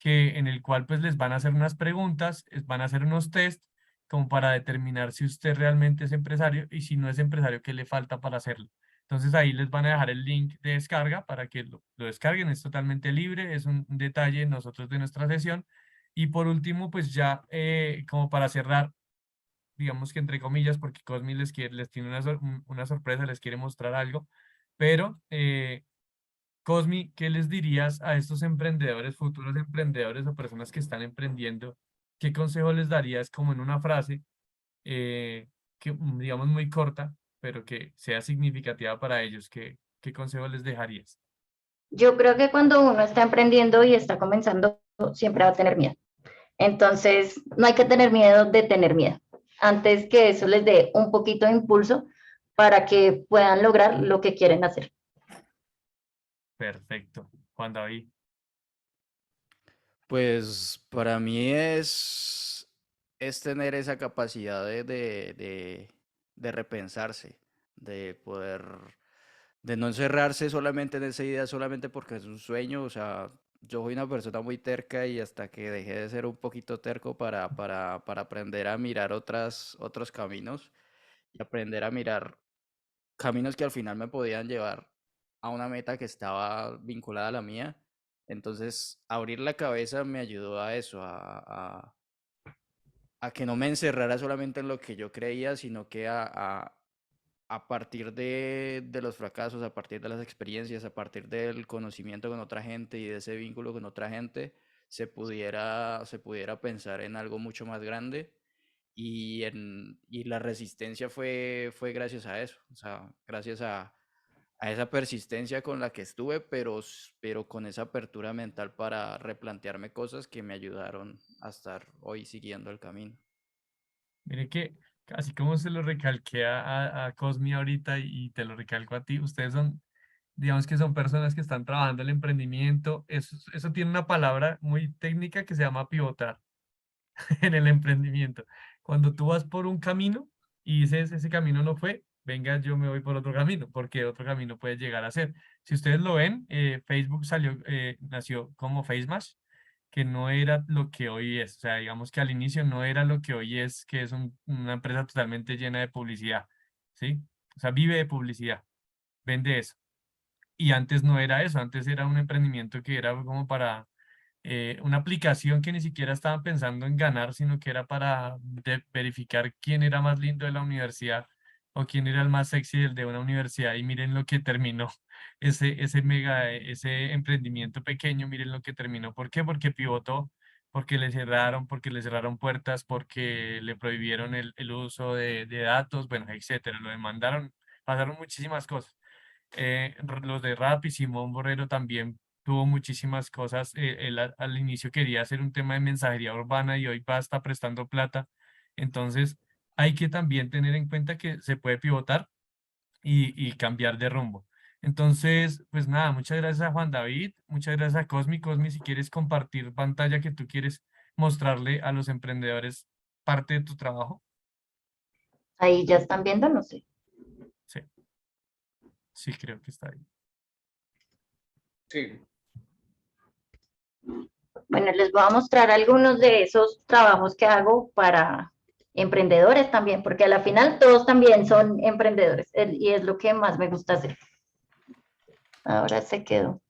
en el cual pues les van a hacer unas preguntas, van a hacer unos test como para determinar si usted realmente es empresario y si no es empresario, qué le falta para hacerlo. Entonces ahí les van a dejar el link de descarga para que lo descarguen, es totalmente libre, es un detalle nosotros de nuestra sesión. Y por último, pues ya como para cerrar, digamos que entre comillas, porque Cosmi les tiene una sorpresa, les quiere mostrar algo, pero Cosmi, ¿qué les dirías a estos emprendedores, futuros emprendedores o personas que están emprendiendo? ¿Qué consejo les darías como en una frase digamos, muy corta, pero que sea significativa para ellos? ¿Qué consejo les dejarías? Yo creo que cuando uno está emprendiendo y está comenzando, siempre va a tener miedo. Entonces, no hay que tener miedo de tener miedo. Antes que eso les dé un poquito de impulso para que puedan lograr lo que quieren hacer. Perfecto. Juan David. Pues para mí es tener esa capacidad de repensarse, de poder, de no encerrarse solamente en esa idea, solamente porque es un sueño. O sea, yo soy una persona muy terca y hasta que dejé de ser un poquito terco para aprender a mirar otros caminos y aprender a mirar caminos que al final me podían llevar a una meta que estaba vinculada a la mía. Entonces, abrir la cabeza me ayudó a eso, a que no me encerrara solamente en lo que yo creía, sino que a partir de los fracasos, a partir de las experiencias, a partir del conocimiento con otra gente y de ese vínculo con otra gente, se pudiera pensar en algo mucho más grande. Y la resistencia fue gracias a eso, o sea, gracias a esa persistencia con la que estuve, pero con esa apertura mental para replantearme cosas que me ayudaron a estar hoy siguiendo el camino. Mire que, así como se lo recalqué a Cosmi ahorita y te lo recalco a ti, ustedes son, digamos que son personas que están trabajando el emprendimiento. Eso tiene una palabra muy técnica que se llama pivotar en el emprendimiento. Cuando tú vas por un camino y dices, ese camino no fue, venga, yo me voy por otro camino, porque otro camino puede llegar a ser. Si ustedes lo ven, Facebook nació como FaceMash, que no era lo que hoy es. O sea, digamos que al inicio no era lo que hoy es, que es una empresa totalmente llena de publicidad, ¿sí? O sea, vive de publicidad, vende eso. Y antes no era eso, antes era un emprendimiento que era como para una aplicación que ni siquiera estaban pensando en ganar, sino que era para verificar quién era más lindo de la universidad o quién era el más sexy del de una universidad. Y miren lo que terminó ese emprendimiento pequeño, miren lo que terminó. ¿Por qué? Porque pivotó, porque le cerraron puertas, porque le prohibieron el uso de datos, bueno, etcétera. Lo demandaron, pasaron muchísimas cosas. Los de Rap y Simón Borrero también tuvo muchísimas cosas. Él al inicio quería hacer un tema de mensajería urbana y hoy va a estar prestando plata. Entonces, hay que también tener en cuenta que se puede pivotar y cambiar de rumbo. Entonces, pues nada, muchas gracias a Juan David, muchas gracias a Cosmi. Cosmi, si quieres compartir pantalla que tú quieres mostrarle a los emprendedores parte de tu trabajo. Ahí ya están viendo, no sé. Sí, sí, creo que está ahí. Sí. Bueno, les voy a mostrar algunos de esos trabajos que hago para emprendedores también, porque a la final todos también son emprendedores y es lo que más me gusta hacer. Ahora se quedó.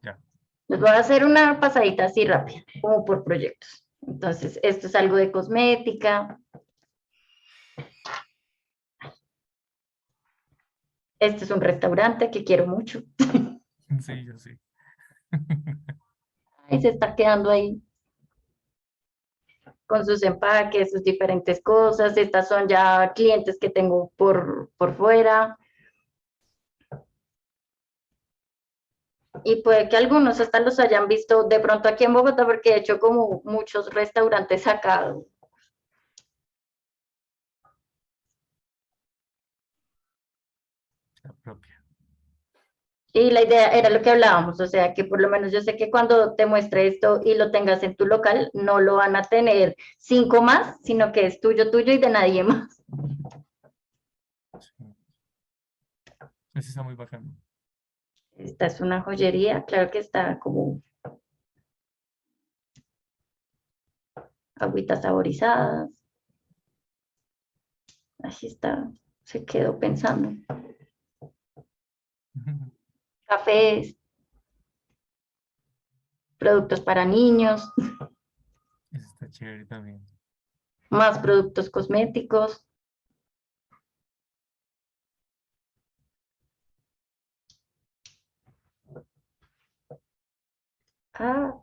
Ya. Les voy a hacer una pasadita así rápida, como por proyectos. Entonces, esto es algo de cosmética. Este es un restaurante que quiero mucho. Sí, yo sí. Ahí se está quedando ahí con sus empaques, sus diferentes cosas. Estas son ya clientes que tengo por fuera. Y puede que algunos hasta los hayan visto de pronto aquí en Bogotá, porque he hecho como muchos restaurantes acá. La propia. Y la idea era lo que hablábamos, o sea, que por lo menos yo sé que cuando te muestre esto y lo tengas en tu local, no lo van a tener 5 más, sino que es tuyo, tuyo y de nadie más. Sí. Ese está muy bacano. Esta es una joyería, claro que está como agüitas saborizadas. Así está, se quedó pensando. Cafés, productos para niños, Ese está chévere también. más productos cosméticos. Ah.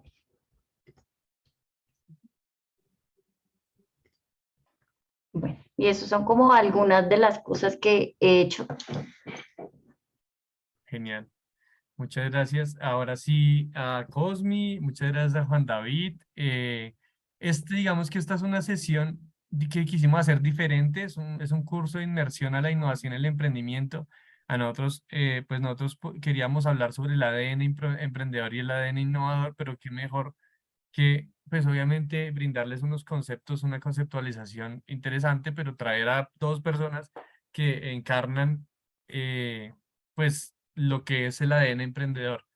Bueno, y eso son como algunas de las cosas que he hecho. Genial. Muchas gracias. Ahora sí, a Cosmi, muchas gracias a Juan David. Digamos que esta es una sesión que quisimos hacer diferente, es un curso de inmersión a la innovación y el emprendimiento. A nosotros, pues nosotros queríamos hablar sobre el ADN emprendedor y el ADN innovador, pero qué mejor que, pues obviamente, brindarles unos conceptos, una conceptualización interesante, pero traer a dos personas que encarnan, pues, lo que es el ADN emprendedor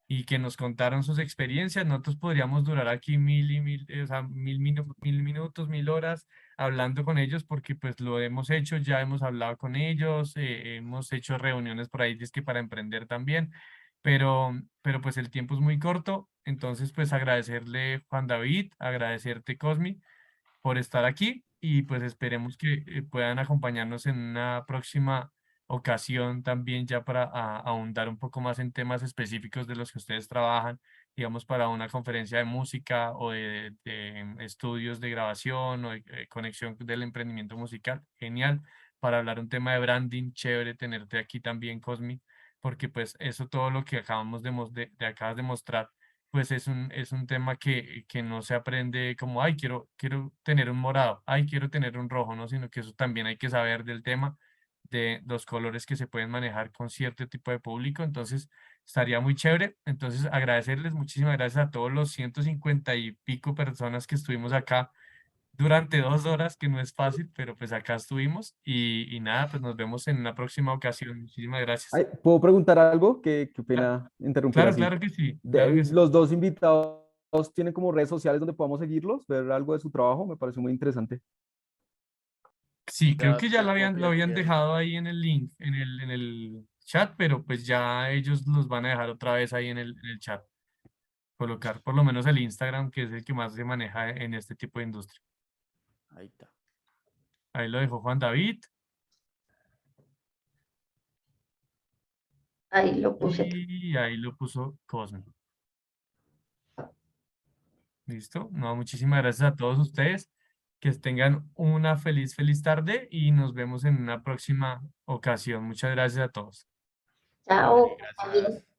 y que nos contaron sus experiencias. Nosotros podríamos durar aquí mil y mil, o sea, mil minutos, 1000 horas hablando con ellos porque pues lo hemos hecho, ya hemos hablado con ellos, hemos hecho reuniones por ahí, que para emprender también, pero pues el tiempo es muy corto, entonces pues agradecerle Juan David, agradecerte Cosmi por estar aquí y pues esperemos que puedan acompañarnos en una próxima ocasión también ya para ahondar un poco más en temas específicos de los que ustedes trabajan, digamos para una conferencia de música o de estudios de grabación o de conexión del emprendimiento musical. Genial, para hablar un tema de branding, chévere tenerte aquí también, Cosmi, porque pues eso todo lo que acabamos acabas de mostrar pues es un tema que no se aprende como, ay, quiero tener un morado, ay, quiero tener un rojo, ¿no? Sino que eso también hay que saber del tema, de los colores que se pueden manejar con cierto tipo de público. Entonces, estaría muy chévere. Entonces, agradecerles, muchísimas gracias a todos los 150 y pico personas que estuvimos acá durante 2 horas, que no es fácil, pero pues acá estuvimos y nada, pues nos vemos en una próxima ocasión. Muchísimas gracias. Ay, ¿puedo preguntar algo? Qué Cla- pena interrumpir Claro, así. claro que sí, claro que sí. Los dos invitados tienen como redes sociales donde podamos seguirlos, ver algo de su trabajo, me pareció muy interesante. Sí, creo que ya te lo habían compartí dejado ahí en el link, en el chat, pero pues ya ellos los van a dejar otra vez ahí en el chat. Colocar por lo menos el Instagram, que es el que más se maneja en este tipo de industria. Ahí está. Ahí lo dejó Juan David Ahí lo puse. y ahí lo puso Cosme. ¿Listo? No, muchísimas gracias a todos ustedes. Que tengan una feliz tarde y nos vemos en una próxima ocasión. Muchas gracias a todos. Chao. Gracias.